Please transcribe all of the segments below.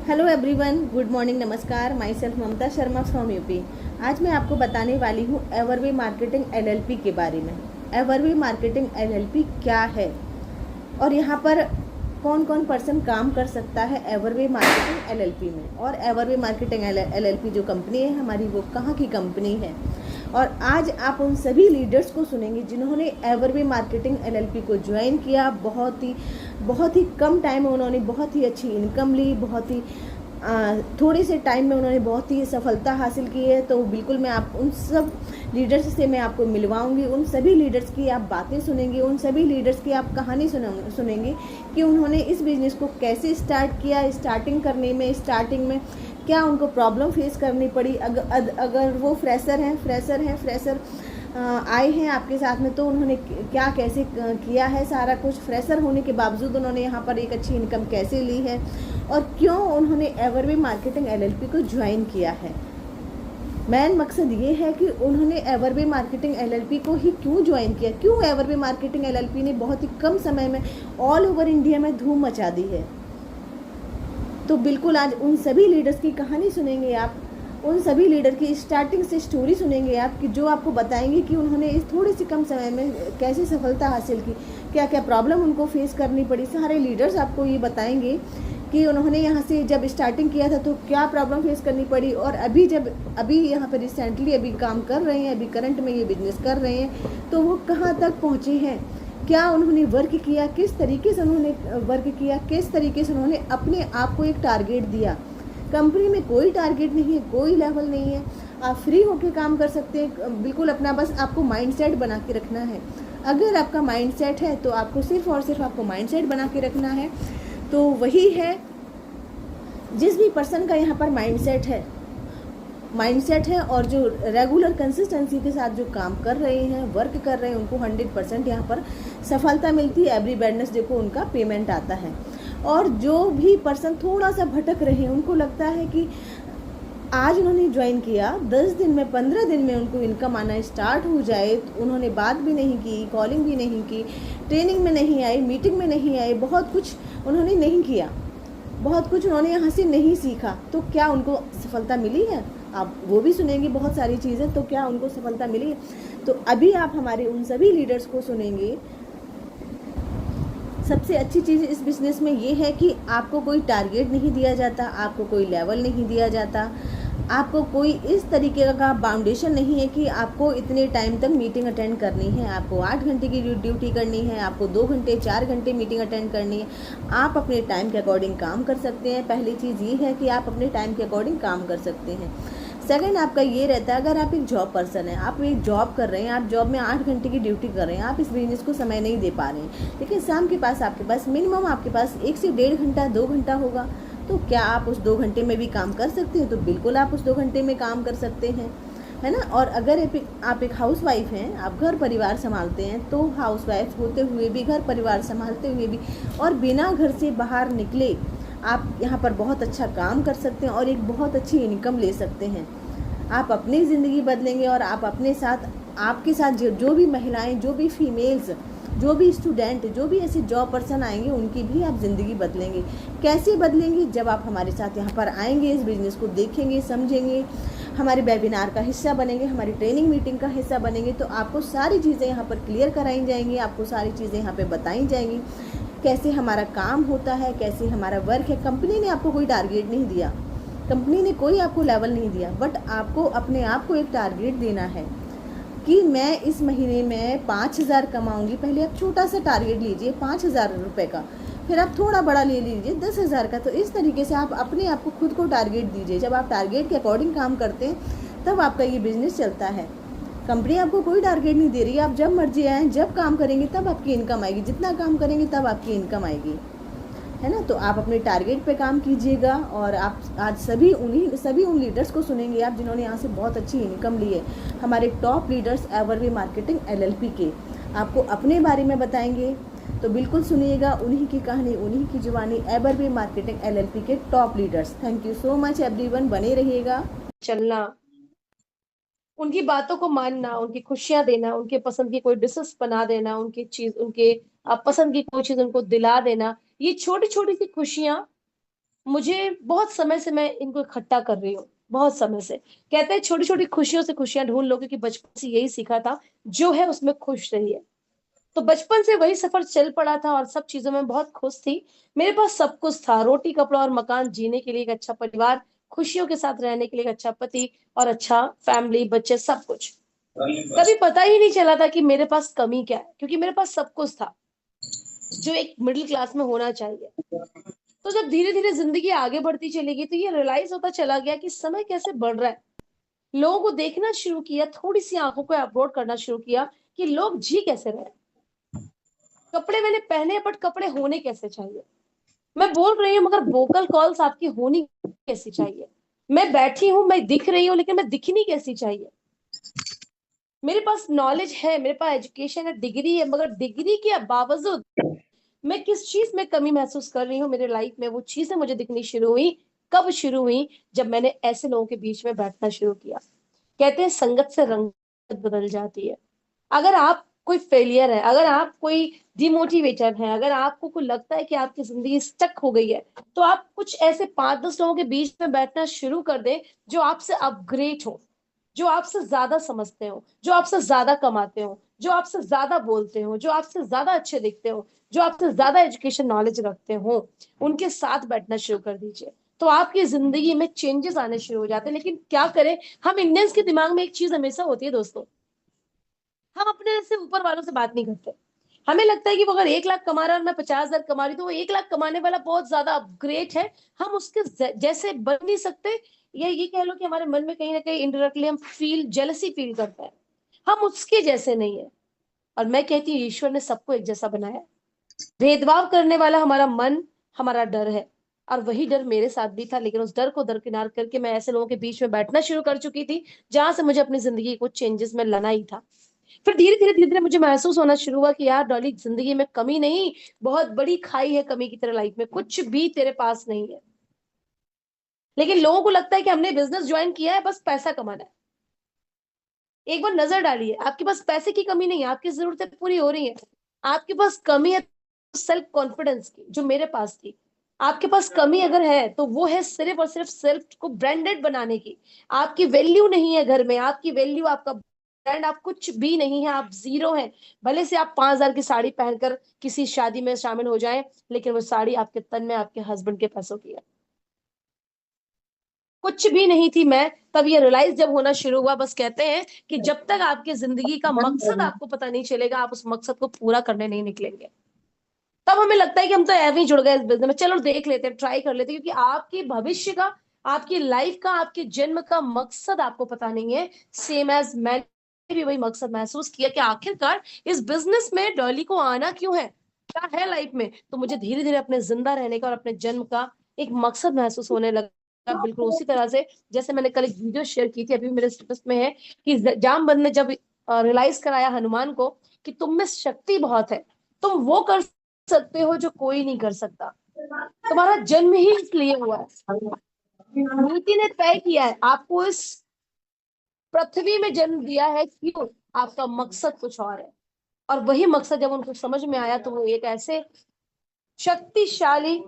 Hello everyone, good morning, नमस्कार। Myself Mamta Sharma from UP. आज मैं आपको बताने वाली हूँ एवरवे मार्केटिंग एलएलपी के बारे में। एवरवे मार्केटिंग एलएलपी क्या है और यहाँ पर कौन कौन पर्सन काम कर सकता है एवरवे मार्केटिंग एलएलपी में, और एवरवे मार्केटिंग एलएलपी जो कंपनी है हमारी, वो कहाँ की कंपनी है। और आज आप उन सभी लीडर्स को सुनेंगे जिन्होंने एवरवे मार्केटिंग एलएलपी को ज्वाइन किया। बहुत ही कम टाइम में उन्होंने बहुत ही अच्छी इनकम ली, बहुत ही थोड़े से टाइम में उन्होंने बहुत ही सफलता हासिल की है। तो बिल्कुल मैं आप उन सब लीडर्स से मैं आपको मिलवाऊंगी, उन सभी लीडर्स की आप बातें सुनेंगे, उन सभी लीडर्स की आप कहानी सुनेंगे कि उन्होंने इस बिज़नेस को कैसे स्टार्ट किया। स्टार्टिंग में क्या उनको प्रॉब्लम फेस करनी पड़ी। अगर वो फ्रेशर आए हैं आपके साथ में, तो उन्होंने क्या कैसे किया है सारा कुछ। फ्रेशर होने के बावजूद उन्होंने यहाँ पर एक अच्छी इनकम कैसे ली है, और क्यों उन्होंने एवरवे मार्केटिंग एलएलपी को ज्वाइन किया है। मेन मकसद ये है कि उन्होंने एवरवे मार्केटिंग एलएलपी को ही क्यों ज्वाइन किया, क्यों एवरवे मार्केटिंग एलएलपी ने बहुत ही कम समय में ऑल ओवर इंडिया में धूम मचा दी है। तो बिल्कुल आज उन सभी लीडर्स की कहानी सुनेंगे आप, उन सभी लीडर की स्टार्टिंग से स्टोरी सुनेंगे आप, कि जो आपको बताएंगे कि उन्होंने इस थोड़ी सी कम समय में कैसे सफलता हासिल की, क्या क्या प्रॉब्लम उनको फेस करनी पड़ी। सारे लीडर्स आपको ये बताएंगे कि उन्होंने यहाँ से जब स्टार्टिंग किया था तो क्या प्रॉब्लम फेस करनी पड़ी, और अभी यहाँ पर रिसेंटली अभी काम कर रहे हैं, अभी करंट में ये बिजनेस कर रहे हैं, तो वो कहाँ तक पहुँचे हैं, क्या उन्होंने वर्क किया, किस तरीके से उन्होंने वर्क किया, किस तरीके से उन्होंने अपने आप को एक टारगेट दिया। कंपनी में कोई टारगेट नहीं है, कोई लेवल नहीं है, आप फ्री होकर काम कर सकते हैं। बिल्कुल अपना बस आपको माइंडसेट बना के रखना है। अगर आपका माइंडसेट है तो आपको सिर्फ और सिर्फ आपको माइंडसेट बना के रखना है। तो वही है, जिस भी पर्सन का यहाँ पर माइंडसेट है और जो रेगुलर कंसिस्टेंसी के साथ जो काम कर रहे हैं, वर्क कर रहे हैं, उनको 100% यहाँ पर सफलता मिलती है। एवरी वेडनेसडे को उनका पेमेंट आता है। और जो भी पर्सन थोड़ा सा भटक रहे हैं, उनको लगता है कि आज उन्होंने ज्वाइन किया, 10 दिन में 15 दिन में उनको इनकम आना स्टार्ट हो जाए, तो उन्होंने बात भी नहीं की, कॉलिंग भी नहीं की, ट्रेनिंग में नहीं आए, मीटिंग में नहीं आए, बहुत कुछ उन्होंने नहीं किया, बहुत कुछ उन्होंने यहाँ से नहीं सीखा, तो क्या उनको सफलता मिली है? आप वो भी सुनेंगे बहुत सारी चीज़ें, तो क्या उनको सफलता मिली है? तो अभी आप हमारे उन सभी लीडर्स को सुनेंगे। सबसे अच्छी चीज़ इस बिज़नेस में ये है कि आपको कोई टारगेट नहीं दिया जाता, आपको कोई लेवल नहीं दिया जाता, आपको कोई इस तरीके का बाउंडेशन नहीं है कि आपको इतने टाइम तक मीटिंग अटेंड करनी है, आपको 8 घंटे की ड्यूटी करनी है, आपको 2 घंटे 4 घंटे मीटिंग अटेंड करनी है। आप अपने टाइम के अकॉर्डिंग काम कर सकते हैं। पहली चीज़ ये है कि आप अपने टाइम के अकॉर्डिंग काम कर सकते हैं। सेकंड आपका ये रहता है, अगर आप एक जॉब पर्सन हैं, आप एक जॉब कर रहे हैं, आप जॉब में 8 घंटे की ड्यूटी कर रहे हैं, आप इस बिजनेस को समय नहीं दे पा रहे हैं, लेकिन शाम के पास आपके पास मिनिमम आपके पास 1 से 1.5 घंटा 2 घंटा होगा, तो क्या आप उस 2 घंटे में भी काम कर सकते हैं? तो बिल्कुल आप उस 2 घंटे में काम कर सकते हैं, है ना। और अगर आप एक हाउस वाइफ हैं, आप घर परिवार संभालते हैं, तो हाउस वाइफ होते हुए भी, घर परिवार संभालते हुए भी, और बिना घर से बाहर निकले आप यहाँ पर बहुत अच्छा काम कर सकते हैं और एक बहुत अच्छी इनकम ले सकते हैं। आप अपनी ज़िंदगी बदलेंगे, और आप अपने साथ, आपके साथ जो भी महिलाएं, जो भी फीमेल्स, जो भी स्टूडेंट, जो भी ऐसे जॉब पर्सन आएंगे, उनकी भी आप ज़िंदगी बदलेंगे। कैसे बदलेंगे? जब आप हमारे साथ यहाँ पर आएंगे, इस बिज़नेस को देखेंगे, समझेंगे, हमारे वेबिनार का हिस्सा बनेंगे, हमारी ट्रेनिंग मीटिंग का हिस्सा बनेंगे, तो आपको सारी चीज़ें यहाँ पर क्लियर कराई जाएंगी, आपको सारी चीज़ें यहाँ पर बताई जाएंगी, कैसे हमारा काम होता है, कैसे हमारा वर्क है। कंपनी ने आपको कोई टारगेट नहीं दिया, कंपनी ने कोई आपको लेवल नहीं दिया, बट आपको अपने आप को एक टारगेट देना है कि मैं इस महीने में 5,000 कमाऊंगी। पहले आप छोटा सा टारगेट लीजिए 5,000 रुपये का, फिर आप थोड़ा बड़ा ले लीजिए 10,000 का। तो इस तरीके से आप अपने आप को खुद को टारगेट दीजिए। जब आप टारगेट के अकॉर्डिंग काम करते हैं, तब आपका ये बिजनेस चलता है। कंपनी आपको कोई टारगेट नहीं दे रही है, आप जब मर्जी आएँ, जब काम करेंगे तब आपकी इनकम आएगी, जितना काम करेंगे तब आपकी इनकम आएगी, है ना। तो आप अपने टारगेट पे काम कीजिएगा। और आप आज सभी उन लीडर्स को सुनेंगे आप, जिन्होंने यहाँ से बहुत अच्छी इनकम ली है। हमारे टॉप लीडर्स एवरवे मार्केटिंग एलएलपी के आपको अपने बारे में बताएंगे, तो बिल्कुल सुनिएगा उन्हीं की कहानी, उन्हीं की जुबानी, एवरवे मार्केटिंग एलएलपी के top leaders. Thank you so much everyone, बने रहिएगा। चलना, उनकी बातों को मानना, उनकी खुशियां देना, उनके पसंद की कोई डिशेस बना देना, उनके पसंद की कोई चीज उनको दिला देना, ये छोटी छोटी सी खुशियां मुझे बहुत समय से मैं इनको इकट्ठा कर रही हूँ, बहुत समय से। कहते हैं छोटी छोटी खुशियों से खुशियां ढूंढ लो, क्योंकि बचपन से यही सीखा था, जो है उसमें खुश रहिए। तो बचपन से वही सफर चल पड़ा था और सब चीजों में बहुत खुश थी। मेरे पास सब कुछ था, रोटी कपड़ा और मकान, जीने के लिए एक अच्छा परिवार, खुशियों के साथ रहने के लिए एक अच्छा पति और अच्छा फैमिली, बच्चे, सब कुछ। कभी पता ही नहीं चला था कि मेरे पास कमी क्या है, क्योंकि मेरे पास सब कुछ था जो एक मिडिल क्लास में होना चाहिए। तो जब धीरे धीरे जिंदगी आगे बढ़ती चली गई, तो ये रियलाइज होता चला गया कि समय कैसे बढ़ रहा है। लोगों को देखना शुरू किया, थोड़ी सी आंखों को अपलोड करना शुरू किया कि लोग जी कैसे रहे। कपड़े मैंने पहने, बट कपड़े होने कैसे चाहिए। मैं बोल रही हूँ मगर वोकल कॉल्स आपकी होनी कैसी चाहिए। मैं बैठी हूं, मैं दिख रही हूँ, लेकिन मैं दिखनी कैसी चाहिए। मेरे पास नॉलेज है, मेरे पास एजुकेशन है, डिग्री है, मगर डिग्री के बावजूद मैं किस चीज में कमी महसूस कर रही हूँ मेरे लाइफ में, वो चीजें मुझे दिखनी शुरू हुई। कब शुरू हुई? जब मैंने ऐसे लोगों के बीच में बैठना शुरू किया। कहते हैं संगत से रंगत बदल जाती है। अगर आप कोई फेलियर है, अगर आप कोई डिमोटिवेटर है, अगर आपको कोई लगता है कि आपकी जिंदगी स्टक हो गई है, तो आप कुछ ऐसे 5-10 लोगों के बीच में बैठना शुरू कर दें जो आपसे अपग्रेड हो, जो आपसे ज्यादा समझते हो, जो आपसे ज्यादा कमाते हो, जो आपसे ज्यादा बोलते हो, जो आपसे ज्यादा अच्छे दिखते हो, जो आपसे ज्यादा एजुकेशन नॉलेज रखते हो। उनके साथ बैठना शुरू कर दीजिए, तो आपकी जिंदगी में चेंजेस आने शुरू हो जाते हैं। लेकिन क्या करें, हम इंडियंस के दिमाग में एक चीज हमेशा होती है दोस्तों, हम अपने से ऊपर वालों से बात नहीं करते। हमें लगता है कि वो अगर 1 लाख कमा रहा है और मैं 50,000 कमा रही हूँ, तो वो 1 लाख कमाने वाला बहुत ज्यादा अपग्रेड है, हम उसके जैसे बन नहीं सकते। या ये कह लो कि हमारे मन में कहीं ना कहीं इनडायरेक्टली हम जेलसी फील करते हैं, हम उसके जैसे नहीं है। और मैं कहती हूँ ईश्वर ने सबको एक जैसा बनाया है। भेदभाव करने वाला हमारा मन, हमारा डर है। और वही डर मेरे साथ भी था, लेकिन उस डर को दरकिनार करके मैं ऐसे लोगों के बीच में बैठना शुरू कर चुकी थी जहां से मुझे अपनी जिंदगी को चेंजेस में लाना ही था। फिर धीरे धीरे मुझे महसूस होना शुरू हुआ कि यार डॉली, जिंदगी में कमी नहीं, बहुत बड़ी खाई है कमी की तरह, लाइफ में कुछ भी तेरे पास नहीं है। लेकिन लोगों को लगता है कि हमने बिजनेस ज्वाइन किया है, बस पैसा कमाना है। एक बार नजर डालिए, आपके पास पैसे की कमी नहीं है, आपकी जरूरतें पूरी हो रही है। आपके पास कमी है सेल्फ कॉन्फिडेंस की, जो मेरे पास थी। आपके पास कमी अगर है तो वो है सिर्फ और सिर्फ सेल्फ को ब्रांडेड बनाने की। आपकी वैल्यू नहीं है घर में, आपकी वैल्यू आपका ब्रांड, आप कुछ भी नहीं है, आप जीरो हैं। भले से आप 5,000 की साड़ी पहनकर किसी शादी में शामिल हो जाएं, लेकिन वो साड़ी आपके तन में आपके हस्बैंड के पैसों की है। कुछ भी नहीं थी मैं। तब ये रियलाइज जब होना शुरू हुआ, बस कहते हैं कि जब तक आपकी जिंदगी का मकसद आपको पता नहीं चलेगा, आप उस मकसद को पूरा करने नहीं निकलेंगे। तब हमें लगता है कि हम तो ऐਵੇਂ ही जुड़ गए इस बिजनेस में, चलो देख लेते हैं, ट्राई कर लेते हैं, क्योंकि आपकी भविष्य का, आपकी लाइफ का, आपके जन्म का मकसद आपको पता नहीं है। सेम एज मैंने भी वही मकसद महसूस किया कि आखिरकार इस बिजनेस में डॉली को आना क्यों है, क्या है लाइफ में। तो मुझे धीरे धीरे अपने जिंदा रहने का और अपने जन्म का एक मकसद महसूस होने लगा, बिल्कुल उसी तरह से जैसे मैंने कल एक वीडियो शेयर की थी, अभी मेरे स्टेटस में है, कि जामवंत ने जब रियलाइज कराया हनुमान को कि तुम में शक्ति बहुत है, तुम वो कर सकते हो जो कोई नहीं कर सकता, तुम्हारा जन्म ही इसलिए हुआ है। नीति ने तय किया है आपको इस पृथ्वी में जन्म दिया है, क्यों? आपका मकसद कुछ और है। और वही मकसद जब उनको समझ में आया, तो वो एक ऐसे शक्तिशाली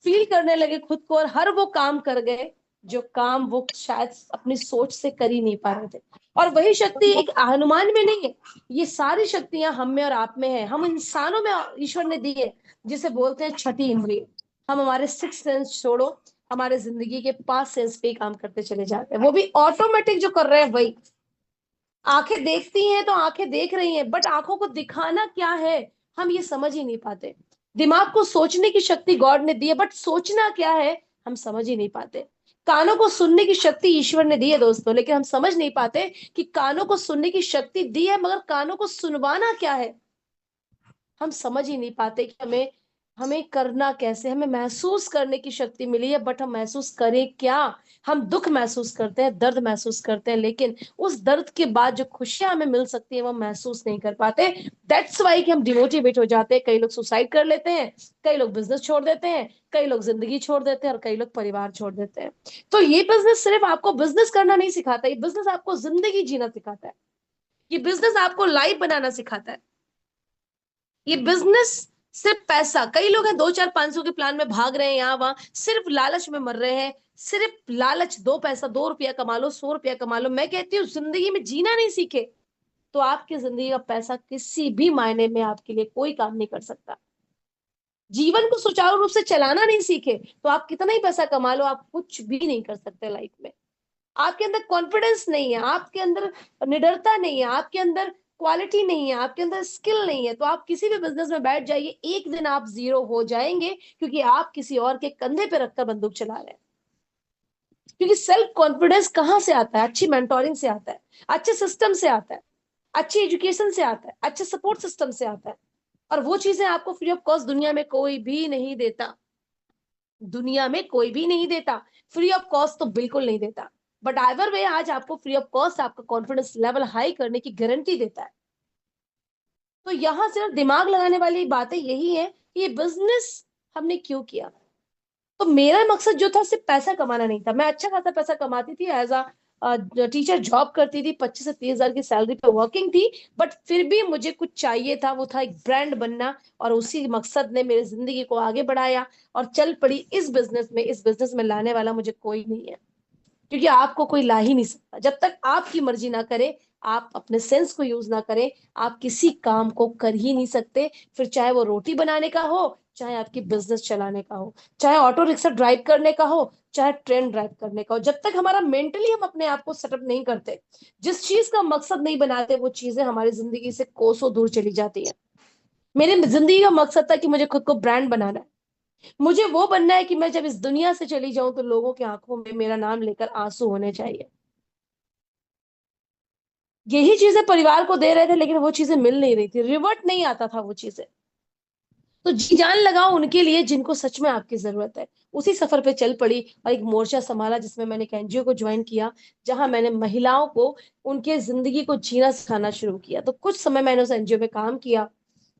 फील करने लगे खुद को, और हर वो काम कर गए जो काम वो शायद अपनी सोच से कर ही नहीं पा रहे थे। और वही शक्ति एक हनुमान में नहीं है, ये सारी शक्तियां हम में और आप में है, हम इंसानों में ईश्वर ने दी है, जिसे बोलते हैं छठी इंद्रिय। हम हमारे 6 सेंस छोड़ो, हमारे जिंदगी के 5 सेंस पे ही काम करते चले जाते हैं, वो भी ऑटोमेटिक जो कर रहे हैं वही। आंखें देखती हैं तो आंखें देख रही हैं, बट आंखों को दिखाना क्या है, हम ये समझ ही नहीं पाते। दिमाग को सोचने की शक्ति गॉड ने दी है, बट सोचना क्या है हम समझ ही नहीं पाते। कानों को सुनने की शक्ति ईश्वर ने दी है दोस्तों, लेकिन हम समझ नहीं पाते कि कानों को सुनने की शक्ति दी है, मगर कानों को सुनवाना क्या है हम समझ ही नहीं पाते। कि हमें हमें करना कैसे, हमें महसूस करने की शक्ति मिली है, बट हम महसूस करें क्या। हम दुख महसूस करते हैं, दर्द महसूस करते हैं, लेकिन उस दर्द के बाद जो खुशियां हमें मिल सकती है वो महसूस नहीं कर पाते। दैट्स वाई कि हम डिमोटिवेट हो जाते हैं। कई लोग सुसाइड कर लेते हैं, कई लोग बिजनेस छोड़ देते हैं, कई लोग जिंदगी छोड़ देते हैं, और कई लोग परिवार छोड़ देते हैं। तो ये बिजनेस सिर्फ आपको बिजनेस करना नहीं सिखाता, ये बिजनेस आपको जिंदगी जीना सिखाता है। ये बिजनेस आपको लाइफ बनाना सिखाता है। ये बिजनेस सिर्फ पैसा, कई लोग हैं 2 4 500 के प्लान में भाग रहे हैं यहाँ वहां, सिर्फ लालच में मर रहे हैं, सिर्फ लालच, 2 पैसा, 2 रुपया कमा लो, 100 रुपया कमा लो। मैं कहती हूँ जिंदगी में जीना नहीं सीखे तो आपकी जिंदगी का पैसा किसी भी मायने में आपके लिए कोई काम नहीं कर सकता। जीवन को सुचारू रूप से चलाना नहीं सीखे तो आप कितना ही पैसा कमा लो, आप कुछ भी नहीं कर सकते लाइफ में। आपके अंदर कॉन्फिडेंस नहीं है, आपके अंदर निडरता नहीं है, आपके अंदर क्वालिटी नहीं है, आपके अंदर स्किल नहीं है, तो आप किसी भी बिजनेस में बैठ जाइए, एक दिन आप जीरो हो जाएंगे, क्योंकि आप किसी और के कंधे पे रखकर बंदूक चला रहे हैं। क्योंकि सेल्फ कॉन्फिडेंस कहाँ से आता है? अच्छी मेंटोरिंग से आता है, अच्छे सिस्टम से आता है, अच्छी एजुकेशन से आता है, अच्छे सपोर्ट सिस्टम से आता है। और वो चीजें आपको फ्री ऑफ कॉस्ट दुनिया में कोई भी नहीं देता। दुनिया में कोई भी नहीं देता, फ्री ऑफ कॉस्ट तो बिल्कुल नहीं देता। बट आइवर वे आज आपको फ्री ऑफ कॉस्ट आपका कॉन्फिडेंस लेवल हाई करने की गारंटी देता है। तो यहां सिर्फ दिमाग लगाने वाली बातें यही है कि ये बिजनेस हमने क्यों किया। तो मेरा मकसद जो था सिर्फ पैसा कमाना नहीं था। मैं अच्छा खासा पैसा कमाती थी, एज अ टीचर जॉब करती थी, 25 से 30 हजार की सैलरी पे वर्किंग थी। बट फिर भी मुझे कुछ चाहिए था, वो था एक ब्रांड बनना, और उसी मकसद ने मेरी जिंदगी को आगे बढ़ाया और चल पड़ी इस बिजनेस में। इस बिजनेस में लाने वाला मुझे कोई नहीं है, क्योंकि आपको कोई ला ही नहीं सकता जब तक आपकी मर्जी ना करे, आप अपने सेंस को यूज ना करें, आप किसी काम को कर ही नहीं सकते। फिर चाहे वो रोटी बनाने का हो, चाहे आपकी बिजनेस चलाने का हो, चाहे ऑटो रिक्शा ड्राइव करने का हो, चाहे ट्रेन ड्राइव करने का हो, जब तक हमारा मेंटली हम अपने आप को सेटअप नहीं करते, जिस चीज का मकसद नहीं बनाते, वो चीजें हमारी जिंदगी से कोसों दूर चली जाती है। मेरे जिंदगी का मकसद था कि मुझे खुद को ब्रांड बनाना है। मुझे वो बनना है कि मैं जब इस दुनिया से चली जाऊं तो लोगों की आंखों में मेरा नाम लेकर आंसू होने चाहिए। यही चीजें परिवार को दे रहे थे, लेकिन वो चीजें मिल नहीं रही थी, रिवर्ट नहीं आता था वो चीजें। तो जी जान लगाओ उनके लिए जिनको सच में आपकी जरूरत है। उसी सफर पे चल पड़ी और एक मोर्चा संभाला, जिसमें मैंने एक एनजीओ को ज्वाइन किया, जहां मैंने महिलाओं को उनके जिंदगी को जीना सिखाना शुरू किया। तो कुछ समय मैंने उस एनजीओ में काम किया,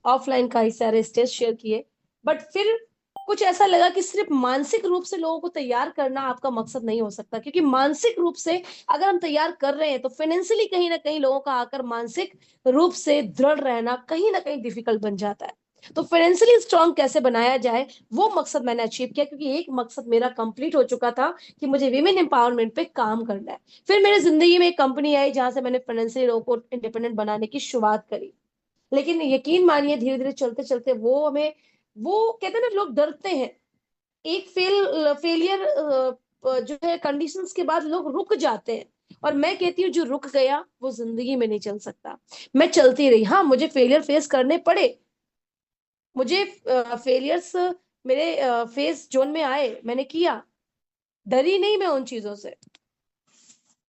ऑफलाइन कई सारे स्टेज शेयर किए। बट फिर कुछ ऐसा लगा कि सिर्फ मानसिक रूप से लोगों को तैयार करना आपका मकसद नहीं हो सकता, क्योंकि मानसिक रूप से अगर हम तैयार कर रहे हैं तो फाइनेंशियली कहीं ना कहीं लोगों का आकर मानसिक रूप से दृढ़ रहना कहीं ना कहीं डिफिकल्ट बन जाता है। तो फाइनेंशियली स्ट्रांग कैसे बनाया जाए, वो मकसद मैंने अचीव किया, क्योंकि एक मकसद मेरा कंप्लीट हो चुका था कि मुझे विमेन एम्पावरमेंट पे काम करना है। फिर मेरे जिंदगी में एक कंपनी आई जहां से मैंने फाइनेंशियली लोगों को इंडिपेंडेंट बनाने की शुरुआत करी। लेकिन यकीन मानिए धीरे धीरे चलते चलते वो हमें, वो कहते हैं ना, लोग डरते हैं। एक फेलियर जो है कंडीशंस के बाद लोग रुक जाते हैं, और मैं कहती हूँ जो रुक गया वो जिंदगी में नहीं चल सकता। मैं चलती रही, हाँ मुझे फेलियर फेस करने पड़े, मुझे फेलियर्स मेरे फेस जोन में आए, मैंने किया, डरी नहीं मैं उन चीजों से।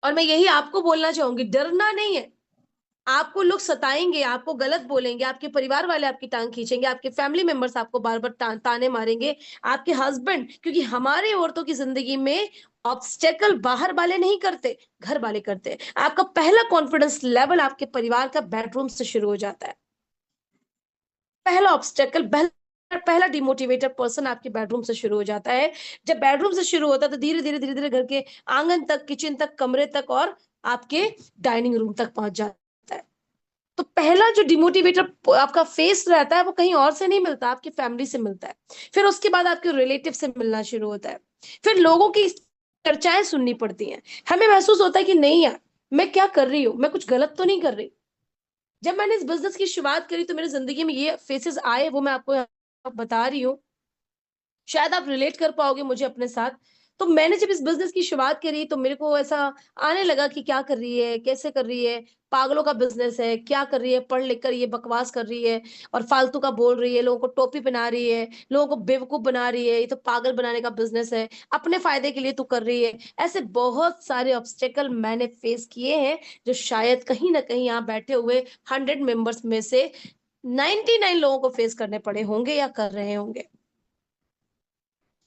और मैं यही आपको बोलना चाहूंगी, डरना नहीं है। आपको लोग सताएंगे, आपको गलत बोलेंगे, आपके परिवार वाले आपकी टांग खींचेंगे, आपके फैमिली मेंबर्स आपको बार बार ताने मारेंगे, आपके हस्बैंड, क्योंकि हमारे औरतों की जिंदगी में ऑब्स्टेकल बाहर वाले नहीं करते, घर वाले करते हैं। आपका पहला कॉन्फिडेंस लेवल आपके परिवार का बेडरूम से शुरू हो जाता है। पहला ऑब्स्टेकल, पहला पहला डिमोटिवेटर पर्सन आपके बेडरूम से शुरू हो जाता है। जब बेडरूम से शुरू होता है तो धीरे धीरे घर के आंगन तक, किचन तक, कमरे तक और आपके डाइनिंग रूम तक पहुंच जाता है। तो पहला जो डिमोटिवेटर आपका फेस रहता है वो कहीं और से नहीं मिलता, आपकी फैमिली से मिलता है। फिर उसके बाद आपके रिलेटिव से मिलना शुरू होता है। फिर लोगों की चर्चाएं सुननी पड़ती हैं। हमें महसूस होता है कि नहीं यार, मैं क्या कर रही हूँ, मैं कुछ गलत तो नहीं कर रही। जब मैंने इस बिजनेस की शुरुआत करी तो मेरी जिंदगी में ये फेसेस आए, वो मैं आपको बता रही हूँ, शायद आप रिलेट कर पाओगे मुझे अपने साथ। तो मैंने जब इस बिजनेस की शुरुआत करी तो मेरे को ऐसा आने लगा कि क्या कर रही है, कैसे कर रही है, पागलों का बिजनेस है, क्या कर रही है, पढ़ लिख कर ये बकवास कर रही है और फालतू का बोल रही है, लोगों को टोपी पहना रही है, लोगों को बेवकूफ बना रही है, ये तो पागल बनाने का बिजनेस है, अपने फायदे के लिए तू कर रही है। ऐसे बहुत सारे ऑब्स्टेकल मैंने फेस किए हैं, जो शायद कहीं ना कहीं यहाँ बैठे हुए 100 मेंबर्स में से 99 लोगों को फेस करने पड़े होंगे या कर रहे होंगे।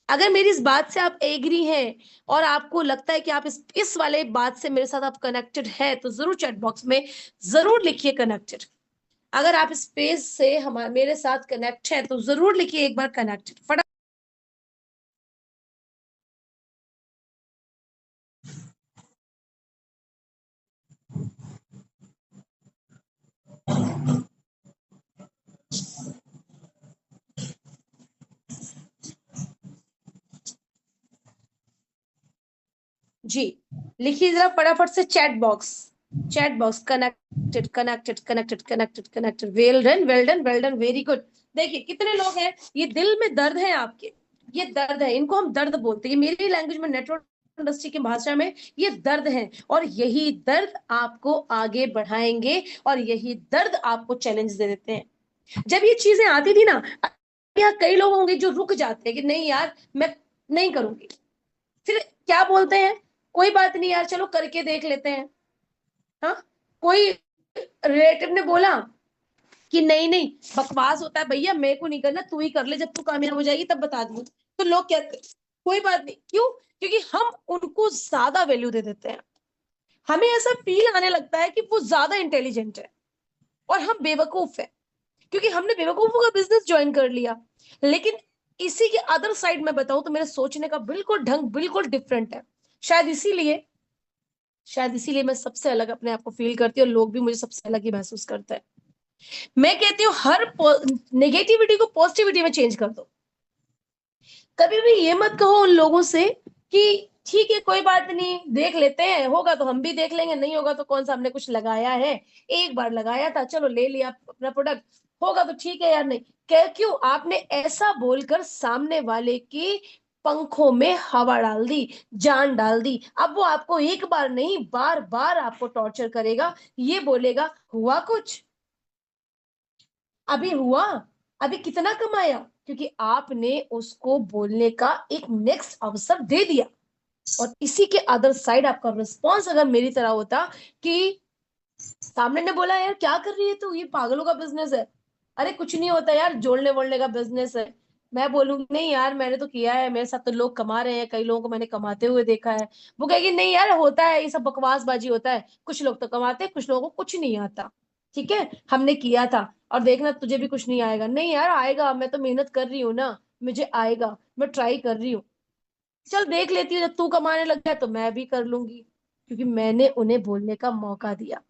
अगर मेरी इस बात से आप एग्री हैं और आपको लगता है कि आप इस वाले बात से मेरे साथ आप कनेक्टेड है, तो जरूर चैट बॉक्स में जरूर लिखिए कनेक्टेड। अगर आप इस पेज से हमारे मेरे साथ कनेक्ट है तो जरूर लिखिए एक बार कनेक्टेड फटाफट। जी, लिखिए जरा फटाफट से chat box, connected connected connected connected connected, well done well done well done, very good. देखिए कितने लोग हैं, ये दिल में दर्द है आपके, ये दर्द है, इनको हम दर्द बोलते हैं, मेरी लैंग्वेज में, नेटवर्क इंडस्ट्री की भाषा में ये दर्द है, और यही दर्द आपको आगे बढ़ाएंगे, और यही दर्द आपको चैलेंज दे देते हैं। जब ये चीजें आती थी ना, यहाँ कई लोग होंगे जो रुक जाते हैं कि नहीं यार मैं नहीं करूंगी, फिर क्या बोलते हैं, कोई बात नहीं यार चलो करके देख लेते हैं। हाँ, कोई रिलेटिव ने बोला कि नहीं नहीं बकवास होता है भैया, मेरे को नहीं करना, तू ही कर ले, जब तू कामयाब हो जाएगी तब बता दियो। तो लोग कहते कोई बात नहीं, क्यों? क्योंकि हम उनको ज्यादा वैल्यू दे देते हैं, हमें ऐसा फील आने लगता है कि वो ज्यादा इंटेलिजेंट है और हम बेवकूफ है, क्योंकि हमने बेवकूफों का बिजनेस ज्वाइन कर लिया। लेकिन इसी के अदर साइड में बताऊं तो मेरे सोचने का बिल्कुल ढंग बिल्कुल डिफरेंट है। शायद इसीलिए शायद इसीलिए मैं सबसे अलग अपने आप को फील करती हूँ, और लोग भी मुझे सबसे अलग ही महसूस करते हैं। मैं कहती हूँ हर नेगेटिविटी को पॉजिटिविटी में चेंज कर दो। कभी भी ये मत कहो उन लोगों से कि ठीक है कोई बात नहीं देख लेते हैं, होगा तो हम भी देख लेंगे, नहीं होगा तो कौन सा हमने कुछ लगाया है, एक बार लगाया था चलो ले लिया अपना प्रोडक्ट, होगा तो ठीक है यार, नहीं क्यों आपने ऐसा बोलकर सामने वाले की पंखों में हवा डाल दी, जान डाल दी। अब वो आपको एक बार नहीं बार बार आपको टॉर्चर करेगा, ये बोलेगा हुआ कुछ, अभी हुआ, अभी कितना कमाया, क्योंकि आपने उसको बोलने का एक नेक्स्ट अवसर दे दिया। और इसी के अदर साइड आपका रिस्पॉन्स अगर मेरी तरह होता कि सामने ने बोला यार क्या कर रही है तू, ये पागलों का बिजनेस है, अरे कुछ नहीं होता यार, जोड़ने वोड़ने का बिजनेस है, मैं बोलूंगी नहीं यार मैंने तो किया है, मेरे साथ तो लोग कमा रहे हैं, कई लोगों को मैंने कमाते हुए देखा है, वो कहेगी नहीं यार होता है ये सब बकवासबाजी होता है, कुछ लोग तो कमाते हैं, कुछ लोगों को कुछ नहीं आता, ठीक है हमने किया था और देखना तुझे भी कुछ नहीं आएगा, नहीं यार आएगा, मैं तो मेहनत कर रही हूँ ना, मुझे आएगा, मैं ट्राई कर रही हूँ, चल देख लेती हूँ, जब तू कमाने लग जाए तो मैं भी कर लूंगी, क्योंकि मैंने उन्हें बोलने का मौका दिया।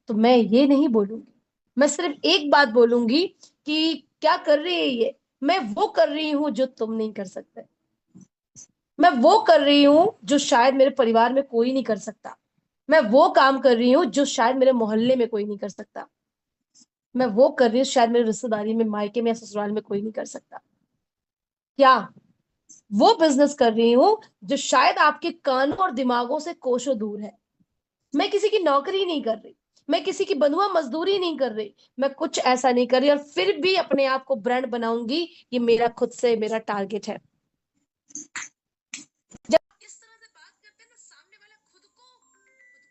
तो मैं ये नहीं बोलूंगी, मैं सिर्फ एक बात बोलूंगी कि क्या कर रही है ये, मैं वो कर रही हूं जो तुम नहीं कर सकते, मैं वो कर रही हूं जो शायद मेरे परिवार में कोई नहीं कर सकता, मैं वो काम कर रही हूँ जो शायद मेरे मोहल्ले में कोई नहीं कर सकता, मैं वो कर रही हूँ शायद मेरी रिश्तेदारी में, मायके में या ससुराल में कोई नहीं कर सकता। क्या वो बिजनेस कर रही हूं जो शायद आपके कानों और दिमागों से कोसों दूर है। मैं किसी की नौकरी नहीं कर रही, मैं किसी की बंधुआ मजदूरी नहीं कर रही, मैं कुछ ऐसा नहीं कर रही, और फिर भी अपने आप को ब्रांड बनाऊंगी, ये मेरा खुद से मेरा टारगेट है। जब आप इस तरह से बात करते हैं ना, सामने वाला खुद को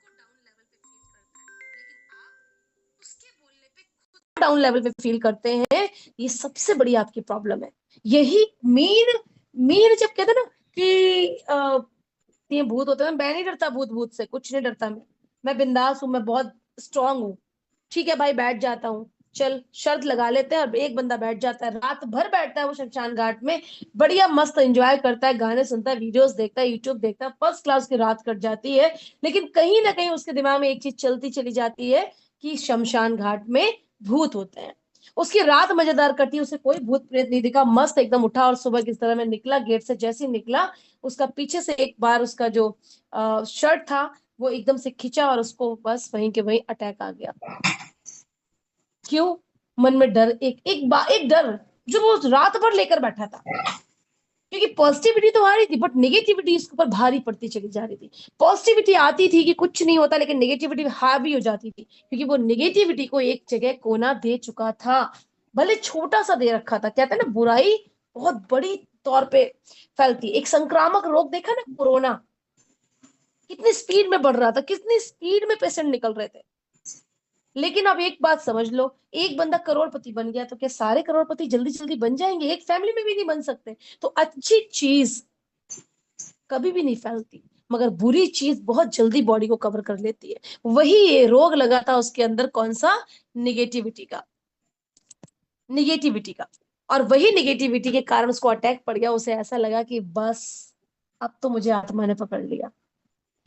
डाउन लेवल पे फील करता है, लेकिन आप उसके बोलने पे खुद डाउन लेवल पे फील करते हैं, ये सबसे बड़ी आपकी प्रॉब्लम है। यही मेन मेन जब कहते हैं ना कि ये भूत होते हैं, मैं नहीं डरता, भूत भूत से कुछ नहीं डरता, मैं बिंदास हूं, मैं बहुत स्ट्रांग हूँ, ठीक है भाई बैठ जाता हूँ, चल शर्त लगा लेते हैं, और एक बंदा बैठ जाता है, रात भर बैठता है वो शमशान घाट में, बढ़िया मस्त एंजॉय करता है, गाने सुनता है, वीडियोस देखता है, यूट्यूब देखता है, फर्स्ट क्लास की रात कट जाती है। लेकिन कहीं ना कहीं उसके दिमाग में एक चीज चलती चली जाती है कि शमशान घाट में भूत होते हैं। उसकी रात मजेदार कटी, उसे कोई भूत प्रेत नहीं दिखा, मस्त एकदम उठा और सुबह किस तरह में निकला, गेट से जैसे ही निकला, उसका पीछे से एक बार उसका जो शर्ट था वो एकदम से खिंचा, और उसको बस वहीं के वहीं अटैक आ गया। क्यों? मन में डर, एक डर जो वो रात भर लेकर बैठा था, क्योंकि पॉजिटिविटी तो आ रही थी बट नेगेटिविटी इसके ऊपर भारी पड़ती चली जा रही थी। पॉजिटिविटी आती थी कि कुछ नहीं होता, लेकिन नेगेटिविटी हावी हो जाती थी, क्योंकि वो नेगेटिविटी को एक जगह कोना दे चुका था, भले छोटा सा दे रखा था। कहते हैं ना बुराई बहुत बड़ी तौर पे फैलती, एक संक्रामक रोग देखा ना कोरोना, कितनी स्पीड में बढ़ रहा था, कितनी स्पीड में पेशेंट निकल रहे थे। लेकिन अब एक बात समझ लो, एक बंदा करोड़पति बन गया तो क्या सारे करोड़पति जल्दी जल्दी बन जाएंगे? एक फैमिली में भी नहीं बन सकते। तो अच्छी चीज कभी भी नहीं फैलती, मगर बुरी चीज बहुत जल्दी बॉडी को कवर कर लेती है। वही ये रोग लगा था उसके अंदर, कौन सा? निगेटिविटी का, निगेटिविटी का। और वही निगेटिविटी के कारण उसको अटैक पड़ गया, उसे ऐसा लगा कि बस अब तो मुझे आत्मा ने पकड़ लिया।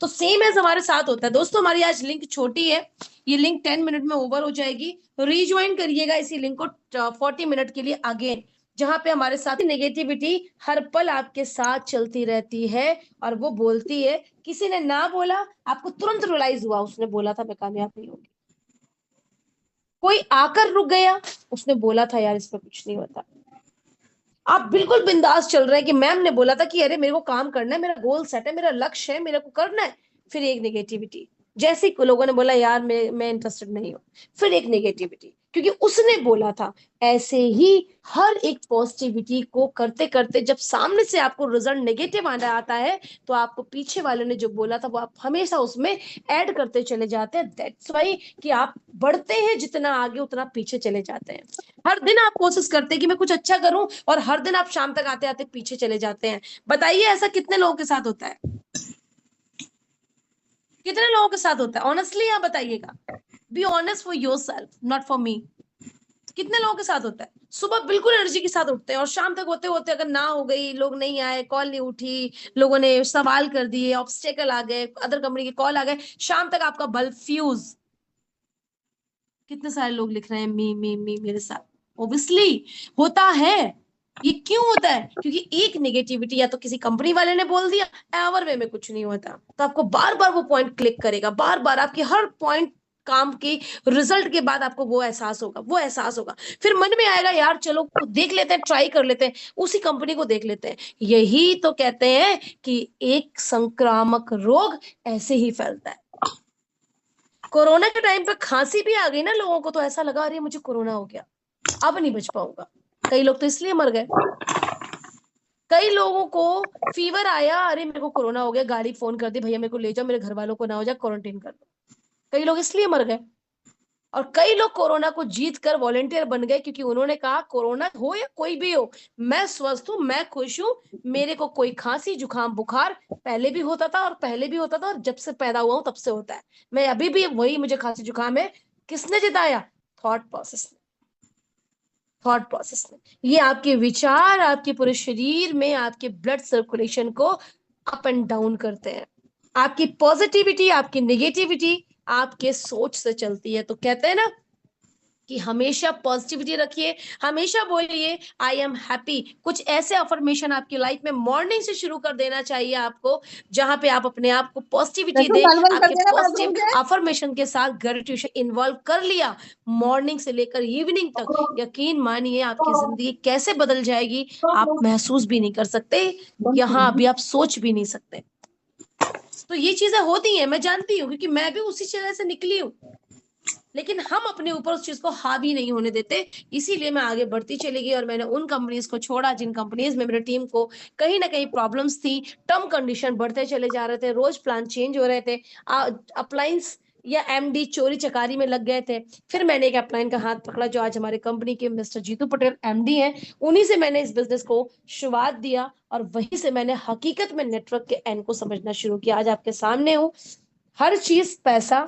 तो सेम एज हमारे साथ होता है दोस्तों। हमारी आज लिंक छोटी है, ये लिंक 10 मिनट में ओवर हो जाएगी, रीज्वाइन करिएगा इसी लिंक को 40 मिनट के लिए अगेन। जहां पे हमारे साथ नेगेटिविटी हर पल आपके साथ चलती रहती है और वो बोलती है, किसी ने ना बोला, आपको तुरंत रियलाइज हुआ उसने बोला था मैं कामयाब नहीं होगी। कोई आकर रुक गया, उसने बोला था यार इस पर कुछ नहीं होता। आप बिल्कुल बिंदास चल रहे हैं कि मैम ने बोला था कि अरे मेरे को काम करना है, मेरा गोल सेट है, मेरा लक्ष्य है, मेरे को करना है। फिर एक नेगेटिविटी, जैसे ही लोगों ने बोला यार मैं इंटरेस्टेड नहीं हूं, फिर एक नेगेटिविटी, क्योंकि उसने बोला था। ऐसे ही हर एक पॉजिटिविटी को करते करते जब सामने से आपको रिजल्ट नेगेटिव आना आता है, तो आपको पीछे वाले ने जो बोला था वो आप हमेशा उसमें ऐड करते चले जाते हैं। दैट्स वाई कि आप बढ़ते हैं जितना आगे उतना पीछे चले जाते हैं। हर दिन आप कोशिश करते हैं कि मैं कुछ अच्छा करूं, और हर दिन आप शाम तक आते आते पीछे चले जाते हैं। बताइए ऐसा कितने लोगों के साथ होता है? कितने लोगों के साथ होता है? ऑनेस्टली आप बताइएगा। Be honest for your self, not for me. कितने लोगों के साथ होता है? सुबह बिल्कुल एनर्जी के साथ उठते हैं और शाम तक होते होते अगर ना हो गई, लोग नहीं आए, कॉल नहीं उठी, लोगों ने सवाल कर दिए, ऑब्स्टेकल आ गए, अदर कंपनी के कॉल आ गए, शाम तक आपका बल्ब फ्यूज। कितने सारे लोग लिख रहे हैं मी मेरे साथ। ओब्वियसली होता है। ये क्यों होता है? क्योंकि एक नेगेटिविटी या तो किसी कंपनी वाले ने बोल दिया, एवर वे में कुछ नहीं होता, तो आपको बार बार वो पॉइंट क्लिक करेगा, बार बार आपकी हर पॉइंट काम के रिजल्ट के बाद आपको वो एहसास होगा, वो एहसास होगा। फिर मन में आएगा यार चलो देख लेते हैं, ट्राई कर लेते हैं, उसी कंपनी को देख लेते हैं। यही तो कहते हैं कि एक संक्रामक रोग ऐसे ही फैलता है। कोरोना के टाइम पे खांसी भी आ गई ना लोगों को, तो ऐसा लगा अरे मुझे कोरोना हो गया, अब नहीं बच पाऊंगा। कई लोग तो इसलिए मर गए। कई लोगों को फीवर आया, अरे मेरे को कोरोना हो गया, गाड़ी फोन कर दी, भैया मेरे को ले जाओ, मेरे घर वालों को ना हो जाए, क्वारंटीन कर दो। कई लोग इसलिए मर गए। और कई लोग कोरोना को जीत कर वॉलेंटियर बन गए, क्योंकि उन्होंने कहा कोरोना हो या कोई भी हो, मैं स्वस्थ हूं, मैं खुश हूं, मेरे को कोई खांसी जुकाम बुखार पहले भी होता था, और पहले भी होता था, और जब से पैदा हुआ हूं तब से होता है, मैं अभी भी वही, मुझे खांसी जुकाम है। किसने जिताया? थॉट प्रोसेस ने। थॉट प्रोसेस ने। ये आपके विचार आपके पूरे शरीर में आपके ब्लड सर्कुलेशन को अप एंड डाउन करते हैं। आपकी पॉजिटिविटी आपकी निगेटिविटी आपके सोच से चलती है। तो कहते हैं ना कि हमेशा पॉजिटिविटी रखिए, हमेशा बोलिए आई एम हैप्पी। कुछ ऐसे अफर्मेशन आपकी लाइफ में मॉर्निंग से शुरू कर देना चाहिए आपको, जहां पे आप अपने आप को पॉजिटिविटी देखो दे। बंद बंद कर आपके देना बाथरूम पॉजिटिव से। अफर्मेशन के साथ ग्रेटिट्यूड इन्वॉल्व कर लिया मॉर्निंग से लेकर इवनिंग तक, यकीन मानिए आपकी जिंदगी कैसे बदल जाएगी आप महसूस भी नहीं कर सकते, यहाँ अभी आप सोच भी नहीं सकते। तो ये चीजें होती हैं, मैं जानती हूँ, क्योंकि मैं भी उसी तरह से निकली हूँ। लेकिन हम अपने ऊपर उस चीज को हावी नहीं होने देते, इसीलिए मैं आगे बढ़ती चली गई और मैंने उन कंपनीज को छोड़ा जिन कंपनीज में मेरे टीम को कहीं ना कहीं प्रॉब्लम्स थी। टर्म कंडीशन बढ़ते चले जा रहे थे, रोज प्लान चेंज हो रहे थे, अप्लायंस या एमडी चोरी चकारी में लग गए थे। फिर मैंने एक अपलाइन का हाथ पकड़ा, जो आज हमारे कंपनी के मिस्टर जीतू पटेल एमडी हैं। उन्हीं से मैंने इस बिजनेस को शुरुआत दिया, और वहीं से मैंने हकीकत में नेटवर्क के एन को समझना शुरू किया। आज आपके सामने हूँ। हर चीज पैसा,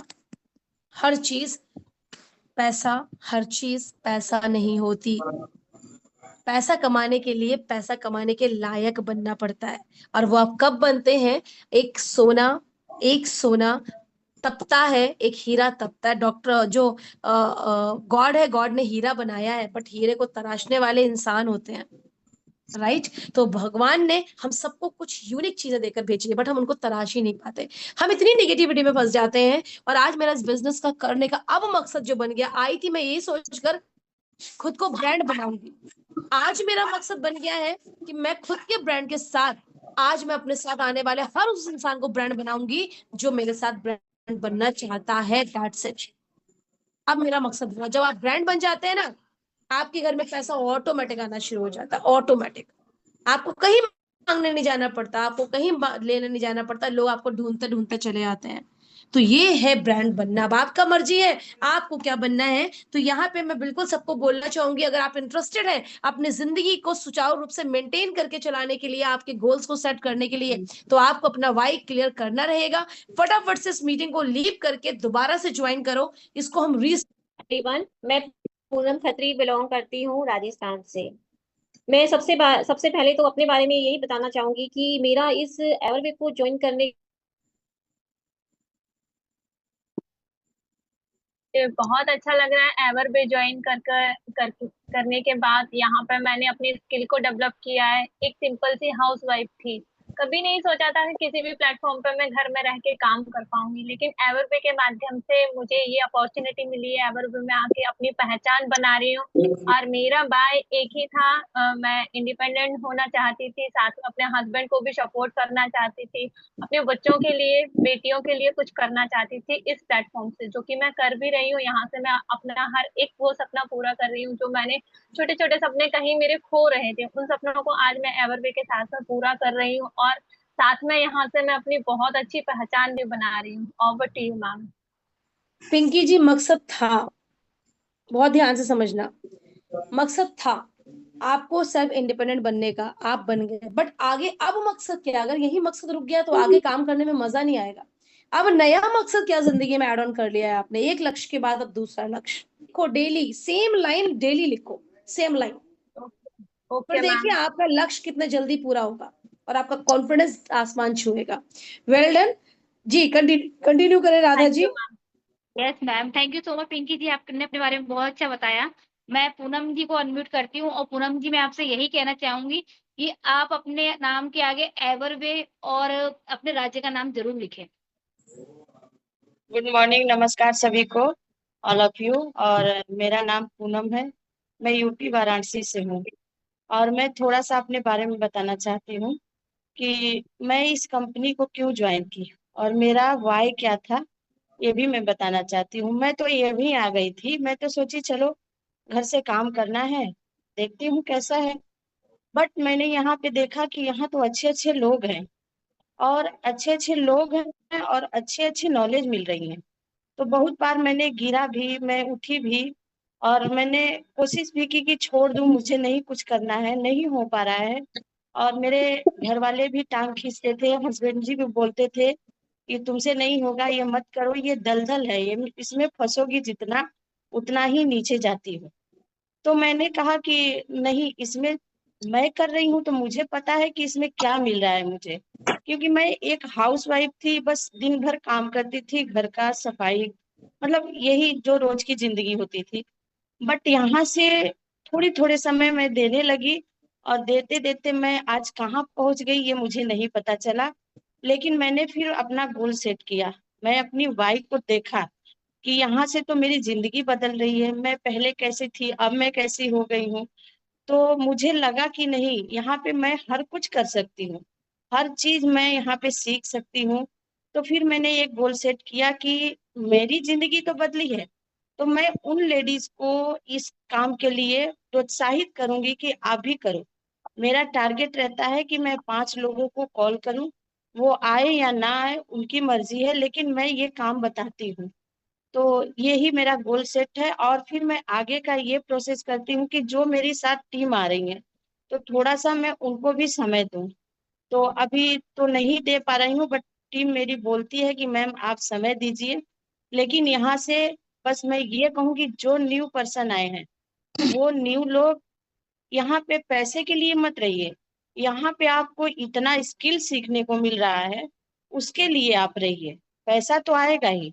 हर चीज पैसा, हर चीज पैसा नहीं होती। पैसा कमाने के लिए पैसा कमाने के लायक बनना पड़ता है, और वो आप कब बनते हैं? एक सोना तपता है, एक हीरा तपता है। डॉक्टर जो गॉड है, गॉड ने हीरा बनाया है, बट हीरे को तराशने वाले इंसान होते हैं। राइट? तो भगवान ने हम सबको कुछ यूनिक चीजें देकर भेजी है, बट हम उनको तराश ही नहीं पाते। हम इतनी निगेटिविटी में फंस जाते हैं। और आज मेरा इस बिजनेस का करने का अब मकसद जो बन गया, आई थी मैं यही सोचकर खुद को ब्रांड बनाऊंगी, आज मेरा मकसद बन गया है कि मैं खुद के ब्रांड के साथ आज मैं अपने साथ आने वाले हर उस इंसान को ब्रांड बनाऊंगी जो मेरे साथ ब्रांड बनना चाहता है। That's it. अब मेरा मकसद हुआ, जब आप ब्रांड बन जाते हैं ना, आपके घर में पैसा ऑटोमेटिक आना शुरू हो जाता है, ऑटोमेटिक। आपको कहीं मांगने नहीं जाना पड़ता, आपको कहीं लेने नहीं जाना पड़ता, लोग आपको ढूंढते ढूंढते चले आते हैं। तो ये है ब्रांड बनना। अब आपका मर्जी है आपको क्या बनना है। तो यहाँ पे मैं बिल्कुल सबको बोलना चाहूंगी, अगर आप इंटरेस्टेड हैं अपनी जिंदगी को सुचारू रूप से मेंटेन करके चलाने के लिए, आपके गोल्स को सेट करने के लिए, तो आपको अपना वाई क्लियर करना रहेगा। फटाफट से इस मीटिंग को लीव करके दोबारा से ज्वाइन करो। इसको हम एवरीवन, मैं पूनम खत्री बिलोंग करती हूँ राजस्थान से। मैं सबसे पहले तो अपने बारे में यही बताना चाहूंगी कि मेरा इस एवरवे को ज्वाइन करने बहुत अच्छा लग रहा है एवर पे ज्वाइन करने के बाद। यहाँ पे मैंने अपनी स्किल को डेवलप किया है। एक सिंपल सी हाउस वाइफ थी, कभी नहीं सोचा था कि किसी भी प्लेटफॉर्म पे मैं घर में रह के काम कर पाऊंगी, लेकिन एवरपे के माध्यम से मुझे ये अपॉर्चुनिटी मिली है। एवरपे में आके अपनी पहचान बना रही हूँ और मेरा बाय एक ही था, मैं इंडिपेंडेंट होना चाहती थी, साथ में अपने हस्बैंड को भी सपोर्ट करना चाहती थी, अपने बच्चों के लिए, बेटियों के लिए कुछ करना चाहती थी इस प्लेटफॉर्म से, जो कि मैं कर भी रही हूँ। यहाँ से मैं अपना हर एक वो सपना पूरा कर रही हूँ जो मैंने छोटे छोटे सपने कहीं मेरे खो रहे थे, उन सपनों को आज मैं एवरवे के साथ साथ पूरा कर रही हूँ। और साथ में यहाँ से मैं अपनी बहुत अच्छी पहचान भी बना रही हूँ। Over to you ma'am. Pinky ji, मकसद था, बहुत ध्यान से समझना, मकसद था आपको सेल्फ इंडिपेंडेंट बनने का, आप बन गए, बट आगे अब मकसद क्या? अगर यही मकसद रुक गया तो आगे काम करने में मजा नहीं आएगा। अब नया मकसद क्या जिंदगी में ऐड ऑन कर लिया है आपने? एक लक्ष्य के बाद अब दूसरा लक्ष्य लिखो, डेली सेम लाइन, डेली लिखो सेम लाइन, ओके पर देखिए मैम। आपका लक्ष्य कितना जल्दी पूरा होगा और आपका कॉन्फिडेंस आसमान छुएगा। वेल डन जी, कंटिन्यू करें Radha thank ji. You ma'am. Yes ma'am, thank you so much Pinky ji, आपने अपने बारे में बहुत अच्छा बताया। मैं पूनम जी को अनम्यूट करती हूँ, और पूनम जी मैं आपसे यही कहना चाहूंगी कि आप अपने नाम के आगे एवरवे और अपने राज्य का नाम जरूर लिखें। गुड मॉर्निंग, नमस्कार सभी को, ऑल ऑफ यू। और मेरा नाम पूनम है, मैं यूपी वाराणसी से हूँ। और मैं थोड़ा सा अपने बारे में बताना चाहती हूँ कि मैं इस कंपनी को क्यों ज्वाइन की और मेरा वाई क्या था, ये भी मैं बताना चाहती हूँ। मैं तो ये भी आ गई थी, मैं तो सोची चलो घर से काम करना है, देखती हूँ कैसा है। बट मैंने यहाँ पे देखा कि यहाँ तो अच्छे अच्छे लोग हैं, और अच्छे अच्छे लोग हैं और अच्छे अच्छे नॉलेज मिल रही है। तो बहुत बार मैंने गिरा भी, मैं उठी भी, और मैंने कोशिश भी की कि छोड़ दूं, मुझे नहीं कुछ करना है, नहीं हो पा रहा है। और मेरे घर वाले भी टांग खींचते थे, हस्बैंड जी भी बोलते थे कि तुमसे नहीं होगा, ये मत करो, ये दलदल है, ये इसमें फंसोगी जितना उतना ही नीचे जाती हो। तो मैंने कहा कि नहीं, इसमें मैं कर रही हूँ तो मुझे पता है कि इसमें क्या मिल रहा है मुझे, क्योंकि मैं एक हाउस वाइफ थी, बस दिन भर काम करती थी, घर का सफाई, मतलब यही जो रोज की जिंदगी होती थी। बट यहाँ से थोड़ी थोड़े समय मैं देने लगी, और देते देते मैं आज कहाँ पहुंच गई ये मुझे नहीं पता चला। लेकिन मैंने फिर अपना गोल सेट किया, मैं अपनी वाइफ को देखा कि यहाँ से तो मेरी जिंदगी बदल रही है, मैं पहले कैसी थी अब मैं कैसी हो गई हूँ। तो मुझे लगा कि नहीं, यहाँ पे मैं हर कुछ कर सकती हूँ, हर चीज मैं यहाँ पे सीख सकती हूँ। तो फिर मैंने एक गोल सेट किया कि मेरी जिंदगी तो बदली है, तो मैं उन लेडीज को इस काम के लिए प्रोत्साहित करूंगी कि आप भी करो। मेरा टारगेट रहता है कि मैं 5 लोगों को कॉल करूं, वो आए या ना आए उनकी मर्जी है, लेकिन मैं ये काम बताती हूँ। तो यही मेरा गोल सेट है। और फिर मैं आगे का ये प्रोसेस करती हूँ कि जो मेरी साथ टीम आ रही है, तो थोड़ा सा मैं उनको भी समय दूं। तो अभी तो नहीं दे पा रही हूँ, बट टीम मेरी बोलती है कि मैम आप समय दीजिए। लेकिन यहाँ से बस मैं ये कहूँगी, जो न्यू पर्सन आए हैं, वो न्यू लोग यहाँ पे पैसे के लिए मत रहिए, यहाँ पे आपको इतना स्किल सीखने को मिल रहा है, उसके लिए आप रहिए, पैसा तो आएगा ही।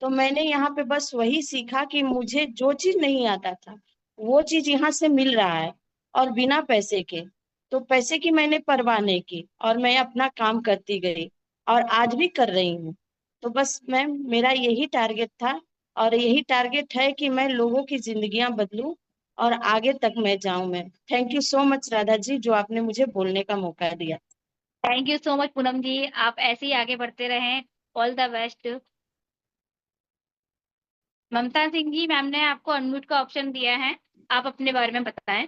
तो मैंने यहाँ पे बस वही सीखा कि मुझे जो चीज नहीं आता था वो चीज यहाँ से मिल रहा है, और बिना पैसे के। तो पैसे की मैंने परवाह नहीं की, और मैं अपना काम करती गई, और आज भी कर रही हूँ। तो बस मैम, मेरा यही टारगेट था, और यही टारगेट है कि मैं लोगों की जिंदगियां बदलूं और आगे तक मैं जाऊं। मैं thank you so much Radha ji, जो आपने मुझे बोलने का मौका दिया। Thank you so much Poonam ji, आप ऐसे ही आगे बढ़ते रहें। All the best. Mamta Singh ji, ma'am ने आपको अनम्यूट का ऑप्शन दिया है, आप अपने बारे में बताएं।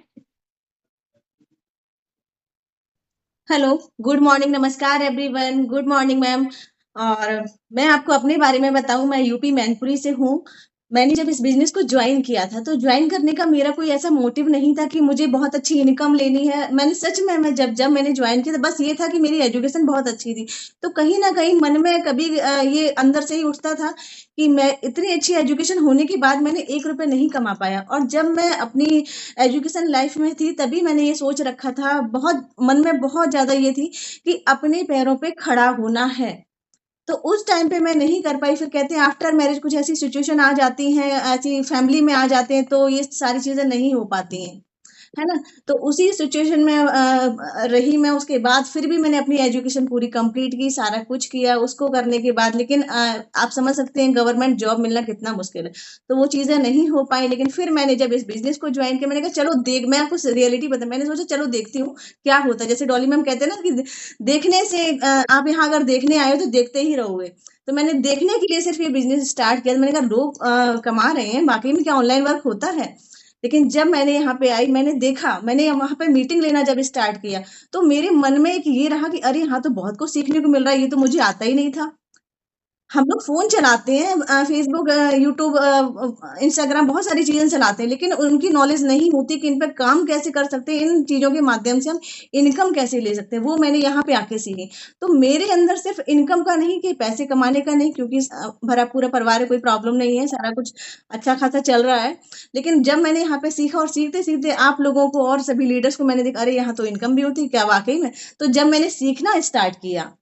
हेलो, गुड मॉर्निंग, नमस्कार एवरीवन, गुड मॉर्निंग मैम। और मैं आपको अपने बारे में बताऊं, मैं यूपी मैनपुरी से हूं। मैंने जब इस बिजनेस को ज्वाइन किया था, तो ज्वाइन करने का मेरा कोई ऐसा मोटिव नहीं था कि मुझे बहुत अच्छी इनकम लेनी है। मैंने सच में, मैं जब मैंने ज्वाइन किया था, बस ये था कि मेरी एजुकेशन बहुत अच्छी थी। तो कहीं ना कहीं मन में कभी ये अंदर से ही उठता था कि मैं इतनी अच्छी एजुकेशन होने के बाद मैंने 1 रुपए नहीं कमा पाया। और जब मैं अपनी एजुकेशन लाइफ में थी, तभी मैंने ये सोच रखा था, बहुत मन में बहुत ज्यादा ये थी कि अपने पैरों पे खड़ा होना है। तो उस टाइम पे मैं नहीं कर पाई। फिर कहते हैं आफ्टर मैरिज कुछ ऐसी सिचुएशन आ जाती हैं, ऐसी फैमिली में आ जाते हैं, तो ये सारी चीजें नहीं हो पाती हैं, है ना? तो उसी सिचुएशन में रही मैं। उसके बाद फिर भी मैंने अपनी एजुकेशन पूरी कंप्लीट की, सारा कुछ किया उसको करने के बाद। लेकिन आप समझ सकते हैं गवर्नमेंट जॉब मिलना कितना मुश्किल है, तो वो चीजें नहीं हो पाई। लेकिन फिर मैंने जब इस बिजनेस को ज्वाइन किया, मैंने कहा चलो देख, मैं आपको रियलिटी बता, मैंने सोचा चलो देखती हूँ क्या होता है। जैसे डॉली मैम कहते हैं ना कि देखने से आप यहाँ अगर देखने आए हो तो देखते ही रहोगे। तो मैंने देखने के लिए सिर्फ ये बिजनेस स्टार्ट किया। तो मैंने कहा लोग कमा रहे हैं, वाकई में क्या ऑनलाइन वर्क होता है? लेकिन जब मैंने यहाँ पे आई, मैंने देखा, मैंने वहां पे मीटिंग लेना जब स्टार्ट किया, तो मेरे मन में एक ये रहा कि अरे यहाँ तो बहुत कुछ सीखने को मिल रहा है, ये तो मुझे आता ही नहीं था। हम लोग फोन चलाते हैं, फेसबुक, यूट्यूब, इंस्टाग्राम, बहुत सारी चीजें चलाते हैं, लेकिन उनकी नॉलेज नहीं होती कि इन पर काम कैसे कर सकते हैं, इन चीजों के माध्यम से हम इनकम कैसे ले सकते हैं। वो मैंने यहाँ पे आके सीखी। तो मेरे अंदर सिर्फ इनकम का नहीं, कि पैसे कमाने का नहीं, क्योंकि भरा पूरा परिवार है, कोई प्रॉब्लम नहीं है, सारा कुछ अच्छा खासा चल रहा है। लेकिन जब मैंने यहाँ पे सीखा और सीखते सीखते आप लोगों को और सभी लीडर्स को मैंने देखा, अरे यहाँ तो इनकम भी होती है क्या वाकई में? तो जब मैंने सीखना स्टार्ट किया,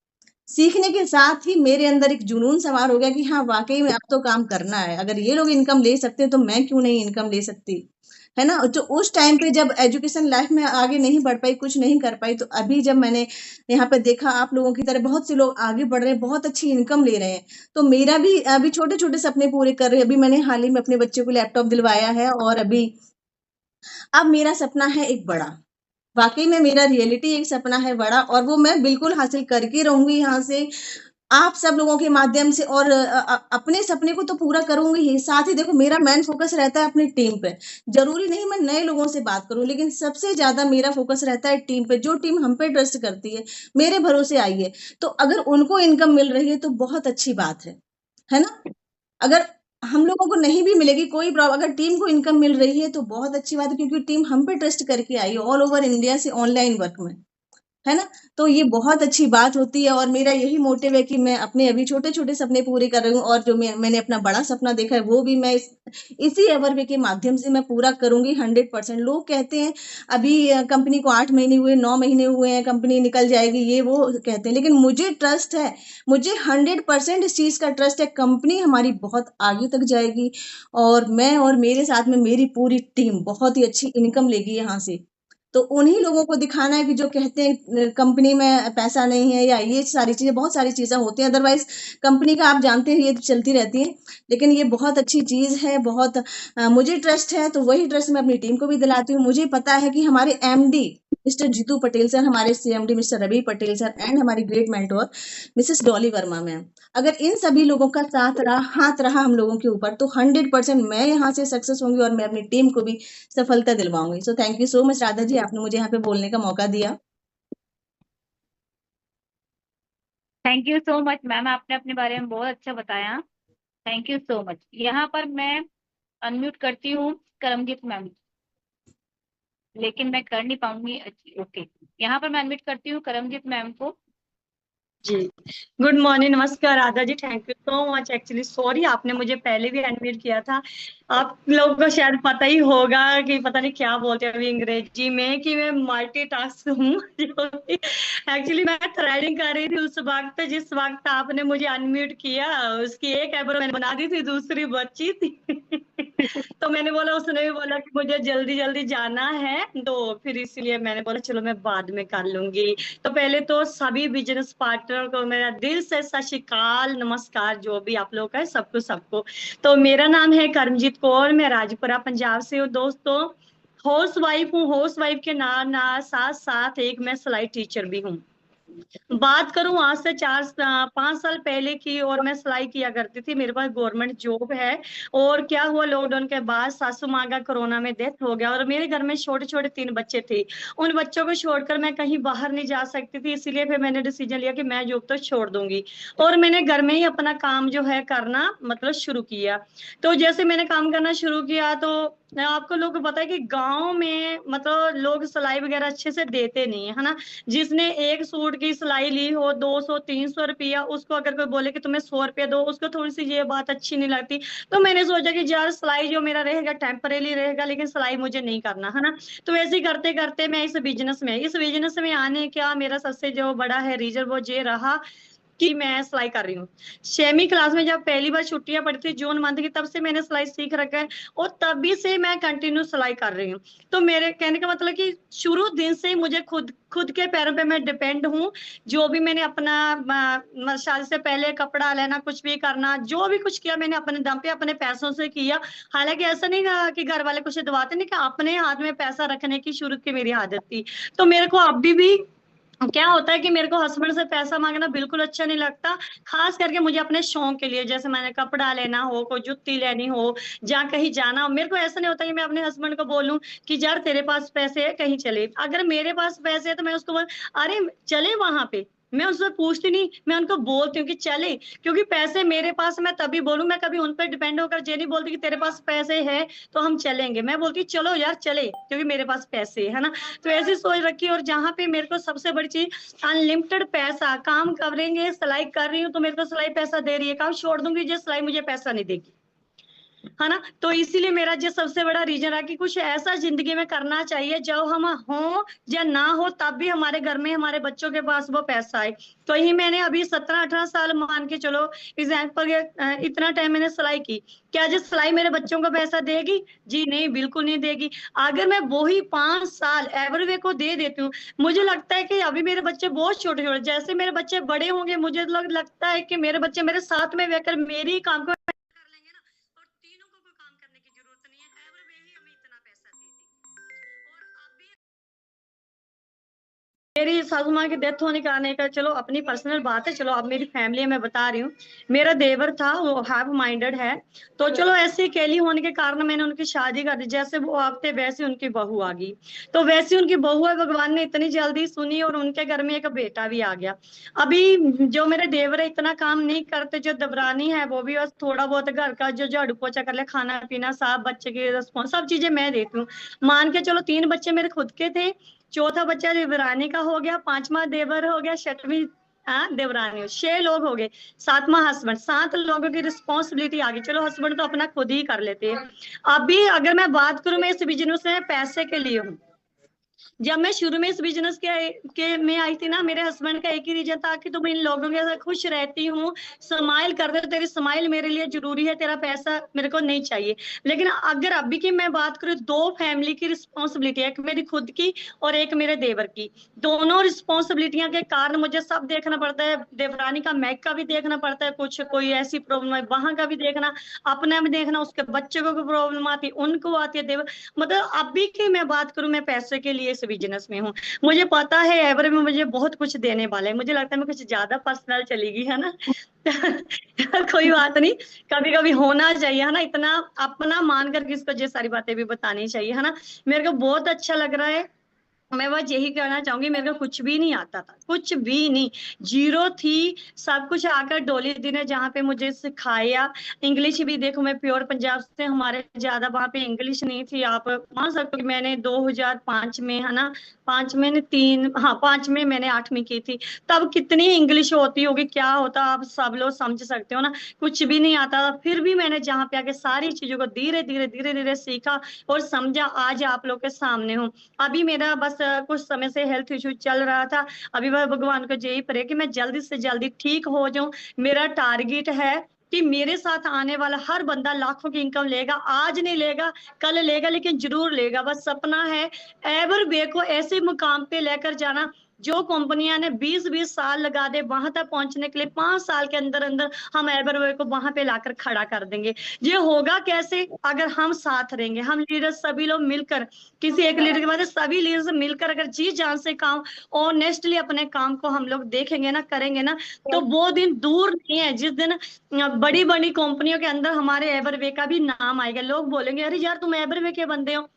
सीखने के साथ ही मेरे अंदर एक जुनून सवार हो गया कि हाँ वाकई में अब तो काम करना है। अगर ये लोग इनकम ले सकते हैं तो मैं क्यों नहीं इनकम ले सकती, है ना? तो उस टाइम पे जब एजुकेशन लाइफ में आगे नहीं बढ़ पाई, कुछ नहीं कर पाई, तो अभी जब मैंने यहाँ पे देखा आप लोगों की तरह बहुत से लोग आगे बढ़ रहे हैं, बहुत अच्छी इनकम ले रहे हैं, तो मेरा भी अभी छोटे छोटे सपने पूरे कर रहे हैं। अभी मैंने हाल ही में अपने बच्चे को लैपटॉप दिलवाया है, और अभी अब मेरा सपना है एक बड़ा, वाकई में मेरा रियलिटी एक सपना है बड़ा, और वो मैं बिल्कुल हासिल करके रहूंगी यहाँ से आप सब लोगों के माध्यम से। और अपने सपने को तो पूरा करूंगी ही, साथ ही देखो मेरा मेन फोकस रहता है अपनी टीम पे। जरूरी नहीं मैं नए लोगों से बात करूं, लेकिन सबसे ज्यादा मेरा फोकस रहता है टीम पे। जो टीम हम पे ट्रस्ट करती है, मेरे भरोसे आई है, तो अगर उनको इनकम मिल रही है तो बहुत अच्छी बात है ना? अगर हम लोगों को नहीं भी मिलेगी कोई प्रॉब्लम, अगर टीम को इनकम मिल रही है तो बहुत अच्छी बात है, क्योंकि टीम हम पे ट्रस्ट करके आई है ऑल ओवर इंडिया से ऑनलाइन वर्क में, है ना? तो ये बहुत अच्छी बात होती है। और मेरा यही मोटिव है कि मैं अपने अभी छोटे-छोटे सपने पूरे कर रही हूँ, और जो मैंने अपना बड़ा सपना देखा है वो भी मैं इसी एवरवे के माध्यम से मैं पूरा करूँगी 100%। लोग कहते हैं अभी कंपनी को 8 महीने हुए, 9 महीने हुए हैं, कंपनी निकल जाएगी, ये वो कहते हैं, लेकिन मुझे ट्रस्ट है, मुझे 100% इस चीज़ का ट्रस्ट है, कंपनी हमारी बहुत आगे तक जाएगी, और मैं और मेरे साथ में मेरी पूरी टीम बहुत ही अच्छी इनकम लेगी यहाँ से। तो उन्हीं लोगों को दिखाना है कि जो कहते हैं कंपनी में पैसा नहीं है, या ये सारी चीजें, बहुत सारी चीजें होती हैं, अदरवाइज कंपनी का आप जानते हैं ये तो चलती रहती है। लेकिन ये बहुत अच्छी चीज है, बहुत मुझे ट्रस्ट है, तो वही ट्रस्ट मैं अपनी टीम को भी दिलाती हूँ। मुझे पता है कि हमारे MD mister Jeetu Patel sir, हमारे CMD mister Ravi Patel sir, and हमारी great mentor Mrs Dolly Verma ma'am, अगर इन सभी लोगों का साथ रहा, हाथ रहा हम लोगों के ऊपर, तो 100% मैं यहाँ से सक्सेस होंगी, और मैं अपनी टीम को भी सफलता दिलवाऊंगी। So thank you so much Radha ji, आपने मुझे यहाँ पे बोलने का मौका दिया। Thank you so much ma'am, आपने अपने बारे में बहुत अच्छा बताया। Thank you so much. यहाँ पर मैं अनम्यूट करती हूँ करमजीत मैम, लेकिन मैं कर नहीं पाऊंगी। ओके, यहाँ पर मैं अनम्यूट करती हूँ करमजीत मैम को। जी, गुड मॉर्निंग, नमस्कार Radha ji, thank you so much. Actually sorry, आपने मुझे पहले भी अनम्यूट किया था। आप लोगों को शायद पता ही होगा कि पता नहीं क्या बोलते हैं अभी अंग्रेजी में, कि मैं मल्टीटास्क हूँ। एक्चुअली मैं थ्रेडिंग कर रही थी उस वक्त, जिस वक्त आपने मुझे अनम्यूट किया, उसकी एक आईब्रो मैंने बना दी थी, दूसरी बची थी। तो मैंने बोला, उसने भी बोला कि मुझे जल्दी जल्दी जाना है, तो फिर इसलिए मैंने बोला चलो मैं बाद में कर लूंगी। तो पहले तो सभी बिजनेस पार्टनर को मेरा दिल से सत श्री अकाल, नमस्कार, जो भी आप लोग है सबको सबको। तो मेरा नाम है करमजीत कौर, मैं राजपुरा पंजाब से हूँ दोस्तों। हाउस वाइफ हूँ, हाउस वाइफ के साथ साथ एक मैं सिलाई टीचर भी हूँ। बात करूं आज से 4-5 साल पहले की, और मैं सिलाई किया करती थी, मेरे पास गवर्नमेंट जॉब है। और क्या हुआ, लॉकडाउन के बाद सासू माँ का कोरोना में डेथ हो गया, और मेरे घर में छोटे छोटे 3 बच्चे थे। उन बच्चों को छोड़कर मैं कहीं बाहर नहीं जा सकती थी, इसीलिए फिर मैंने डिसीजन लिया कि मैं जॉब तो छोड़ दूंगी, और मैंने घर में ही अपना काम जो है करना मतलब शुरू किया। तो जैसे मैंने काम करना शुरू किया, तो आपको लोग को पता है कि गांव में मतलब लोग सिलाई वगैरह अच्छे से देते नहीं है ना। जिसने एक सूट की सिलाई ली हो 200-300 रुपया, उसको अगर कोई बोले कि तुम्हें 100 रुपया दो, उसको थोड़ी सी ये बात अच्छी नहीं लगती। तो मैंने सोचा कि यार सिलाई जो मेरा रहेगा टेम्परेरी रहेगा, लेकिन सिलाई मुझे नहीं करना, है ना। तो ऐसे ही करते करते मैं इस बिजनेस में आने क्या मेरा सबसे जो बड़ा है रीजन वो ये रहा कि मैं सिलाई कर रही हूँ। 6वीं क्लास में जब पहली बार छुट्टियां पड़ी थी जून मंथ की, तब से मैंने सिलाई सीख रखा है और तभी से मैं कंटिन्यू सिलाई कर रही हूँ। तो मेरे कहने का मतलब कि शुरू दिन से ही मुझे खुद के पैरों पे मैं डिपेंड हूँ। जो भी मैंने अपना शादी से पहले कपड़ा लेना, कुछ भी करना, जो भी कुछ किया मैंने अपने दम पे अपने पैसों से किया। हालांकि ऐसा नहीं कहा कि घर वाले कुछ दबाते, नहीं, कि अपने हाथ में पैसा रखने की शुरू की मेरी आदत थी। तो मेरे को अभी भी क्या होता है कि मेरे को हस्बैंड से पैसा मांगना बिल्कुल अच्छा नहीं लगता। खास करके मुझे अपने शौक के लिए, जैसे मैंने कपड़ा लेना हो, कोई जुत्ती लेनी हो, जहाँ कहीं जाना हो, मेरे को ऐसा नहीं होता कि मैं अपने हस्बैंड को बोलूं कि यार तेरे पास पैसे है कहीं चले। अगर मेरे पास पैसे है तो मैं उसको अरे चले वहां पे, मैं उससे पूछती नहीं, मैं उनको बोलती हूँ कि चले। क्योंकि पैसे मेरे पास, मैं तभी बोलूं, मैं कभी उन पर डिपेंड होकर ये नहीं बोलती कि तेरे पास पैसे है तो हम चलेंगे। मैं बोलती चलो यार चले, क्योंकि मेरे पास पैसे है ना। तो ऐसी सोच रखी। और जहाँ पे मेरे को सबसे बड़ी चीज, अनलिमिटेड पैसा, काम करेंगे, सिलाई कर रही हूँ तो मेरे को सिलाई पैसा दे रही है, काम छोड़ दूंगी जो सिलाई मुझे पैसा नहीं देगी, है ना। तो इसीलिए मेरा जो सबसे बड़ा रीजन है कि कुछ ऐसा जिंदगी में करना चाहिए जब हम हो या ना हो तब भी हमारे घर में, हमारे बच्चों के पास वो पैसा आए। तो यही मैंने अभी 17-18 साल मान के चलो एग्जाम्पल, इतना टाइम मैंने सिलाई की। क्या जो सिलाई मेरे बच्चों को पैसा देगी? जी नहीं, बिल्कुल नहीं देगी। अगर मैं वही 5 साल एवरवे को दे देती हूँ, मुझे लगता है कि अभी मेरे बच्चे बहुत छोटे छोटे, जैसे मेरे बच्चे बड़े होंगे मुझे लगता है कि मेरे बच्चे मेरे साथ में रहकर मेरी काम को मेरी सासू माँ की डेथ होने के आने का, चलो अपनी पर्सनल बात है, चलो अब मेरी फैमिली में बता रही हूँ। मेरा देवर था, वो हैव माइंडेड है, तो चलो ऐसे अकेली होने के कारण मैंने उनकी शादी कर दी। जैसे वो आप थे वैसे उनकी बहू आ गई, तो वैसी उनकी बहू है, भगवान ने इतनी जल्दी सुनी और उनके घर में एक बेटा भी आ गया। अभी जो मेरे देवर है इतना काम नहीं करते, जो दबरानी है वो भी बस थोड़ा बहुत घर का जो झाड़ू पोछा कर ले, खाना पीना, साफ बच्चे की रिस्पॉन्स, सब चीजें मैं देती हूँ। मान के चलो 3 बच्चे मेरे खुद के थे, चौथा बच्चा देवरानी का हो गया, 5वां देवर हो गया, 6वीं देवरानी, 6 लोग हो गए, 7वां हस्बैंड, 7 लोगों की रिस्पॉन्सिबिलिटी आ गई। चलो हस्बैंड तो अपना खुद ही कर लेते हैं। अभी अगर मैं बात करूं, मैं इस बिजनेस में पैसे के लिए हूँ। जब मैं शुरू में इस बिजनेस के में आई थी ना, मेरे हस्बैंड का एक ही रीजन था कि तुम इन लोगों के साथ खुश रहती हूँ, स्माइल कर दे, तो तेरी स्माइल मेरे लिए जरूरी है, तेरा पैसा मेरे को नहीं चाहिए। लेकिन अगर अभी की मैं बात करूँ, 2 फैमिली की रिस्पॉन्सिबिलिटी है, एक मेरी खुद की और एक मेरे देवर की। दोनों रिस्पॉन्सिबिलिटियां के कारण मुझे सब देखना पड़ता है। देवरानी का, मैक का भी देखना पड़ता है, कुछ कोई ऐसी प्रॉब्लम है वहां का भी देखना, अपना भी देखना, उसके बच्चे को कोई प्रॉब्लम आती है उनको आती है, देवर, मतलब अभी की मैं बात करूं, मैं पैसे के लिए इस बिजनेस में हूँ। मुझे पता है एवरे में मुझे बहुत कुछ देने वाला है, मुझे लगता है मैं कुछ ज्यादा पर्सनल चलेगी, है ना। कोई बात नहीं, कभी कभी होना चाहिए, है ना, इतना अपना मान कर किसको ये सारी बातें भी बतानी चाहिए, है ना। मेरे को बहुत अच्छा लग रहा है। मैं बस यही कहना चाहूंगी, मेरे को कुछ भी नहीं आता था, कुछ भी नहीं, जीरो थी। सब कुछ आकर डोली दी ने जहाँ पे मुझे सिखाया। इंग्लिश भी देखो, मैं प्योर पंजाब से, हमारे ज्यादा वहां पे इंग्लिश नहीं थी। आप मान सकते हो कि मैंने 2005 में, है ना, 5 में 5 में मैंने 8वीं की थी, तब कितनी इंग्लिश होती होगी, क्या होता, आप सब लोग समझ सकते हो ना। कुछ भी नहीं आता था, फिर भी मैंने जहाँ पे आके सारी चीजों को धीरे धीरे सीखा और समझा, आज आप लोग के सामने हूँ। अभी मेरा बस कुछ समय से हेल्थ इश्यू चल रहा था। अभी मैं भगवान को यही प्रे कि मैं जल्दी से जल्दी ठीक हो जाऊं। मेरा टारगेट है कि मेरे साथ आने वाला हर बंदा लाखों की इनकम लेगा, आज नहीं लेगा कल लेगा, लेकिन जरूर लेगा। बस सपना है एवरवे को ऐसे मुकाम पे लेकर जाना, जो कंपनियां ने 20-20 साल लगा दे वहां तक पहुंचने के लिए, 5 साल के अंदर अंदर हम एवरवे को वहां पे लाकर खड़ा कर देंगे। ये होगा कैसे? अगर हम साथ रहेंगे, हम लीडर सभी लोग मिलकर, किसी एक लीडर के बाद सभी लीडर मिलकर अगर जी जान से काम ऑनेस्टली अपने काम को हम लोग देखेंगे ना, करेंगे ना, तो वो दिन दूर नहीं है जिस दिन बड़ी बड़ी कंपनियों के अंदर हमारे एवरवे का भी नाम आएगा। लोग बोलेंगे अरे यार तुम एवरवे के बंदे हो।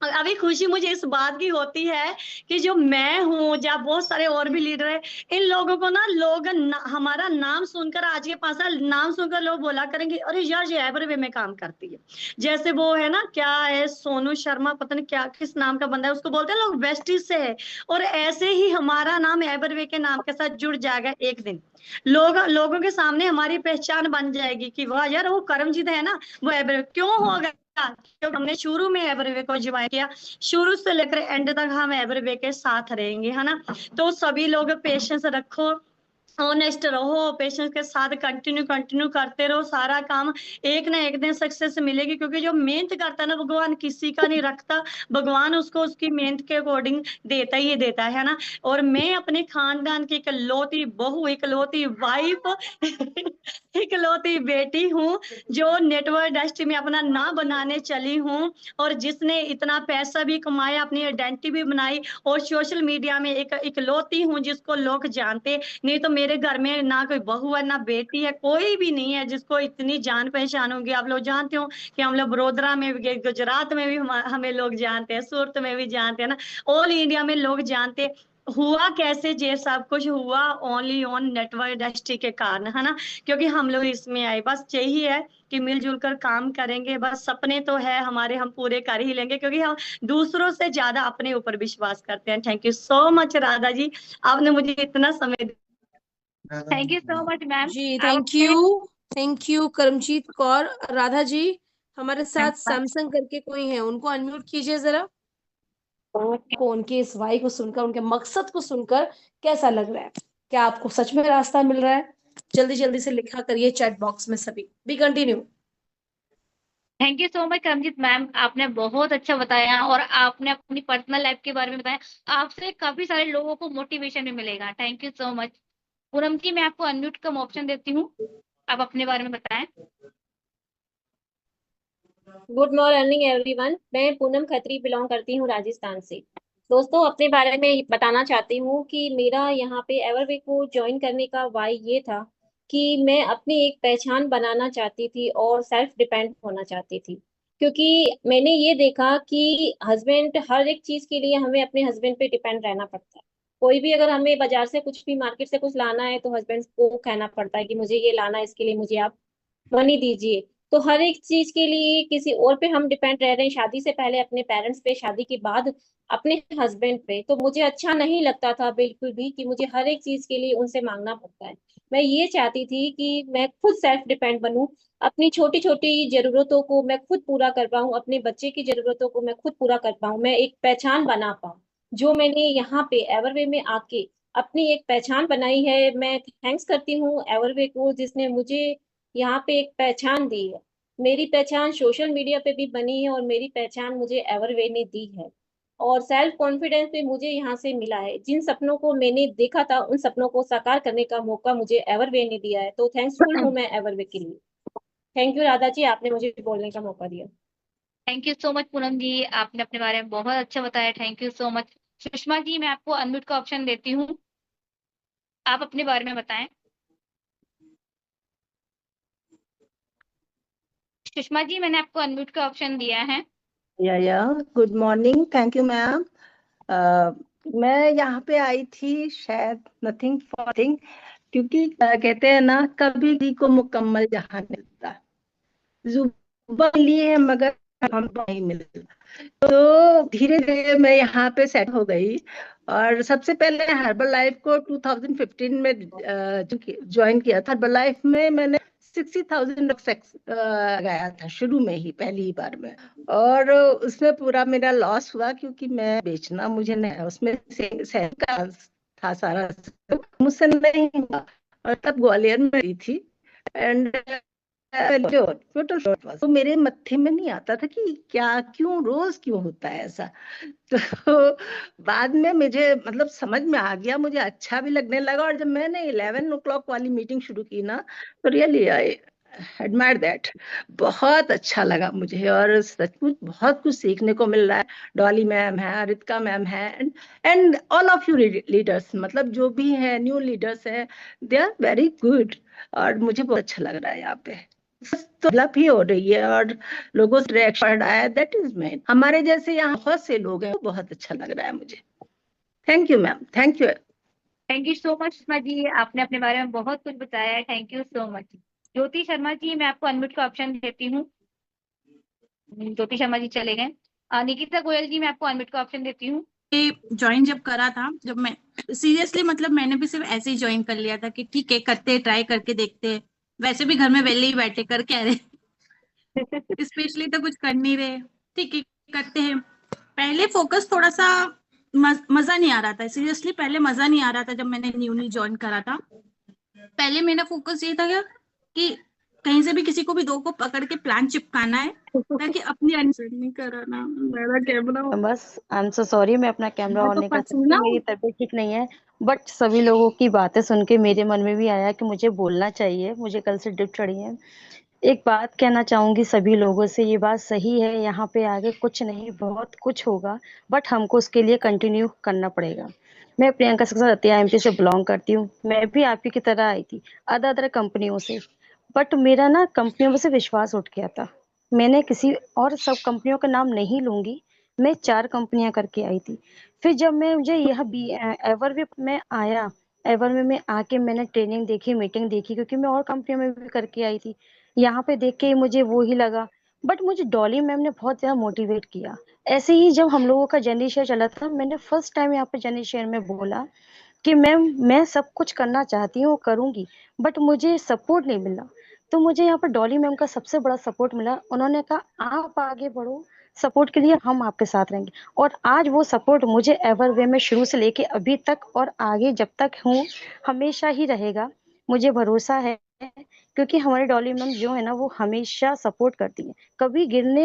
अभी खुशी मुझे इस बात की होती है कि जो मैं हूँ, या बहुत सारे और भी लीडर है, इन लोगों को ना लोग हमारा नाम सुनकर, आज के 5 साल नाम सुनकर लोग बोला करेंगे अरे यार ये एवरवे में काम करती है। जैसे वो है ना, क्या है, सोनू शर्मा, पता नहीं क्या किस नाम का बंदा है, उसको बोलते हैं लोग वेस्टिज से है। और ऐसे ही हमारा नाम एवरवे के नाम के साथ जुड़ जाएगा एक दिन। लोगों के सामने हमारी पहचान बन जाएगी कि वाह यार वो करमजीत है ना, वो एवरवे क्यों होगा, क्योंकि हमने शुरू में एवरवे को ज्वाइन किया, शुरू से लेकर एंड तक हम एवरवे के साथ रहेंगे, है ना। तो सभी लोग पेशेंस रखो, ऑनेस्ट रहो, पेशेंस के साथ कंटिन्यू करते रहो, सारा काम एक ना एक दिन सक्सेस मिलेगी, क्योंकि जो मेहनत करता है ना, भगवान किसी का नहीं रखता, भगवान उसको उसकी मेहनत के अकॉर्डिंग देता ही देता है ना। और मैं अपने खानदान की इकलौती बहू, इकलौती वाइफ इकलौती बेटी हूँ जो नेटवर्क इंडस्ट्री में अपना नाम बनाने चली हूँ, और जिसने इतना पैसा भी कमाया, अपनी आइडेंटिटी भी बनाई, और सोशल मीडिया में एक इकलौती हूँ जिसको लोग जानते। नहीं तो मेरे घर में ना कोई बहू है ना बेटी है, कोई भी नहीं है जिसको इतनी जान पहचान होगी। आप लोग जानते हो कि हम लोग बड़ोदरा में भी, गुजरात में भी हमें लोग जानते हैं, सूरत में भी जानते हैं ना, ऑल इंडिया में लोग जानते। हुआ कैसे ये सब कुछ हुआ? ओनली ऑन नेटवर्क इंडस्ट्री के कारण, है ना, क्योंकि हम लोग इसमें आए। बस यही है कि मिलजुल कर काम करेंगे, बस सपने तो है हमारे, हम पूरे कर ही लेंगे, क्योंकि हम दूसरों से ज्यादा अपने ऊपर विश्वास करते हैं। Thank you so much Radha ji, आपने मुझे इतना समय thank you so much ma'am. Ji thank you Karamjeet Kaur. Radha ji, हमारे साथ सैमसंग करके कोई है, उनको अनम्यूट कीजिए जरा। को उनके इस वाई को सुनकर, उनके मकसद को सुनकर कैसा लग रहा है? क्या आपको सच में रास्ता मिल रहा है? जल्दी जल्दी से लिखा करिए चैट बॉक्स में सभी। Be continue. Thank you so much Karamjit ma'am, आपने बहुत अच्छा बताया और आपने अपनी पर्सनल लाइफ के बारे में बताया। आपसे काफी सारे लोगों को मोटिवेशन भी मिलेगा। Thank you so much. Poonam ji, मैं आपको अनम्यूट का ऑप्शन देती हूँ, आप अपने बारे में बताएं। गुड मॉर्निंग एवरीवन, मैं पूनम खत्री बिलोंग करती हूँ राजस्थान से। दोस्तों, अपने बारे में बताना चाहती हूँ कि मेरा यहाँ पे एवरवे को ज्वाइन करने का वाई ये था कि मैं अपनी एक पहचान बनाना चाहती थी और सेल्फ डिपेंड होना चाहती थी। क्योंकि मैंने ये देखा कि हस्बैंड, हर एक चीज के लिए हमें अपने हस्बैंड पे डिपेंड रहना पड़ता है। कोई भी अगर हमें बाजार से कुछ भी, मार्केट से कुछ लाना है, तो हस्बैंड को कहना पड़ता है कि मुझे ये लाना है, इसके लिए मुझे आप मनी दीजिए। तो हर एक चीज के लिए किसी और पे हम डिपेंड रह रहे हैं, शादी से पहले अपने पेरेंट्स पे, शादी के बाद अपने हस्बैंड पे। तो मुझे अच्छा नहीं लगता था बिल्कुल भी कि मुझे हर एक चीज के लिए उनसे मांगना पड़ता है। मैं ये चाहती थी कि मैं खुद सेल्फ डिपेंड बनूं, अपनी छोटी छोटी जरूरतों को मैं खुद पूरा कर पाऊं, अपने बच्चे की जरूरतों को मैं खुद पूरा कर पाऊं, मैं एक पहचान बना पाऊं। जो मैंने यहाँ पे एवरवे में आके अपनी एक पहचान बनाई है, मैं थैंक्स करती हूँ एवरवे को, जिसने मुझे यहाँ पे एक पहचान दी है। मेरी पहचान सोशल मीडिया पे भी बनी है और मेरी पहचान मुझे एवरवे ने दी है। और सेल्फ कॉन्फिडेंस भी मुझे यहाँ से मिला है। जिन सपनों को मैंने देखा था, उन सपनों को साकार करने का मौका मुझे एवरवे ने दिया है। तो थैंक्सफुल हूँ मैं एवरवे के लिए। थैंक यू राधा जी, आपने मुझे बोलने का मौका दिया। Thank you so much Poonam ji, आपने अपने बारे में बहुत अच्छा बताया। Thank you so much. Sushma ji, मैं आपको अनम्यूट का ऑप्शन देती हूँ, आप अपने बारे में बताएं। सुषमा जी, मैंने आपको अनम्यूट का ऑप्शन दिया है। या good morning, thank you ma'am. मैं यहाँ पे आई थी शायद नथिंग फॉर थिंग, क्योंकि कहते हैं ना, कभी भी को मुकम्मल जहां मिलता, जुबान लिए है मगर हम नहीं मिलता। तो धीरे धीरे मैं यहाँ पे सेट हो गई, और सबसे पहले हर्बल लाइफ को 2015 में ज्वाइन किया था। हर्बल लाइफ में मैंने 60,000 गया था शुरू में ही, पहली बार में। और उसमें पूरा मेरा लॉस हुआ, क्योंकि मैं बेचना मुझे नहीं, उसमें सेल का था सारा, मुझसे नहीं हुआ। और तब ग्वालियर में रही थी, एंड तो मेरे मत्थे में नहीं आता था कि क्या, क्यों रोज क्यों होता है ऐसा। तो बाद में मुझे मतलब समझ में आ गया, मुझे अच्छा भी लगने लगा। और जब मैंने 11 o'clock वाली मीटिंग शुरू की ना, तो रियली आई एडमायर दैट, बहुत अच्छा लगा मुझे, और सचमुच बहुत कुछ सीखने को मिल रहा है। डॉली मैम है, रितिका मैम है, and all of you leaders, मतलब जो भी है न्यू लीडर्स है, दे आर वेरी गुड। और मुझे बहुत अच्छा लग रहा है यहाँ पे, तो डेवलप ही हो रही है, और लोगों से रिएक्शन आया, दैट इज मेन। हमारे जैसे यहाँ बहुत से लोग हैं, बहुत अच्छा लग रहा है मुझे। Thank you ma'am, thank you. Thank you so much Sushma ji, आपने अपने बारे में बहुत कुछ बताया है। Thank you so much. Jyoti Sharma ji, मैं आपको अनम्यूट का ऑप्शन देती हूँ। ज्योति शर्मा जी चले गए। निकिता गोयल जी, मैं आपको अनम्यूट का ऑप्शन देती हूँ। ज्वाइन जब करा था, जब मैं सीरियसली, मतलब मैंने भी सिर्फ ऐसे ही ज्वाइन कर लिया था कि ठीक है, करते ट्राई करके देखते हैं, वैसे भी घर में वेले ही बैठे कर कह रहे स्पेशली तो कुछ कर नहीं रहे, ठीक है करते हैं। पहले फोकस थोड़ा सा मजा नहीं आ रहा था, सीरियसली पहले मजा नहीं आ रहा था जब मैंने न्यूली ज्वाइन करा था। पहले मेरा फोकस ये था कि कहीं से भी किसी को भी दो को पकड़ के प्लान चिपकाना है ताकि अपनी आंसर नहीं कराना। मेरा कैमरा बस आई एम सो सॉरी, मैं अपना कैमरा मैं ऑन तो नहीं कर फंसी सकती, ना। मेरी तबीयत ठीक नहीं है। बट सभी लोगों की बातें सुन के मेरे मन में भी आया कि मुझे बोलना चाहिए, मुझे कल से ड्रिप चढ़ी है। एक बात कहना चाहूंगी सभी लोगों से, ये बात सही है, यहाँ पे आगे कुछ नहीं बहुत कुछ होगा, बट हमको उसके लिए कंटिन्यू करना पड़ेगा। मैं प्रियंका सत्या एमपी से बिलोंग करती हूँ। मैं भी आप ही की तरह आई थी अदर अदर कंपनियों से, बट मेरा ना कंपनियों में से विश्वास उठ गया था। मैंने किसी और सब कंपनियों का नाम नहीं लूंगी, मैं 4 कंपनियां करके आई थी। फिर जब मैं मुझे यह बी एवरवे में आया, एवरवे में आके मैंने ट्रेनिंग देखी, मीटिंग देखी, क्योंकि मैं और कंपनियों में भी करके आई थी। यहाँ पे देख के मुझे वो ही लगा, बट मुझे डॉली मैम ने बहुत ज्यादा मोटिवेट किया। ऐसे ही जब हम लोगों का जर्नी शेयर चला था, मैंने फर्स्ट टाइम यहाँ पे जर्नी शेयर में बोला कि मैम मैं सब कुछ करना चाहती हूँ, करूंगी, बट मुझे सपोर्ट नहीं मिला। तो मुझे यहाँ पर डॉली मैम का सबसे बड़ा सपोर्ट मिला। उन्होंने कहा आप आगे बढ़ो, सपोर्ट के लिए हम आपके साथ रहेंगे। और आज वो सपोर्ट मुझे एवर वे में शुरू से लेके अभी तक और आगे जब तक हूँ हमेशा ही रहेगा। मुझे भरोसा है, क्योंकि हमारी डॉली मैम जो है ना वो हमेशा सपोर्ट करती है, कभी गिरने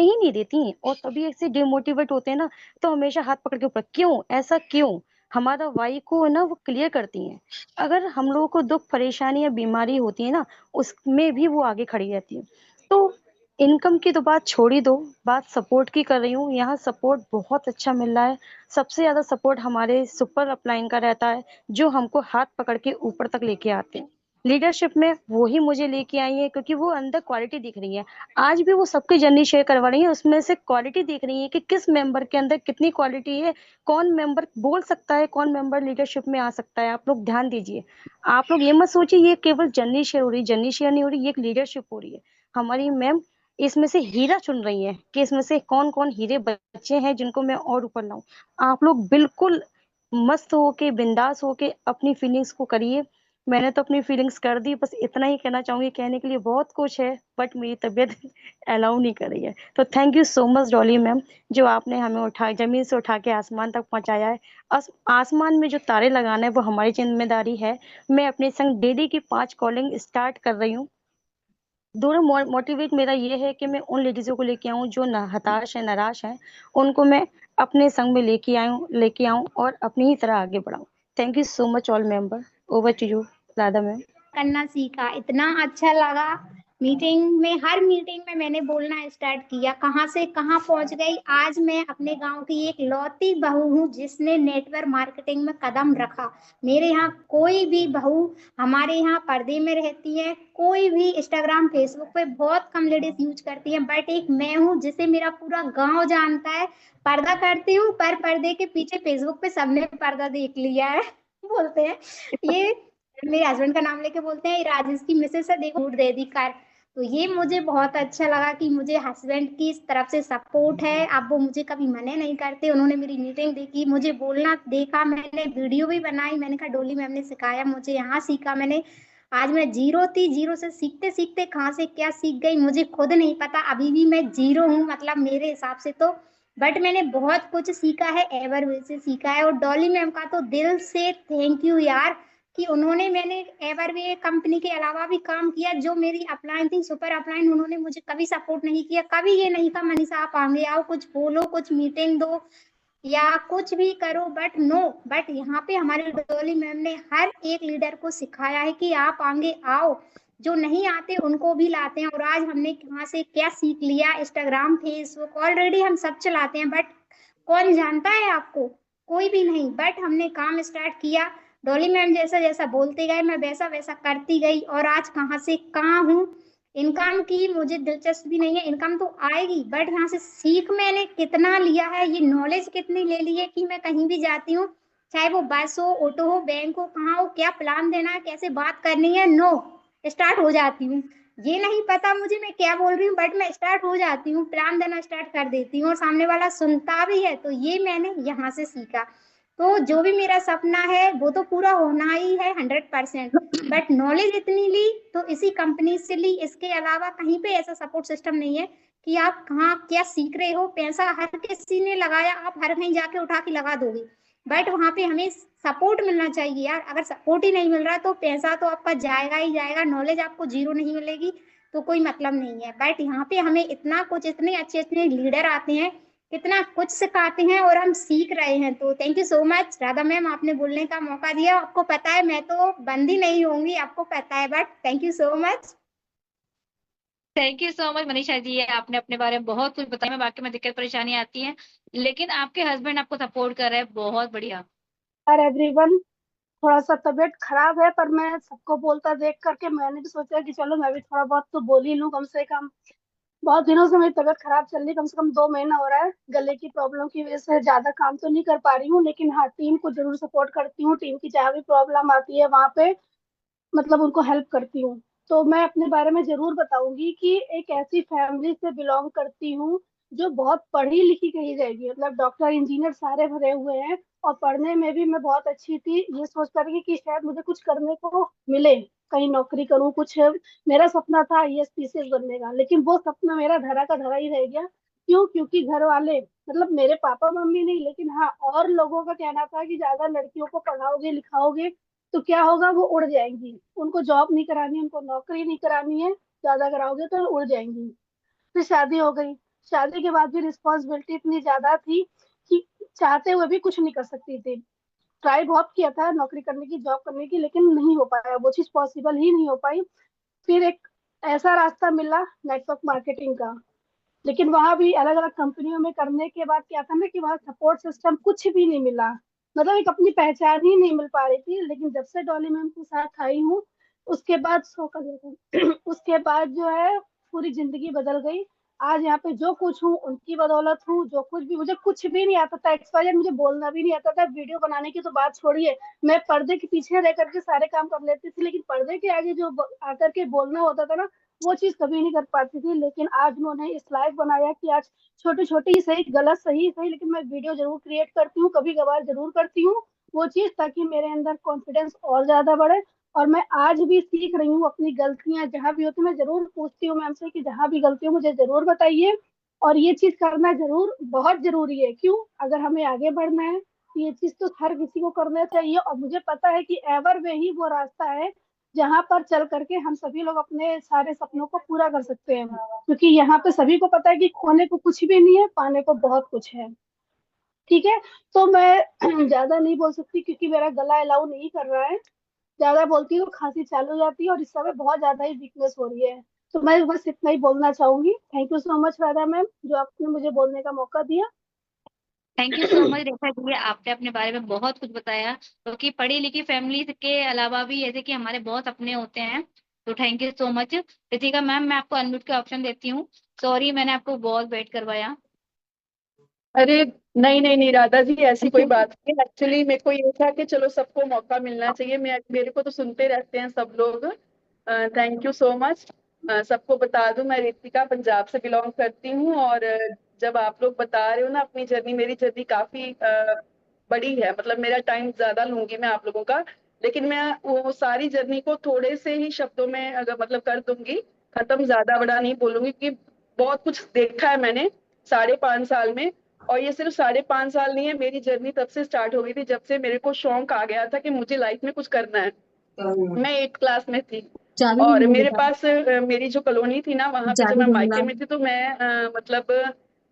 ही नहीं देती हैं। और कभी ऐसे डिमोटिवेट होते हैं ना, तो हमेशा हाथ पकड़ के ऊपर, क्यों ऐसा क्यों, हमारा वाई को ना वो क्लियर करती हैं। अगर हम लोगों को दुख परेशानी या बीमारी होती है ना, उसमें भी वो आगे खड़ी रहती है। तो इनकम की तो बात छोड़ ही दो, बात सपोर्ट की कर रही हूँ। यहाँ सपोर्ट बहुत अच्छा मिल रहा है। सबसे ज्यादा सपोर्ट हमारे सुपर अपलाइन का रहता है, जो हमको हाथ पकड़ के ऊपर तक लेके आते हैं। लीडरशिप में वो ही मुझे लेके आई है, क्योंकि वो अंदर क्वालिटी दिख रही है। आज भी वो सबकी जर्नी शेयर करवा रही है, उसमें से क्वालिटी दिख रही है कि किस मेंबर के अंदर कितनी क्वालिटी है, कौन मेंबर बोल सकता है, कौन मेंबर लीडरशिप में आ सकता है। आप लोग ध्यान दीजिए, आप लोग ये मत सोचिए ये केवल जर्नी शेयर हो रही, जर्नी शेयर नहीं हो रही, ये एक लीडरशिप हो रही है। हमारी मैम इसमें से हीरा चुन रही है कि इसमें से कौन कौन हीरे बच्चे हैं जिनको मैं और ऊपर लाऊं। आप लोग बिल्कुल मस्त होके बिंदास होके अपनी फीलिंग्स को करिए। मैंने तो अपनी फीलिंग्स कर दी, बस इतना ही कहना चाहूंगी। कहने के लिए बहुत कुछ है, बट मेरी तबीयत अलाउ नहीं कर रही है। तो thank you so much Dolly ma'am, जो आपने हमें उठा जमीन से उठा के आसमान तक पहुंचाया है। आसमान में जो तारे लगाना है वो हमारी जिम्मेदारी है। मैं अपने संग डेली की 5 कॉलिंग स्टार्ट कर रही हूँ। दोनों मोटिवेट मेरा ये है कि मैं उन लेडीजों को लेके आऊं जो हताश है, निराश है, उनको मैं अपने संग में लेके आऊं और अपनी ही तरह आगे बढ़ाऊं। Thank you so much all member. Over to you Radha ma'am. करना सीखा, इतना अच्छा लगा। मीटिंग में, हर मीटिंग में मैंने बोलना स्टार्ट किया, कहाँ से कहाँ पहुंच गई। आज मैं अपने गांव की एक लौती बहू हूँ जिसने नेटवर्क मार्केटिंग में कदम रखा। मेरे यहाँ कोई भी बहू हमारे यहाँ पर्दे में रहती है, कोई भी इंस्टाग्राम फेसबुक पे बहुत कम लेडीज यूज करती है, बट एक मैं हूँ जिसे मेरा पूरा गाँव जानता है। पर्दा करती हूँ पर पर्दे के पीछे फेसबुक पे सबने पर्दा देख लिया है। बोलते हैं ये, मेरे हस्बैंड का नाम लेके बोलते हैं राजेश की मिसेस है, देखो झूठ दे दी कर। तो ये मुझे बहुत अच्छा लगा कि मुझे हस्बैंड की तरफ से सपोर्ट है। अब वो मुझे कभी मना नहीं करते। उन्होंने मेरी मीटिंग देखी, मुझे बोलना देखा, मैंने वीडियो भी बनाई। मैंने कहा डोली मैम ने सिखाया मुझे, यहाँ सीखा मैंने। आज मैं जीरो थी, जीरो से सीखते सीखते कहाँ से क्या सीख गई मुझे खुद नहीं पता। अभी भी मैं जीरो हूँ, मतलब मेरे हिसाब से तो, बट मैंने बहुत कुछ सीखा है, एवरवे से सीखा है। और डॉली मैम का तो दिल से थैंक यू यार, कि उन्होंने, मैंने एवरवे कंपनी के अलावा भी काम किया। जो मेरी अपलाइन थी सुपर अपलाइन, उन्होंने मुझे कभी सपोर्ट नहीं किया, कभी ये नहीं कहा मनीषा आप आगे आओ, कुछ बोलो, कुछ मीटिंग दो या कुछ भी करो, बट नो। बट यहाँ पे हमारे डोली मैम ने हर एक लीडर को सिखाया है कि आप आगे आओ, जो नहीं आते उनको भी लाते हैं। और आज हमने कहाँ से क्या सीख लिया, इंस्टाग्राम फेसबुक ऑलरेडी हम सब चलाते हैं, बट कौन जानता है आपको, कोई भी नहीं। बट हमने काम स्टार्ट किया, डॉली मैम जैसा जैसा बोलते गए मैं वैसा वैसा करती गई, और आज कहाँ से कहाँ हूँ। इनकम की मुझे दिलचस्पी नहीं है, इनकम तो आएगी, बट यहाँ से सीख मैंने कितना लिया है, ये नॉलेज कितनी ले ली है कि मैं कहीं भी जाती हूँ, चाहे वो बस हो, ऑटो हो, बैंक हो, कहाँ हो, क्या प्लान देना है, कैसे बात करनी है, नो स्टार्ट हो जाती हूँ। ये नहीं पता मुझे मैं क्या बोल रही हूँ, बट मैं स्टार्ट हो जाती हूँ, प्लान देना स्टार्ट कर देती हूँ, और सामने वाला सुनता भी है। तो ये मैंने यहाँ से सीखा। तो जो भी मेरा सपना है वो तो पूरा होना ही है 100%, बट नॉलेज इतनी ली तो इसी कंपनी से ली। इसके अलावा कहीं पे ऐसा सपोर्ट सिस्टम नहीं है कि आप कहाँ क्या सीख रहे हो। पैसा हर किसी ने लगाया, आप हर कहीं जाके उठा के लगा दोगे। बट वहाँ पे हमें सपोर्ट मिलना चाहिए यार। अगर सपोर्ट ही नहीं मिल रहा तो पैसा तो आपका जाएगा ही जाएगा, नॉलेज आपको जीरो नहीं मिलेगी तो कोई मतलब नहीं है। बट यहाँ पे हमें इतना कुछ, इतने अच्छे अच्छे लीडर आते हैं, इतना कुछ सिखाते हैं और हम सीख रहे हैं। तो thank you so much Radha ma'am, आपने बोलने का मौका दिया। आपको पता है मैं तो बंदी नहीं होंगी, आपको पता है, but thank you so much. Thank you so much Manisha ji, आपने अपने बारे में बहुत कुछ बताया। मैं बाकी में दिक्कत परेशानी आती है, लेकिन आपके हस्बैंड आपको सपोर्ट कर रहे हैं, बहुत बढ़िया। यार एवरीवन, थोड़ा सा तबीयत खराब है, पर मैं सबको बोलता देख करके मैंने भी सोचा कि चलो मैं भी थोड़ा बहुत तो बोल ही लूं कम से कम। बहुत दिनों से मेरी तबीयत खराब चल रही, कम से कम 2 महीना हो रहा है। गले की प्रॉब्लम की वजह से ज्यादा काम तो नहीं कर पा रही हूँ, लेकिन हाँ टीम को जरूर सपोर्ट करती हूँ। टीम की जहाँ भी प्रॉब्लम आती है वहाँ पे मतलब उनको हेल्प करती हूँ। तो मैं अपने बारे में जरूर बताऊंगी कि एक ऐसी फैमिली से बिलोंग करती हूँ जो बहुत पढ़ी लिखी कही जाएगी, मतलब डॉक्टर इंजीनियर सारे भरे हुए हैं। और पढ़ने में भी मैं बहुत अच्छी थी, ये सोच करके कि शायद मुझे कुछ करने को मिले, कहीं नौकरी करूँ कुछ। मेरा सपना था आईएएस पीसीएस बनने का, लेकिन वो सपना मेरा धरा का धरा ही रह गया। क्यों? क्योंकि घर वाले, मतलब मेरे पापा मम्मी नहीं, लेकिन हाँ और लोगों का कहना था कि ज्यादा लड़कियों को पढ़ाओगे लिखाओगे तो क्या होगा, वो उड़ जाएंगी, उनको जॉब नहीं करानी, उनको नौकरी नहीं करानी है, ज्यादा कराओगे तो उड़ जाएंगी। फिर शादी हो गई। शादी के बाद भी रिस्पॉन्सिबिलिटी इतनी ज्यादा थी कि चाहते हुए भी कुछ नहीं कर सकती थी। ट्राई बहुत किया था नौकरी करने की, जॉब करने की, लेकिन नहीं हो पाया, वो चीज पॉसिबल ही नहीं हो पाई। फिर एक ऐसा रास्ता मिला नेटवर्क मार्केटिंग का, लेकिन वहां भी अलग अलग कंपनियों में करने के बाद क्या था ना कि वहाँ सपोर्ट सिस्टम कुछ भी नहीं मिला, मतलब एक अपनी पहचान ही नहीं मिल पा रही थी। लेकिन जब से डॉली मैम के साथ आई हूँ उसके बाद शो कर देता हूँ उसके बाद जो है पूरी जिंदगी बदल गई। आज यहाँ पे जो कुछ हूँ उनकी बदौलत हूँ। जो कुछ भी, मुझे कुछ भी नहीं आता था, एक्सवाइजेड मुझे बोलना भी नहीं आता था, वीडियो बनाने की तो बात छोड़िए, मैं पर्दे के पीछे रह करके सारे काम कर लेती थी, लेकिन पर्दे के आगे जो आकर के बोलना होता था ना, वो चीज कभी नहीं कर पाती थी। लेकिन आज उन्होंने इस लायक बनाया कि आज छोटी छोटी ही सही, गलत सही सही, लेकिन मैं वीडियो जरूर क्रिएट करती हूँ, कभी कभार जरूर करती हूँ वो चीज, ताकि मेरे अंदर कॉन्फिडेंस और ज्यादा बढ़े। और मैं आज भी सीख रही हूँ, अपनी गलतियां जहां भी होती मैं जरूर पूछती हूँ मैम से कि जहां भी गलती हो मुझे जरूर बताइए। और ये चीज करना जरूर बहुत जरूरी है। क्यों? अगर हमें आगे बढ़ना है तो ये चीज तो हर किसी को करना चाहिए। और मुझे पता है कि एवर वे ही वो रास्ता है जहां पर चल करके हम सभी लोग अपने सारे सपनों को पूरा कर सकते हैं। क्योंकि यहाँ पे सभी को पता है कि खोने को कुछ भी नहीं है, पाने को बहुत कुछ है। ठीक है, तो मैं ज्यादा नहीं बोल सकती क्योंकि मेरा गला अलाउ नहीं कर रहा है। ज्यादा बोलती हूँ खांसी चालू हो जाती है और इस समय बहुत ज्यादा ही वीकनेस हो रही है। तो मैं बस इतना ही बोलना चाहूंगी। Thank you so much Radha ma'am, जो आपने मुझे बोलने का मौका दिया। Thank you so much Rekha ji, आपने अपने बारे में बहुत कुछ बताया, क्योंकि पढ़ी लिखी फैमिली के अलावा भी ऐसे कि हमारे बहुत सपने होते हैं। तो thank you so much. Ritika ma'am, मैं आपको अनम्यूट का ऑप्शन देती हूँ। सॉरी, मैंने आपको बहुत वेट करवाया। अरे नहीं नहीं नहीं राधा जी, ऐसी कोई बात नहीं। एक्चुअली मेरे को ये था कि चलो सबको मौका मिलना चाहिए। मेरे को तो सुनते रहते हैं सब लोग। Thank you so much. सबको बता दूं, मैं रितिका पंजाब से बिलोंग करती हूँ। और जब आप लोग बता रहे हो ना अपनी जर्नी, मेरी जर्नी काफी बड़ी है, मतलब मेरा टाइम ज्यादा लूंगी मैं आप लोगों का। लेकिन मैं वो सारी जर्नी को थोड़े से ही शब्दों में अगर मतलब कर दूंगी खत्म, ज्यादा बड़ा नहीं बोलूंगी, क्योंकि बहुत कुछ देखा है मैंने 5.5 साल में। और ये सिर्फ 5.5 साल नहीं है, मेरी जर्नी तब से स्टार्ट हो गई थी जब से मेरे को शौक आ गया था कि मुझे लाइफ में कुछ करना है। मैं 8th क्लास में थी और मेरे पास मेरी जो कॉलोनी थी ना, वहां पे जब मैं मायके में थी तो मैं मतलब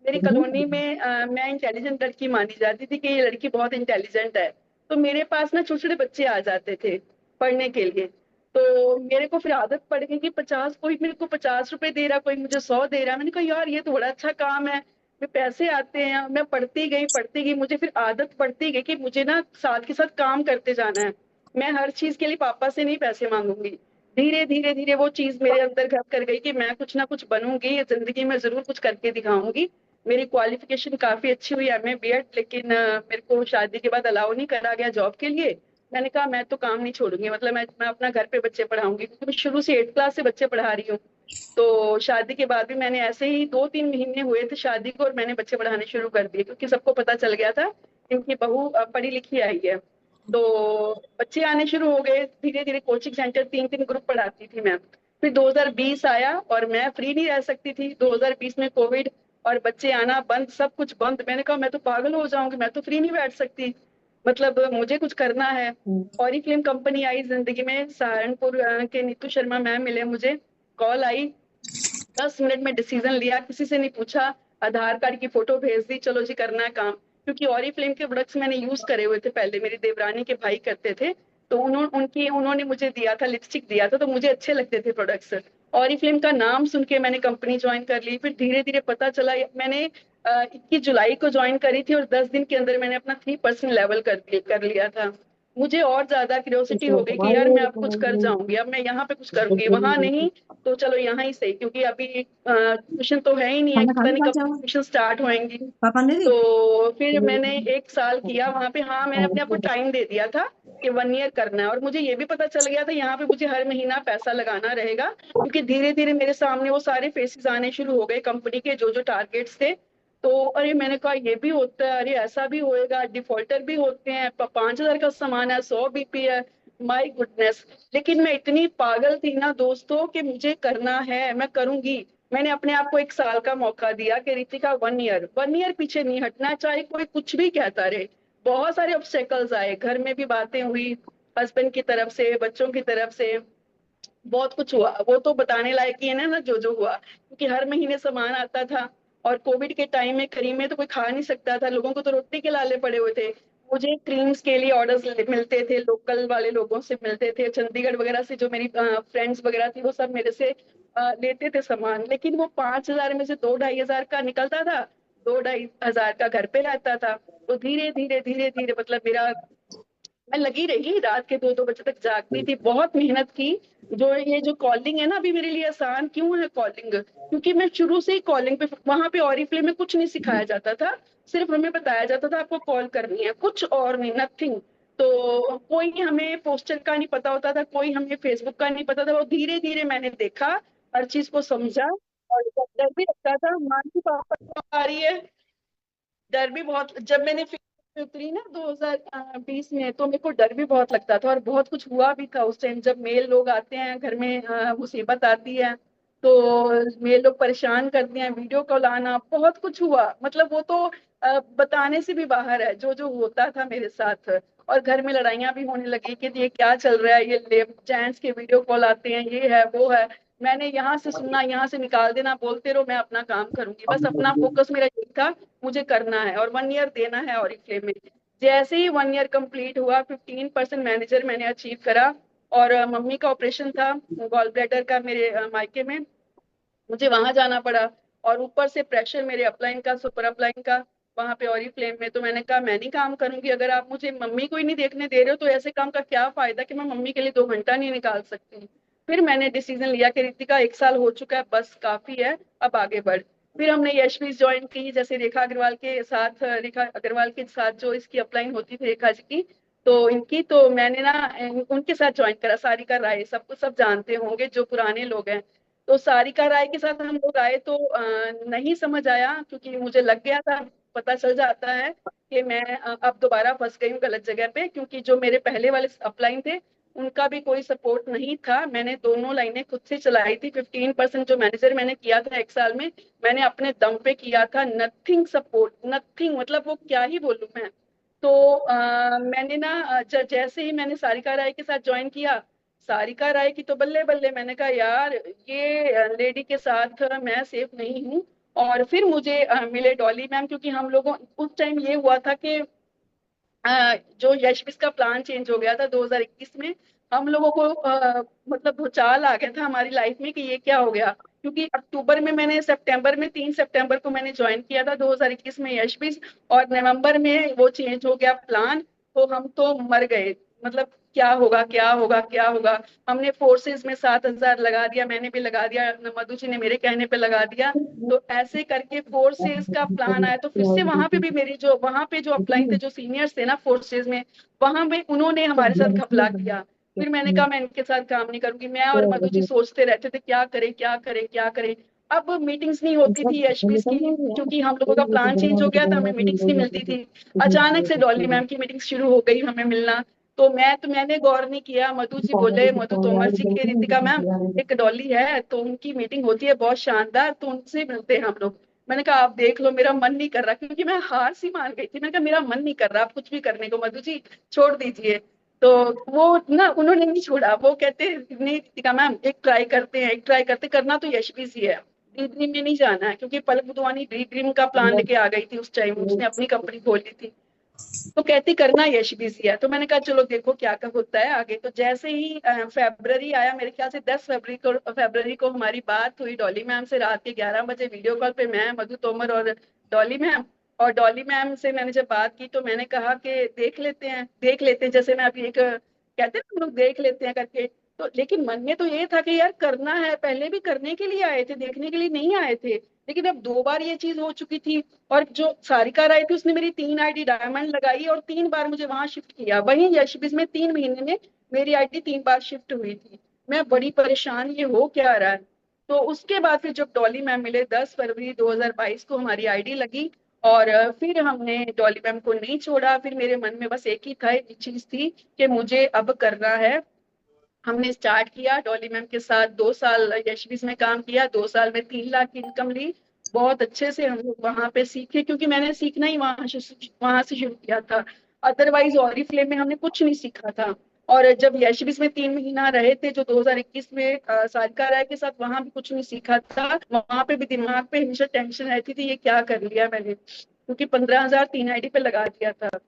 मेरी कॉलोनी में मैं इंटेलिजेंट लड़की मानी जाती थी कि ये लड़की बहुत इंटेलिजेंट है। तो मेरे पास ना छोटे छोटे बच्चे आ जाते थे पढ़ने के लिए। तो मेरे को फिर आदत पड़ गई कि 50, कोई मेरे को 50 रुपए दे रहा, कोई मुझे 100 दे रहा। मैंने कहा यार ये तो बड़ा अच्छा काम है, मैं पैसे आते हैं। मैं पढ़ती गई, मुझे फिर आदत पड़ती गई कि मुझे ना साथ के साथ काम करते जाना है। मैं हर चीज के लिए पापा से नहीं पैसे मांगूंगी। धीरे धीरे धीरे वो चीज मेरे अंदर घर कर गई कि मैं कुछ ना कुछ बनूंगी, ये जिंदगी में जरूर कुछ करके दिखाऊंगी। मेरी क्वालिफिकेशन काफी अच्छी हुई, एमए बीएड, लेकिन मेरे को शादी के बाद अलाउ नहीं करा गया जॉब के लिए। मैंने कहा मैं तो काम नहीं छोड़ूंगी, मतलब मैं अपना घर पे बच्चे पढ़ाऊंगी, क्योंकि मैं शुरू से 8th क्लास से बच्चे पढ़ा रही हूँ। तो शादी के बाद भी मैंने ऐसे ही 2-3 महीने हुए थे शादी को और मैंने बच्चे पढ़ाने शुरू कर दिए, क्योंकि सबको पता चल गया था इनकी बहू पढ़ी लिखी आई है। तो बच्चे आने शुरू हो गए धीरे धीरे। कोचिंग सेंटर 3-3 ग्रुप पढ़ाती थी मैं। फिर 2020 आया और मैं फ्री नहीं रह सकती थी। 2020 में कोविड और बच्चे आना बंद, सब कुछ बंद। मैंने कहा मैं तो पागल हो जाऊंगी, मैं तो फ्री नहीं बैठ सकती। मतलब मुझे कुछ करना है। ऑरिफ्लेम कंपनी आई जिंदगी में, सहारनपुर के नीतू शर्मा मैम मिले मुझे, कॉल आई, 10 मिनट में डिसीजन लिया, किसी से नहीं पूछा, आधार कार्ड की फोटो भेज दी, चलो जी करना है काम। क्योंकि ऑरिफ्लेम के प्रोडक्ट्स मैंने यूज करे हुए थे पहले, मेरी देवरानी के भाई करते थे, तो उन्होंने मुझे दिया था, लिपस्टिक दिया था, तो मुझे अच्छे लगते थे प्रोडक्ट्स। ऑरिफ्लेम का नाम सुन के मैंने कंपनी ज्वाइन कर ली। फिर धीरे धीरे पता चला, मैंने 21 जुलाई को ज्वाइन करी थी और 10 दिन के अंदर मैंने अपना 3% लेवल कर लिया था। मुझे और ज्यादा क्यूरियोसिटी हो गई कि यार मैं अब कुछ कर जाऊंगी, अब मैं यहाँ पे कुछ करूंगी, वहां नहीं तो चलो यहाँ ही सही, क्योंकि अभी ट्यूशन तो है ही नहीं है, पता नहीं कब ट्यूशन स्टार्ट होएंगी। तो फिर मैंने 1 साल किया वहां पे। हाँ, मैंने अपने आप को टाइम दे दिया था कि 1 ईयर करना है, और मुझे ये भी पता चल गया था यहाँ पे मुझे हर महीना पैसा लगाना रहेगा, क्योंकि धीरे धीरे मेरे सामने वो सारे फेसेस आने शुरू हो गए कंपनी के, जो जो टारगेट्स थे। तो अरे मैंने कहा ये भी होता है, अरे ऐसा भी होएगा, डिफॉल्टर भी होते हैं, 5,000 का सामान है, 100 BP है, माय गुडनेस। लेकिन मैं इतनी पागल थी ना दोस्तों कि मुझे करना है, मैं करूंगी। मैंने अपने आप को 1 साल का मौका दिया कि रितिका 1 ईयर पीछे नहीं हटना, चाहे कोई कुछ भी कहता रहे। बहुत सारे ऑब्स्टेकल्स आए, घर में भी बातें हुई, हस्बैंड की तरफ से, बच्चों की तरफ से, बहुत कुछ हुआ। वो तो बताने लायक ही है ना जो जो हुआ, क्योंकि हर महीने सामान आता था, और कोविड के टाइम में करीब में तो कोई खा नहीं सकता था, लोगों को तो रोटी के लाले पड़े हुए थे। मुझे क्रीम्स के लिए ऑर्डर्स मिलते थे, लोकल वाले लोगों से मिलते थे, चंडीगढ़ वगैरह से जो मेरी फ्रेंड्स वगैरह थी वो सब मेरे से लेते थे सामान। लेकिन वो 5,000 में से 2-2.5 हजार का निकलता था, 2-2.5 हजार का घर पे रहता था। तो धीरे धीरे धीरे धीरे मतलब मेरा, मैं लगी रही, रात के 2-2 बजे तक जागती थी, बहुत मेहनत की। ये जो कॉलिंग है ना, अभी मेरे लिए आसान क्यों है कॉलिंग, क्योंकि मैं शुरू से ही कॉलिंग पे, वहां पे ऑरिफ्लेम में कुछ नहीं सिखाया जाता था, सिर्फ हमें बताया जाता था आपको कॉल करनी है, कुछ और नहीं, नथिंग। तो कोई हमें पोस्टर का नहीं पता होता था, कोई हमें फेसबुक का नहीं पता था। वो धीरे धीरे मैंने देखा, हर चीज को समझा, और डर भी लगता था, माँ की पापा क्यों आ रही है, डर भी बहुत। जब मैंने फिर उतरी ना 2020 में, तो मेरे को डर भी बहुत लगता था, और बहुत कुछ हुआ भी था उस टाइम। जब मेल लोग आते हैं घर में, मुसीबत आती है, तो मेल लोग परेशान करते हैं, वीडियो कॉल आना, बहुत कुछ हुआ। मतलब वो तो बताने से भी बाहर है जो जो होता था मेरे साथ। और घर में लड़ाइयाँ भी होने लगी कि ये क्या चल रहा है, ये जेंट्स के वीडियो कॉल आते हैं, ये है वो है। मैंने यहाँ से सुनना, यहाँ से निकाल देना, बोलते रहो, मैं अपना काम करूंगी, बस अपना फोकस मेरा यही था, मुझे करना है और 1 ईयर देना है ऑरिफ्लेम में। जैसे ही 1 ईयर कंप्लीट हुआ, 15% मैनेजर मैंने अचीव करा। और मम्मी का ऑपरेशन था गॉल ब्लैडर का मेरे मायके में, मुझे वहां जाना पड़ा, और ऊपर से प्रेशर मेरे अपलाइन का, सुपर अपलाइन का, वहां पे ऑरिफ्लेम में। तो मैंने कहा मैं नहीं काम करूंगी, अगर आप मुझे मम्मी को ही नहीं देखने दे रहे हो, तो ऐसे काम का क्या फायदा कि मैं मम्मी के लिए 2 घंटा नहीं निकाल सकती। फिर मैंने डिसीजन लिया कि रितिका 1 साल हो चुका है, बस काफी है, अब आगे बढ़। फिर हमने यशवीज ज्वाइन की, जैसे रेखा अग्रवाल के साथ, रेखा अग्रवाल के साथ जो इसकी अपलाइन होती थी रेखा जी की, तो इनकी, तो मैंने ना उनके साथ ज्वाइन करा। सारिका राय, सबको सब जानते होंगे जो पुराने लोग हैं। तो सारिका राय के साथ हम लोग आए, तो नहीं समझ आया, क्योंकि मुझे लग गया था, पता चल जाता है कि मैं अब दोबारा फंस गई हूँ गलत जगह पे, क्योंकि जो मेरे पहले वाले अपलाइन थे उनका भी कोई सपोर्ट नहीं था। मैंने दोनों लाइनें खुद से चलाई थी। 15% जो मैनेजर मैंने किया था 1 साल में, मैंने अपने दम पे किया था, नथिंग सपोर्ट, नथिंग, मतलब वो क्या ही बोलूं मैं। तो मैंने ना जैसे ही मैंने सारिका राय के साथ ज्वाइन किया, सारिका राय की तो बल्ले बल्ले, मैंने कहा यार ये लेडी के साथ मैं सेफ नहीं हूँ। और फिर मुझे मिले डॉली मैम, क्योंकि हम लोगों, उस टाइम ये हुआ था कि जो यशविस का प्लान चेंज हो गया था 2021 में, हम लोगों को मतलब भूचाल आ गया था हमारी लाइफ में कि ये क्या हो गया। क्योंकि अक्टूबर में मैंने, सितंबर में, 3 सितंबर को मैंने ज्वाइन किया था 2021 में यशविस, और नवंबर में वो चेंज हो गया प्लान। तो हम तो मर गए, मतलब क्या होगा क्या होगा क्या होगा। हमने फोर्सेस में 7,000 लगा दिया, मैंने भी लगा दिया, मधु जी ने मेरे कहने पे लगा दिया। तो ऐसे करके फोर्सेस का प्लान आया, तो फिर से वहां पे भी मेरी जो, वहां पे जो अपलाइन थे, जो सीनियर्स थे ना फोर्सेस में, वहां पे उन्होंने हमारे साथ घपला किया। फिर मैंने कहा मैं इनके साथ काम नहीं करूंगी। मैं और मधु जी सोचते रहते थे क्या करें क्या करें क्या करें। अब मीटिंग्स नहीं होती थी एचपीएस की, क्योंकि हम लोगों का प्लान चेंज हो गया था, हमें मीटिंग्स नहीं मिलती थी। अचानक से डॉली मैम की मीटिंग शुरू हो गई हमें मिलना। तो मैंने गौर नहीं किया, मधु जी बोले, मधु तोमर जी के, रितिका मैम एक डॉली है तो उनकी मीटिंग होती है बहुत शानदार, तो उनसे मिलते हैं हम लोग। मैंने कहा आप देख लो, मेरा मन नहीं कर रहा, क्योंकि मैं हार सी मान गई थी। मैंने कहा मेरा मन नहीं कर रहा आप कुछ भी करने को, मधु जी छोड़ दीजिए। तो वो ना उन्होंने नहीं छोड़ा, वो कहते नहीं टीका मैम एक ट्राई करते हैं, एक ट्राई करते, करना तो यशवी सी है, ड्रीम ड्रीम में नहीं जाना है, क्योंकि पलक बुधवानी ड्रीम ड्रीम का प्लान लेके आ गई थी उस टाइम, उसने अपनी कंपनी खोली थी। तो कहती करना यश बिजी है। तो मैंने कहा चलो देखो क्या कब होता है आगे। तो जैसे ही फरवरी आया, मेरे ख्याल से 10 फरवरी को हमारी बात हुई डॉली मैम से, रात के 11 बजे वीडियो कॉल पे, मैं, मधु तोमर और डॉली मैम। और डॉली मैम से मैंने जब बात की तो मैंने कहा कि देख लेते हैं, जैसे मैं अभी एक कहते हैं हम लोग देख लेते हैं करके। तो लेकिन मन में तो ये था कि यार करना है, पहले भी करने के लिए आए थे, देखने के लिए नहीं आए थे। लेकिन अब 2 बार ये चीज हो चुकी थी। और जो सारिका राय थी उसने मेरी 3 आईडी डायमंड लगाई और 3 बार मुझे वहां शिफ्ट किया। वहीं यशबिज में 3 महीने में मेरी आईडी 3 बार शिफ्ट हुई थी। मैं बड़ी परेशान, ये हो क्या रहा है। तो उसके बाद फिर जब डॉली मैम मिले 10 फरवरी 2022 को हमारी आईडी लगी। और फिर हमने डॉली मैम को नहीं छोड़ा। फिर मेरे मन में बस एक ही था, एक चीज थी कि मुझे अब करना है। हमने स्टार्ट किया डॉली मैम के साथ, 2 साल यशविस में काम किया, 2 साल में 3 लाख की इनकम ली। बहुत अच्छे से हम लोग वहां पे सीखे, क्योंकि मैंने सीखना ही वहां से शुरू किया था। अदरवाइज ऑरिफ्लेम में हमने कुछ नहीं सीखा था। और जब यशविस में 3 महीना रहे थे जो 2021 में सारिका राय के साथ, वहां भी कुछ नहीं सीखा था। वहां पे भी दिमाग पे हमेशा टेंशन रहती थी, ये क्या कर लिया मैंने, क्योंकि 15,000 3 आईडी पे लगा दिया था।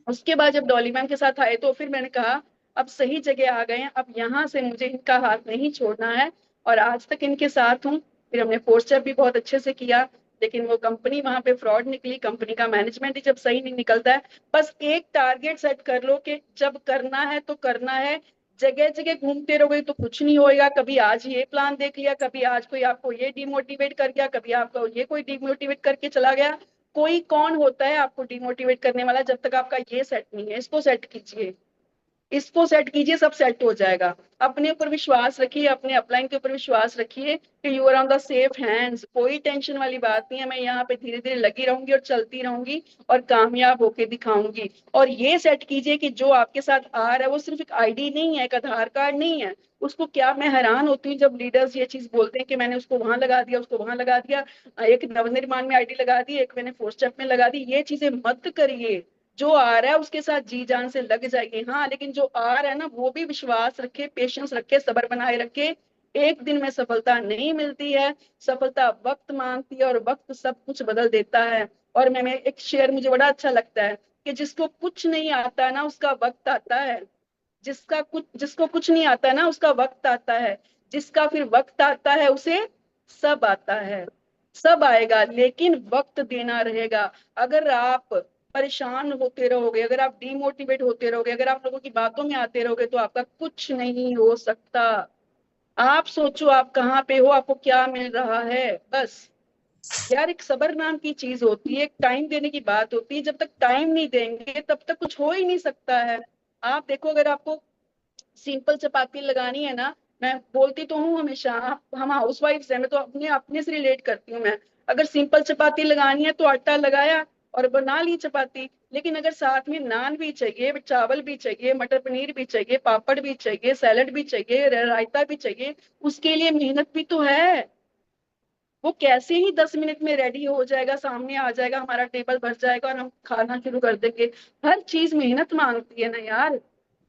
उसके बाद जब डॉली मैम के साथ आए तो फिर मैंने कहा अब सही जगह आ गए हैं, अब यहाँ से मुझे इनका हाथ नहीं छोड़ना है। और आज तक इनके साथ हूँ। फिर हमने पोस्टर भी बहुत अच्छे से किया, लेकिन वो कंपनी वहां पे फ्रॉड निकली। कंपनी का मैनेजमेंट ही जब सही नहीं निकलता है। बस एक टारगेट सेट कर लो कि जब करना है तो करना है। जगह जगह घूमते रहोगे तो कुछ नहीं होएगा। कभी आज ये प्लान देख लिया, कभी आज कोई आपको ये डिमोटिवेट कर गया, कभी आपको ये कोई डिमोटिवेट करके चला गया। कोई कौन होता है आपको डिमोटिवेट करने वाला, जब तक आपका ये सेट नहीं है। इसको सेट कीजिए, इसको सेट कीजिए, सब सेट हो जाएगा। अपने ऊपर विश्वास रखिए, अपने अपलाइन के ऊपर विश्वास रखिए कि you are on the safe hands. कोई टेंशन वाली बात नहीं है। मैं यहाँ पे धीरे धीरे लगी रहूंगी और चलती रहूंगी और कामयाब होके दिखाऊंगी। और ये सेट कीजिए कि जो आपके साथ आ रहा है वो सिर्फ एक आईडी नहीं है, एक आधार कार्ड नहीं है। उसको क्या, मैं हैरान होती हूँ जब लीडर्स ये चीज बोलते हैं कि मैंने उसको वहां लगा दिया, उसको वहां लगा दिया, एक नवनिर्माण में आईडी लगा दी, एक मैंने फोर्थ स्टेप में लगा दी। ये चीजें मत करिए। जो आ रहा है उसके साथ जी जान से लग जाइए। हाँ, लेकिन जो आ रहा है ना वो भी विश्वास रखे, पेशेंस रखे, सब्र बनाए रखे। एक दिन में सफलता नहीं मिलती है, सफलता वक्त मांगती है और वक्त सब कुछ बदल देता है। और मैं एक शेर मुझे बड़ा अच्छा लगता है कि जिसको कुछ नहीं आता ना उसका वक्त आता है। जिसको कुछ नहीं आता ना उसका वक्त आता है। जिसका फिर वक्त आता है उसे सब आता है। सब आएगा, लेकिन वक्त देना रहेगा। अगर आप परेशान होते रहोगे, अगर आप डिमोटिवेट होते रहोगे, अगर आप लोगों की बातों में आते रहोगे तो आपका कुछ नहीं हो सकता। आप सोचो आप कहाँ पे हो, आपको क्या मिल रहा है। बस यार, एक सब्र नाम की चीज होती है, एक टाइम देने की बात होती है। जब तक टाइम नहीं देंगे तब तक कुछ हो ही नहीं सकता है। आप देखो, अगर आपको सिंपल चपाती लगानी है ना, मैं बोलती तो हूँ हमेशा, हम हाउस वाइफ है, मैं तो अपने अपने से रिलेट करती हूँ। मैं अगर सिंपल चपाती लगानी है तो आटा लगाया और बना ली चपाती। लेकिन अगर साथ में नान भी चाहिए, चावल भी चाहिए, मटर पनीर भी चाहिए, पापड़ भी चाहिए, सैलड भी चाहिए, रायता भी चाहिए, उसके लिए मेहनत भी तो है। वो कैसे ही 10 मिनट में रेडी हो जाएगा, सामने आ जाएगा, हमारा टेबल भर जाएगा और हम खाना शुरू कर देंगे। हर चीज मेहनत मांगती है ना यार,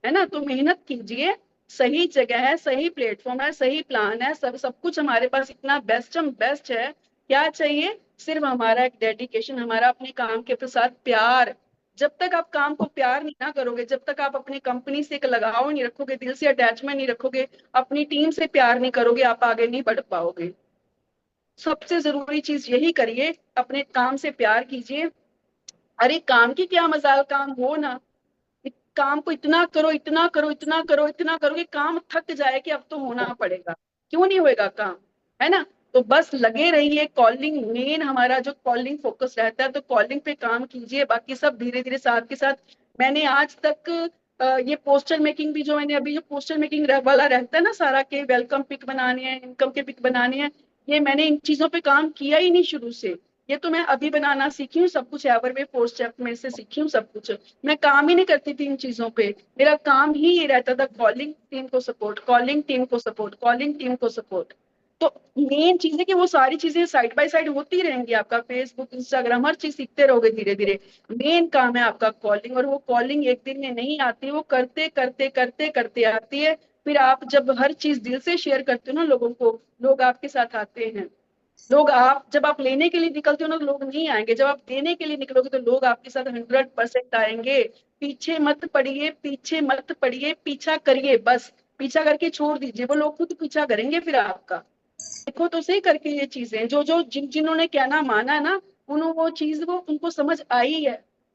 है ना। तो मेहनत कीजिए, सही जगह है, सही प्लेटफॉर्म है, सही प्लान है, सब कुछ हमारे पास इतना बेस्ट है। क्या चाहिए, सिर्फ हमारा एक डेडिकेशन, हमारा अपने काम के साथ प्यार। जब तक आप काम को प्यार नहीं ना करोगे, जब तक आप अपनी कंपनी से एक लगाव नहीं रखोगे, दिल से अटैचमेंट नहीं रखोगे, अपनी टीम से प्यार नहीं करोगे, आप आगे नहीं बढ़ पाओगे। सबसे जरूरी चीज यही करिए, अपने काम से प्यार कीजिए। अरे काम की क्या मजाल, काम हो ना, काम को इतना करो, इतना करो, इतना करो, इतना करो कि काम थक जाए कि अब तो होना पड़ेगा। क्यों नहीं होएगा काम, है ना। तो बस लगे रहिए। कॉलिंग मेन हमारा जो कॉलिंग फोकस रहता है, तो कॉलिंग पे काम कीजिए, बाकी सब धीरे धीरे साथ के साथ। मैंने आज तक ये पोस्टर मेकिंग भी, जो मैंने अभी जो पोस्टर मेकिंग वाला रहता है ना सारा, के वेलकम पिक बनाने हैं, इनकम के पिक बनाने हैं, ये मैंने इन चीजों पे काम किया ही नहीं शुरू से। ये तो मैं अभी बनाना सीखी हूँ, सब कुछ एवरवे फोर स्टेप में से सीखी हूँ सब कुछ। मैं काम ही नहीं करती थी इन चीजों पे। मेरा काम ही ये रहता था, कॉलिंग टीम को सपोर्ट, कॉलिंग टीम को सपोर्ट, कॉलिंग टीम को सपोर्ट। तो मेन चीज है कि वो सारी चीजें साइड बाय साइड होती रहेंगी। आपका फेसबुक, इंस्टाग्राम, हर चीज सीखते रहोगे धीरे धीरे। मेन काम है आपका कॉलिंग, और वो कॉलिंग एक दिन में नहीं आती, वो करते करते करते करते आती है। फिर आप जब हर चीज दिल से शेयर करते हो ना लोगों को, लोग आपके साथ आते हैं। लोग आप जब आप लेने के लिए निकलते हो ना, लोग नहीं आएंगे। जब आप देने के लिए निकलोगे तो लोग आपके साथ 100% आएंगे। पीछे मत पड़िए, पीछे मत पड़िए, पीछा करिए बस। पीछा करके छोड़ दीजिए, वो लोग खुद पीछा करेंगे फिर आपका। देखो तो सही करके ये चीजें, जो जो जिन्होंने कहना माना ना, उन्होंने वो चीज वो उनको समझ आई है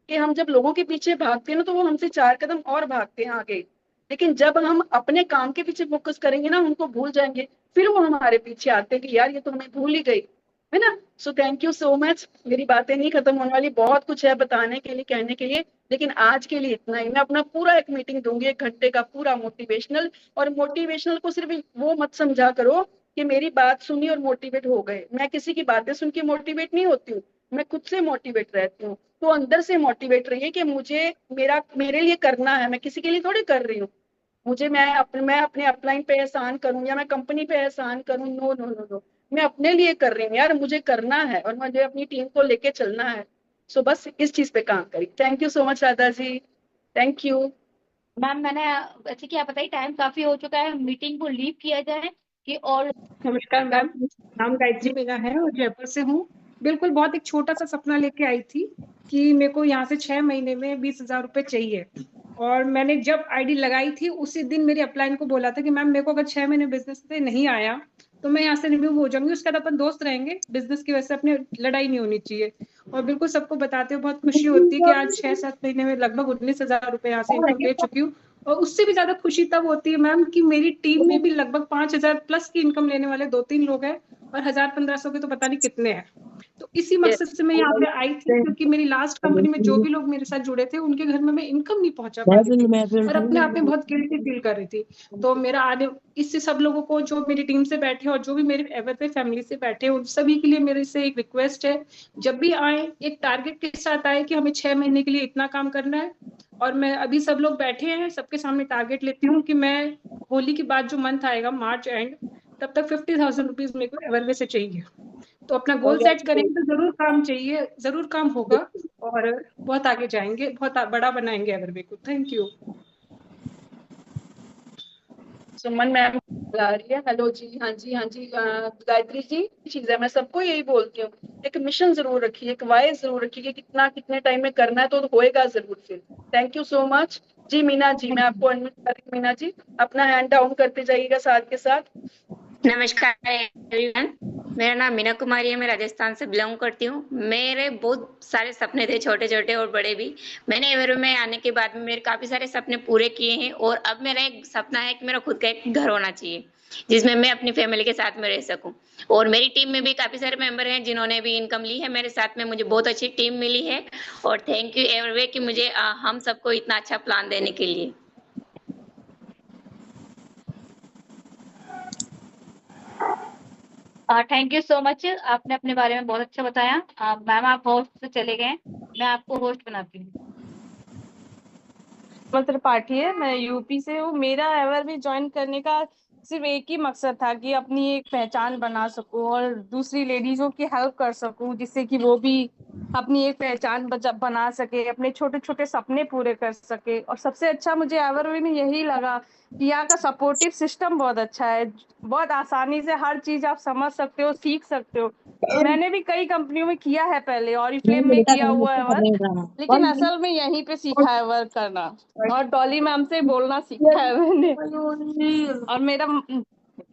कि हम जब लोगों के पीछे भागते हैं ना, तो वो हमसे 4 कदम और भागते हैं आगे। लेकिन जब हम अपने काम के पीछे फोकस करेंगे ना, उनको भूल जाएंगे, फिर वो हमारे पीछे आते हैं कि यार ये तो हमें भूल ही गई, है ना। सो थैंक यू सो मच। मेरी बातें नहीं खत्म होने वाली, बहुत कुछ है बताने के लिए, कहने के लिए, लेकिन आज के लिए इतना ही। मैं अपना पूरा एक मीटिंग दूंगी, 1 घंटे का पूरा मोटिवेशनल। और मोटिवेशनल को सिर्फ वो मत समझा करो कि मेरी बात सुनी और मोटिवेट हो गए। मैं किसी की बातें सुन के मोटिवेट नहीं होती हूँ, मैं खुद से मोटिवेट रहती हूँ। तो अंदर से मोटिवेट रहिए कि मुझे मेरे लिए करना है, मैं किसी के लिए थोड़ी कर रही हूँ। मैं अपने अपलाइन पे एहसान करूं या मैं कंपनी पे एहसान करूं, नो नो नो नो। मैं अपने लिए कर रही हूँ यार, मुझे करना है और मुझे अपनी टीम को लेके चलना है। सो बस इस चीज पे काम करी। Thank you so much Radha ji, thank you. Ma'am मैंने अच्छा क्या बताइए, टाइम काफी हो चुका है, मीटिंग को लीव किया जाए कि और। नमस्कार मैम, नाम गायत्री मेरा है और जयपुर से हूँ। बिल्कुल बहुत एक छोटा सा सपना लेके आई थी कि मेरे को यहाँ से 6 महीने में 20,000 रुपए चाहिए। और मैंने जब आईडी लगाई थी उसी दिन मेरे अपलाइन को बोला था कि मैम मेरे को अगर 6 महीने बिजनेस पे नहीं आया तो मैं यहाँ से रिमूव हो जाऊंगी, उसके बाद अपन दोस्त रहेंगे, बिजनेस की वजह से अपनी लड़ाई नहीं होनी चाहिए। और बिल्कुल सबको बताते हुए बहुत खुशी होती है कि आज 6-7 महीने में लगभग 19,000 रुपए यहाँ से इनकम ले चुकी हूँ। और उससे भी ज्यादा खुशी तब होती है मैम कि मेरी टीम में भी लगभग 5,000 प्लस की इनकम लेने वाले 2-3 लोग हैं, और 1,000-1,500 के तो पता नहीं कितने हैं। तो इसी मकसद से मैं यहाँ पे आई थी, क्योंकि मेरी लास्ट कंपनी में जो भी लोग मेरे साथ जुड़े थे उनके घर में मैं इनकम नहीं पहुंचा पाती थी और अपने आप में बहुत गिल्टी फील कर रही थी। तो मेरा आने इससे सब लोगों को, जो मेरी टीम से बैठे और जो भी मेरे एवरवे फैमिली से बैठे, उन सभी के लिए मेरे से एक रिक्वेस्ट है, जब भी आए एक टारगेट के साथ आए कि हमें 6 महीने के लिए इतना काम करना है। और मैं अभी सब लोग बैठे हैं, सबके सामने टारगेट लेती हूँ कि मैं होली के बाद जो मंथ आएगा मार्च एंड, तब तक 50,000 रुपीज मेरे को एवरवे से चाहिए। तो अपना गोल सेट करेंगे तो जरूर काम चाहिए, जरूर काम होगा और बहुत आगे जाएंगे, बहुत बड़ा बनाएंगे एवरवे को। Thank you. सुमन मैम आ रही है। हेलो जी, हाँ जी, हाँ जी। गायत्री जी, चीज है, मैं सबको यही बोलती हूँ, एक मिशन जरूर रखिए, एक वाई जरूर रखिए कि कितना कितने टाइम में करना है, तो होएगा जरूर फिर। थैंक यू सो मच जी। मीना जी, मैं आपको अनम्यूट कर रही हूँ। मीना जी अपना हैंड डाउन करते जाइएगा साथ के साथ। नमस्कार एवरीवन, मेरा नाम मीना कुमारी है, मैं राजस्थान से बिलोंग करती हूँ। मेरे बहुत सारे सपने थे, छोटे छोटे और बड़े भी। मैंने एवरवे में आने के बाद में मेरे काफी सारे सपने पूरे किए हैं, और अब मेरा एक सपना है कि मेरा खुद का एक घर होना चाहिए जिसमें मैं अपनी फैमिली के साथ में रह सकूं। और मेरी टीम में भी काफी सारे मेंबर हैं जिन्होंने भी इनकम ली है मेरे साथ में, मुझे बहुत अच्छी टीम मिली है। और थैंक यू एवरवे कि मुझे हम सबको इतना अच्छा प्लान देने के लिए। थैंक यू सो मच, आपने अपने बारे में बहुत अच्छा बताया। मैम आप होस्ट से चले गए, मैं आपको होस्ट बनाती हूँ। त्रिपाठी है, मैं यूपी से हूँ। मेरा एवरवे ज्वाइन करने का सिर्फ एक ही मकसद था कि अपनी एक पहचान बना सकूं और दूसरी लेडीजों की हेल्प कर सकूं, जिससे कि वो भी अपनी एक पहचान बना सके, अपने छोटे छोटे सपने पूरे कर सके। और सबसे अच्छा मुझे एवरवे में यही लगा कि यहाँ का सपोर्टिव सिस्टम बहुत अच्छा है, बहुत आसानी से हर चीज आप समझ सकते हो, सीख सकते हो। मैंने भी कई कंपनियों में किया है पहले, और फ्लेम में किया हुआ है वर्क, लेकिन असल में यहीं पे सीखा है वर्क करना, और डॉली मैम से बोलना सीखा है मैंने। और मेरा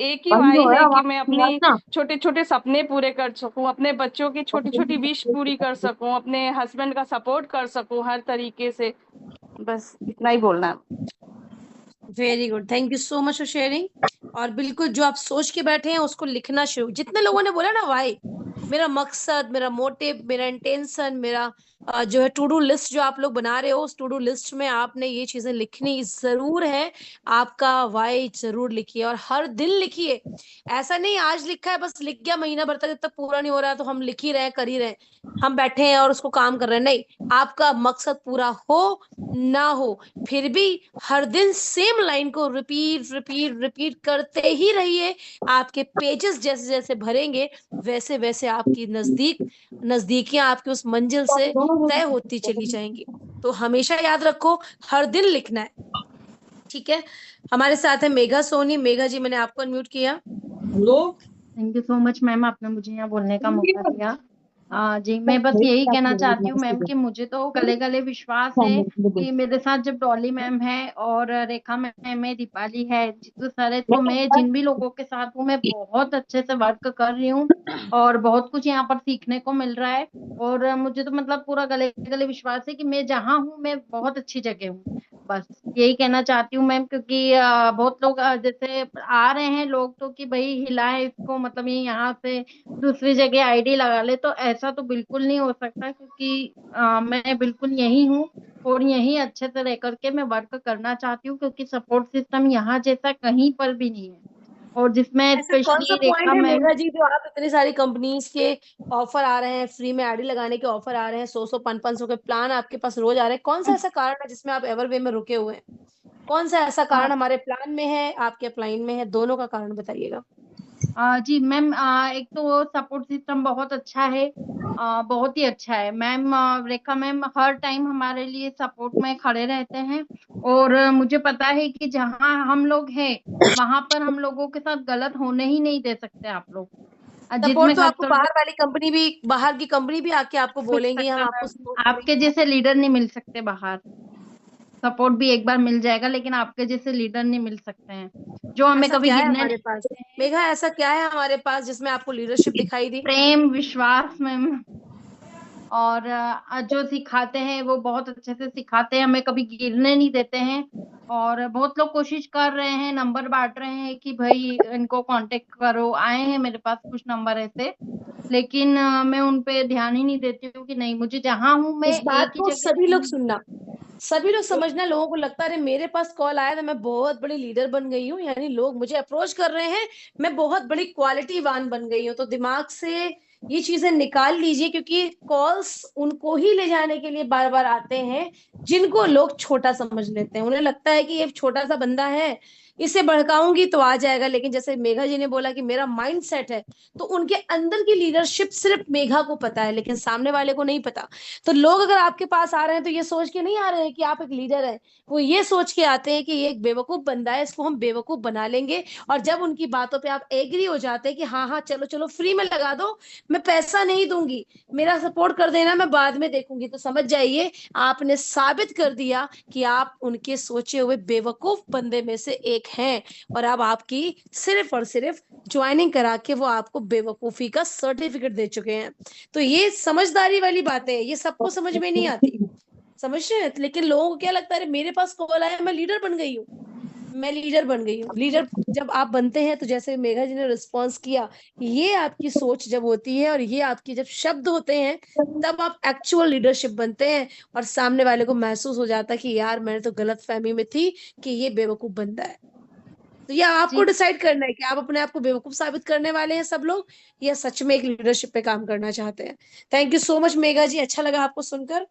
एक ही वाई है कि मैं अपनी छोटे छोटे सपने पूरे कर सकूं, अपने बच्चों की छोटी छोटी विश पूरी कर सकूं, अपने हस्बैंड का सपोर्ट कर सकूं हर तरीके से। बस इतना ही बोलना है। Very good, thank you so much for sharing. और बिल्कुल जो आप सोच के बैठे हैं उसको लिखना शुरू, जितने लोगों ने बोला ना वाई, मेरा मकसद, मेरा मोटिव, मेरा इंटेंशन, मेरा जो है टू डू लिस्ट जो आप लोग बना रहे हो, उस टू डू लिस्ट में आपने ये चीजें लिखनी जरूर है। आपका वाई जरूर लिखिए और हर दिन लिखिए। ऐसा नहीं आज लिखा है बस लिख गया, महीना भर तक जब तक पूरा नहीं हो रहा है तो हम लिख ही रहे, कर ही रहे, हम बैठे हैं और उसको काम कर रहे हैं। नहीं, आपका मकसद पूरा हो ना हो, फिर भी हर दिन सेम लाइन को रिपीट रिपीट रिपीट करते ही रहिए। आपके पेजेस जैसे जैसे भरेंगे वैसे वैसे आपकी नजदीकियां आपकी उस मंजिल से तय होती चली जाएंगी। तो हमेशा याद रखो हर दिन लिखना है, ठीक है। हमारे साथ है मेघा सोनी। मेघा जी, मैंने आपको अनम्यूट किया। Thank you so much ma'am, आपने मुझे यहाँ बोलने का मौका दिया। जी, मैं बस यही कहना चाहती हूँ मैम कि मुझे तो गले गले विश्वास है कि मेरे साथ जब डॉली मैम है और रेखा मैम है, दीपाली है, जीतू सर है, तो मैं जिन भी लोगों के साथ हूँ मैं बहुत अच्छे से वर्क कर रही हूँ और बहुत कुछ यहाँ पर सीखने को मिल रहा है। और मुझे तो मतलब पूरा गले गले विश्वास है कि मैं जहाँ हूँ मैं बहुत अच्छी जगह हूँ। बस यही कहना चाहती हूँ मैम, क्योंकि बहुत लोग जैसे आ रहे हैं लोग तो कि भाई हिलाए इसको, मतलब ये यहाँ से दूसरी जगह आईडी लगा ले, तो ऐसा तो बिल्कुल नहीं हो सकता, क्योंकि मैं बिल्कुल यही हूँ और यही अच्छे से रह करके मैं वर्क करना चाहती हूँ, क्योंकि सपोर्ट सिस्टम यहाँ जैसा कहीं पर भी नहीं है। और जिसमें ऐसा कौन सा स्पेशली पॉइंट रेखा है मैम, मेघा जी जो आप इतनी सारी कंपनीज के ऑफर आ रहे हैं, फ्री में आईडी लगाने के ऑफर आ रहे हैं, 100 500 के प्लान आपके पास रोज आ रहे हैं, कौन सा ऐसा कारण है जिसमें आप एवरवे में रुके हुए हैं? कौन सा ऐसा कारण हमारे प्लान में है, आपके प्लान में है? दोनों का कारण बताइएगा। जी मैम, एक तो सपोर्ट सिस्टम बहुत अच्छा है, बहुत ही अच्छा है मैम। रेखा मैम हर टाइम हमारे लिए सपोर्ट में खड़े रहते हैं और मुझे पता है कि जहाँ हम लोग हैं वहां पर हम लोगों के साथ गलत होने ही नहीं दे सकते आप लोग। जिसमें सपोर्ट तो आपको खर्च बाहर वाली कंपनी भी, बाहर की कंपनी भी आके आपको मिल बोलेंगी हम सकता आपको है, support आपके करेंगे। जैसे लीडर नहीं मिल सकते बाहर। सपोर्ट भी एक बार मिल जाएगा लेकिन आपके जैसे लीडर नहीं मिल सकते हैं जो हमें ऐसा कभी क्या है गिरने हमारे नहीं पास? देते हैं। मेघा, ऐसा क्या है हमारे पास जिसमें आपको लीडरशिप दिखाई दी? प्रेम, विश्वास मैम, और जो सिखाते हैं वो बहुत अच्छे से सिखाते हैं, हमें कभी गिरने नहीं देते हैं। और बहुत लोग कोशिश कर रहे हैं, नंबर बांट रहे हैं कि भाई इनको कांटेक्ट करो, आए हैं मेरे पास कुछ नंबर ऐसे, लेकिन मैं उन पे ध्यान ही नहीं देती हूँ कि नहीं, मुझे जहाँ हूँ मैं इस बात एक ही को जगह सभी लोग नहीं। सुनना, सभी लोग समझना। लोगों को लगता है अरे मेरे पास कॉल आया था मैं बहुत बड़ी लीडर बन गई हूँ, यानी लोग मुझे अप्रोच कर रहे हैं, मैं बहुत बड़ी क्वालिटी वान बन गई हूँ। तो दिमाग से ये चीजें निकाल लीजिए, क्योंकि कॉल्स उनको ही ले जाने के लिए बार बार आते हैं जिनको लोग छोटा समझ लेते हैं। उन्हें लगता है कि ये छोटा सा बंदा है, इसे भड़काऊंगी तो आ जाएगा। लेकिन जैसे मेघा जी ने बोला कि मेरा माइंड सेट है, तो उनके अंदर की लीडरशिप सिर्फ मेघा को पता है, लेकिन सामने वाले को नहीं पता। तो लोग अगर आपके पास आ रहे हैं तो ये सोच के नहीं आ रहे हैं कि आप एक लीडर हैं, वो ये सोच के आते हैं कि ये एक बेवकूफ बंदा है, इसको हम बेवकूफ बना लेंगे। और जब उनकी बातों पे आप एग्री हो जाते हैं कि हाँ हाँ चलो चलो फ्री में लगा दो, मैं पैसा नहीं दूंगी, मेरा सपोर्ट कर देना, मैं बाद में देखूंगी, तो समझ जाइए आपने साबित कर दिया कि आप उनके सोचे हुए बेवकूफ बंदे में से एक हैं। और अब आपकी सिर्फ और सिर्फ ज्वाइनिंग करा के वो आपको बेवकूफी का सर्टिफिकेट दे चुके हैं। तो ये समझदारी वाली बातें है, ये सबको समझ में नहीं आती, समझ रहे हैं? लेकिन लोगों को क्या लगता है अरे मेरे पास कॉल आया मैं लीडर बन गई हूँ, मैं लीडर बन गई हूँ। लीडर जब आप बनते हैं तो जैसे मेघा जी ने रिस्पॉन्स किया, ये आपकी सोच जब होती है और ये आपकी जब शब्द होते हैं, तब आप एक्चुअल लीडरशिप बनते हैं। और सामने वाले को महसूस हो जाता है कि यार मैंने तो गलत फहमी में थी कि ये बेवकूफ बंदा है। तो ये आपको डिसाइड करना है कि आप अपने आप को बेवकूफ साबित करने वाले हैं सब लोग, या सच में एक लीडरशिप पे काम करना चाहते हैं। Thank you so much Megha ji, अच्छा लगा आपको सुनकर।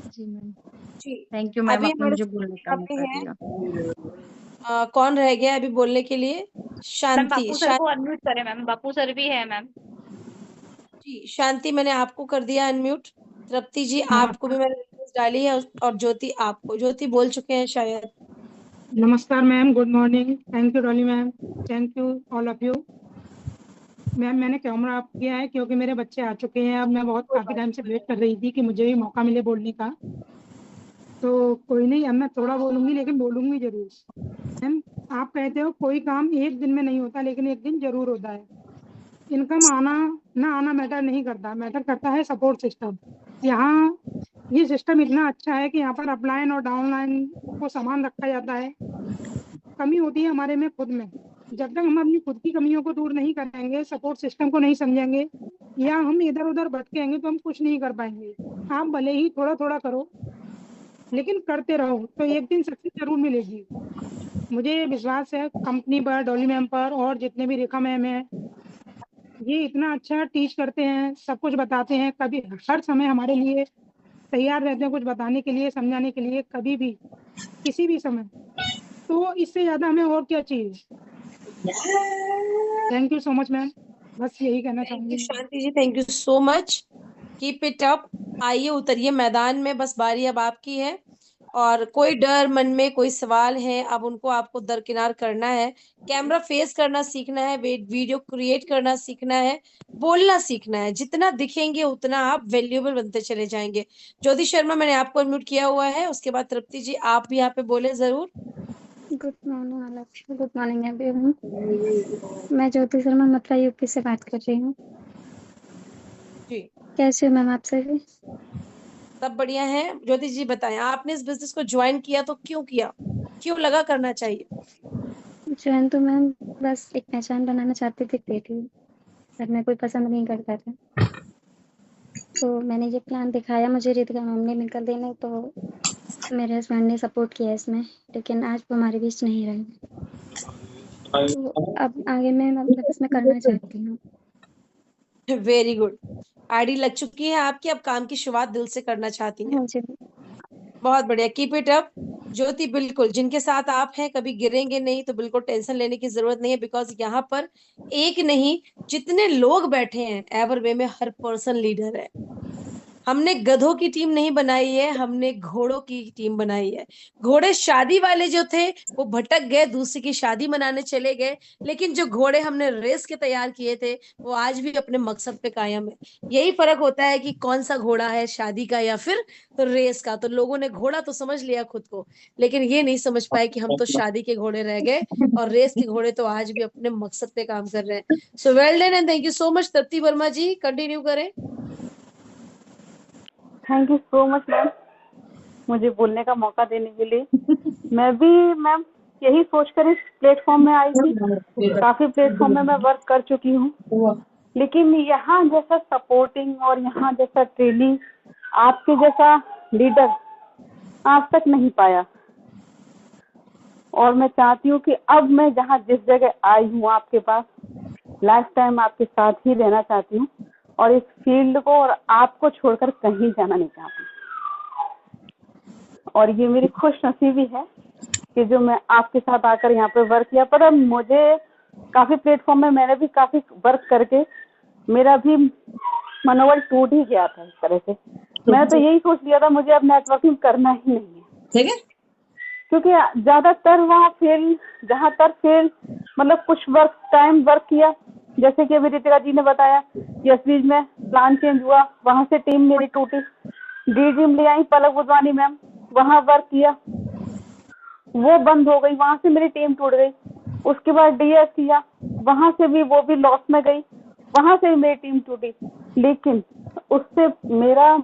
Ji ma'am, ji, thank you ma'am, अभी आपने हमारे मुझे बोलने का पे मौका हैं दिया। कौन रह गया अभी बोलने के लिए? मैम शांति। बापू सर को अनम्यूट करें मैम, बापू सर भी है मैम। जी शांति, मैंने आपको कर दिया अनम्यूट। तृप्ति जी आपको भी मैंने रिक्वेस्ट डाली है, और ज्योति आपको, ज्योति बोल चुके हैं शायद। नमस्कार ma'am, good morning, thank you Dolly ma'am, thank you all of you. Ma'am मैंने कैमरा ऑफ किया है क्योंकि मेरे बच्चे आ चुके हैं। अब मैं बहुत काफ़ी टाइम से वेट कर रही थी कि मुझे भी मौका मिले बोलने का, तो कोई नहीं, अब मैं थोड़ा बोलूँगी लेकिन बोलूँगी जरूर। मैम आप कहते हो कोई काम एक दिन में नहीं होता, लेकिन एक दिन जरूर होता है। इनकम आना ना आना मैटर नहीं करता, मैटर करता है सपोर्ट सिस्टम। यहाँ ये सिस्टम इतना अच्छा है कि यहाँ पर अपलाइन और डाउनलाइन को समान रखा जाता है। कमी होती है हमारे में खुद में, जब तक हम अपनी खुद की कमियों को दूर नहीं करेंगे, सपोर्ट सिस्टम को नहीं समझेंगे, या हम इधर उधर भटकेंगे तो हम कुछ नहीं कर पाएंगे। आप भले ही थोड़ा थोड़ा करो, लेकिन करते रहो तो एक दिन सक्सेस जरूर मिलेगी। मुझे विश्वास है कंपनी पर, डॉली मैम पर और जितने भी रेखा मैम है, ये इतना अच्छा टीच करते हैं, सब कुछ बताते हैं, कभी हर समय हमारे लिए तैयार रहते हैं कुछ बताने के लिए, समझाने के लिए, कभी भी किसी भी समय। तो इससे ज्यादा हमें और क्या चाहिए। Thank you so much ma'am, बस यही कहना थैंक यू चाहूंगी। Shanti ji, thank you so much, keep it up. आइए उतरिए मैदान में, बस बारी अब आपकी है। और कोई डर मन में, कोई सवाल है, अब उनको आपको दरकिनार करना है। कैमरा फेस करना सीखना है, वीडियो क्रिएट करना सीखना है, बोलना सीखना है। जितना दिखेंगे उतना आप वैल्यूएबल बनते चले जाएंगे। ज्योति शर्मा, मैंने आपको अनम्यूट किया हुआ है, उसके बाद तृप्ति जी आप भी यहाँ पे बोले जरूर। Good morning all of you, good morning everyone. मैं ज्योति शर्मा मथुरा यूपी से बात कर रही हूँ। जी कैसे हो मैम आप सभी? सब बढ़िया है। ज्योति जी बताएं, आपने इस बिजनेस को ज्वाइन किया तो क्यों किया, क्यों लगा करना चाहिए? ज्वाइन तो मैम बस एक पहचान बनाना चाहती थी क्रिएटिव, घर में कोई पसंद नहीं करता था, तो मैंने ये प्लान दिखाया मुझे रितिका मैम ने मिलकर देने, तो मेरे हस्बैंड ने सपोर्ट किया इसमें, लेकिन आज वो हमारे बीच नहीं रहे। तो अब आगे मैं मतलब इसमें करना चाहती हूँ। वेरी गुड, आईडी लग चुकी है आपकी, अब काम की शुरुआत दिल से करना चाहती हैं। हाँ जी। बहुत बढ़िया, कीप इट अप। ज्योति, बिल्कुल जिनके साथ आप हैं कभी गिरेंगे नहीं, तो बिल्कुल टेंशन लेने की जरूरत नहीं है, बिकॉज यहाँ पर एक नहीं जितने लोग बैठे हैं एवरवे में, हर पर्सन लीडर है। हमने गधों की टीम नहीं बनाई है, हमने घोड़ों की टीम बनाई है। घोड़े शादी वाले जो थे वो भटक गए, दूसरे की शादी मनाने चले गए, लेकिन जो घोड़े हमने रेस के तैयार किए थे वो आज भी अपने मकसद पे कायम है। यही फर्क होता है कि कौन सा घोड़ा है, शादी का या फिर तो रेस का। तो लोगों ने घोड़ा तो समझ लिया खुद को, लेकिन ये नहीं समझ पाए कि हम तो शादी के घोड़े रह गए और रेस के घोड़े तो आज भी अपने मकसद पे काम कर रहे हैं। So well done and thank you so much. Tripti Verma ji continue करें। Thank you so much ma'am, मुझे बोलने का मौका देने के लिए। मैं भी मैम यही सोचकर इस प्लेटफॉर्म में आई थी, काफी प्लेटफॉर्म में मैं वर्क कर चुकी हूँ, लेकिन यहाँ जैसा सपोर्टिंग और यहाँ जैसा ट्रेनिंग, आपके जैसा लीडर आज तक नहीं पाया। और मैं चाहती हूँ कि अब मैं जहाँ जिस जगह आई हूँ आपके पास, लाइफ टाइम आपके साथ ही रहना चाहती हूँ और इस फील्ड को और आपको छोड़कर कहीं जाना नहीं चाहती। और ये मेरी खुश नसीबी है कि जो मैं आपके साथ आकर यहाँ पे वर्क किया। पर अब मुझे काफी प्लेटफॉर्म में मैंने भी काफी वर्क करके मेरा भी मनोबल टूट ही गया था इस तरह से। मैं तो यही सोच लिया था मुझे अब नेटवर्किंग करना ही नहीं है, ठीक है, क्योंकि ज्यादातर वहाँ फेल, जहाँ तर फेल मतलब कुछ टाइम वर्क किया, जैसे कि अभी रितिका जी ने बताया, यशवीज में प्लान चेंज हुआ, वहां से टीम मेरी टूटी। डी टीम ले आई पलक बुधवानी मैम, वहां वर्क किया, वो बंद हो गई, वहां से मेरी टीम टूट गई। उसके बाद डीएस किया, वहां से भी वो भी लॉस में गई, वहां से भी मेरी टीम टूटी। लेकिन उससे मेरा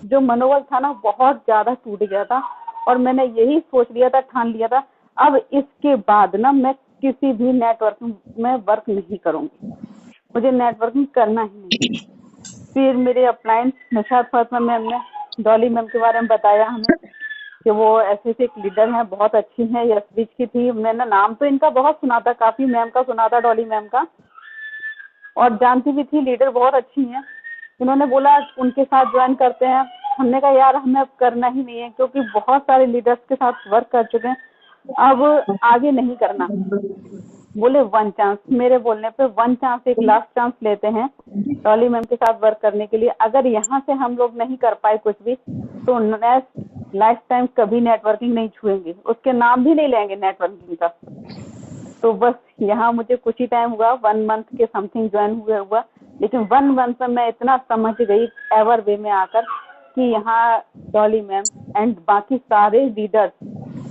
जो मनोबल था ना बहुत ज्यादा टूट गया था और मैंने यही सोच लिया था, ठान लिया था, अब इसके बाद ना मैं किसी भी नेटवर्किंग में वर्क नहीं करूंगी, मुझे नेटवर्किंग करना ही नहीं। फिर मेरे अपलायंस निशाद फातिमा मैम ने डॉली मैम के बारे में बताया हमें कि वो ऐसे एक लीडर हैं, बहुत अच्छी हैं, यशबीज की थी। मैंने नाम तो इनका बहुत सुना था, काफी मैम का सुना था, डॉली मैम का, और जानती भी थी, लीडर बहुत अच्छी हैं। इन्होंने बोला उनके साथ ज्वाइन करते हैं। हमने कहा यार हमें अब करना ही नहीं है, क्योंकि बहुत सारे लीडर्स के साथ वर्क कर चुके हैं, अब आगे नहीं करना। बोले वन चांस, मेरे बोलने पे वन चांस, एक लास्ट चांस लेते हैं डॉली मैम के साथ वर्क करने के लिए। अगर यहाँ से हम लोग नहीं कर पाए कुछ भी तो नेक्स्ट लाइफ टाइम कभी नेटवर्किंग नहीं छुएंगे, उसके नाम भी नहीं लेंगे नेटवर्किंग का। तो बस यहाँ मुझे कुछ ही टाइम हुआ, 1 मंथ के समथिंग ज्वाइन हुआ, लेकिन 1 मंथ में मैं इतना समझ गई एवरवे में आकर कि यहाँ डॉली मैम एंड बाकी सारे लीडर्स,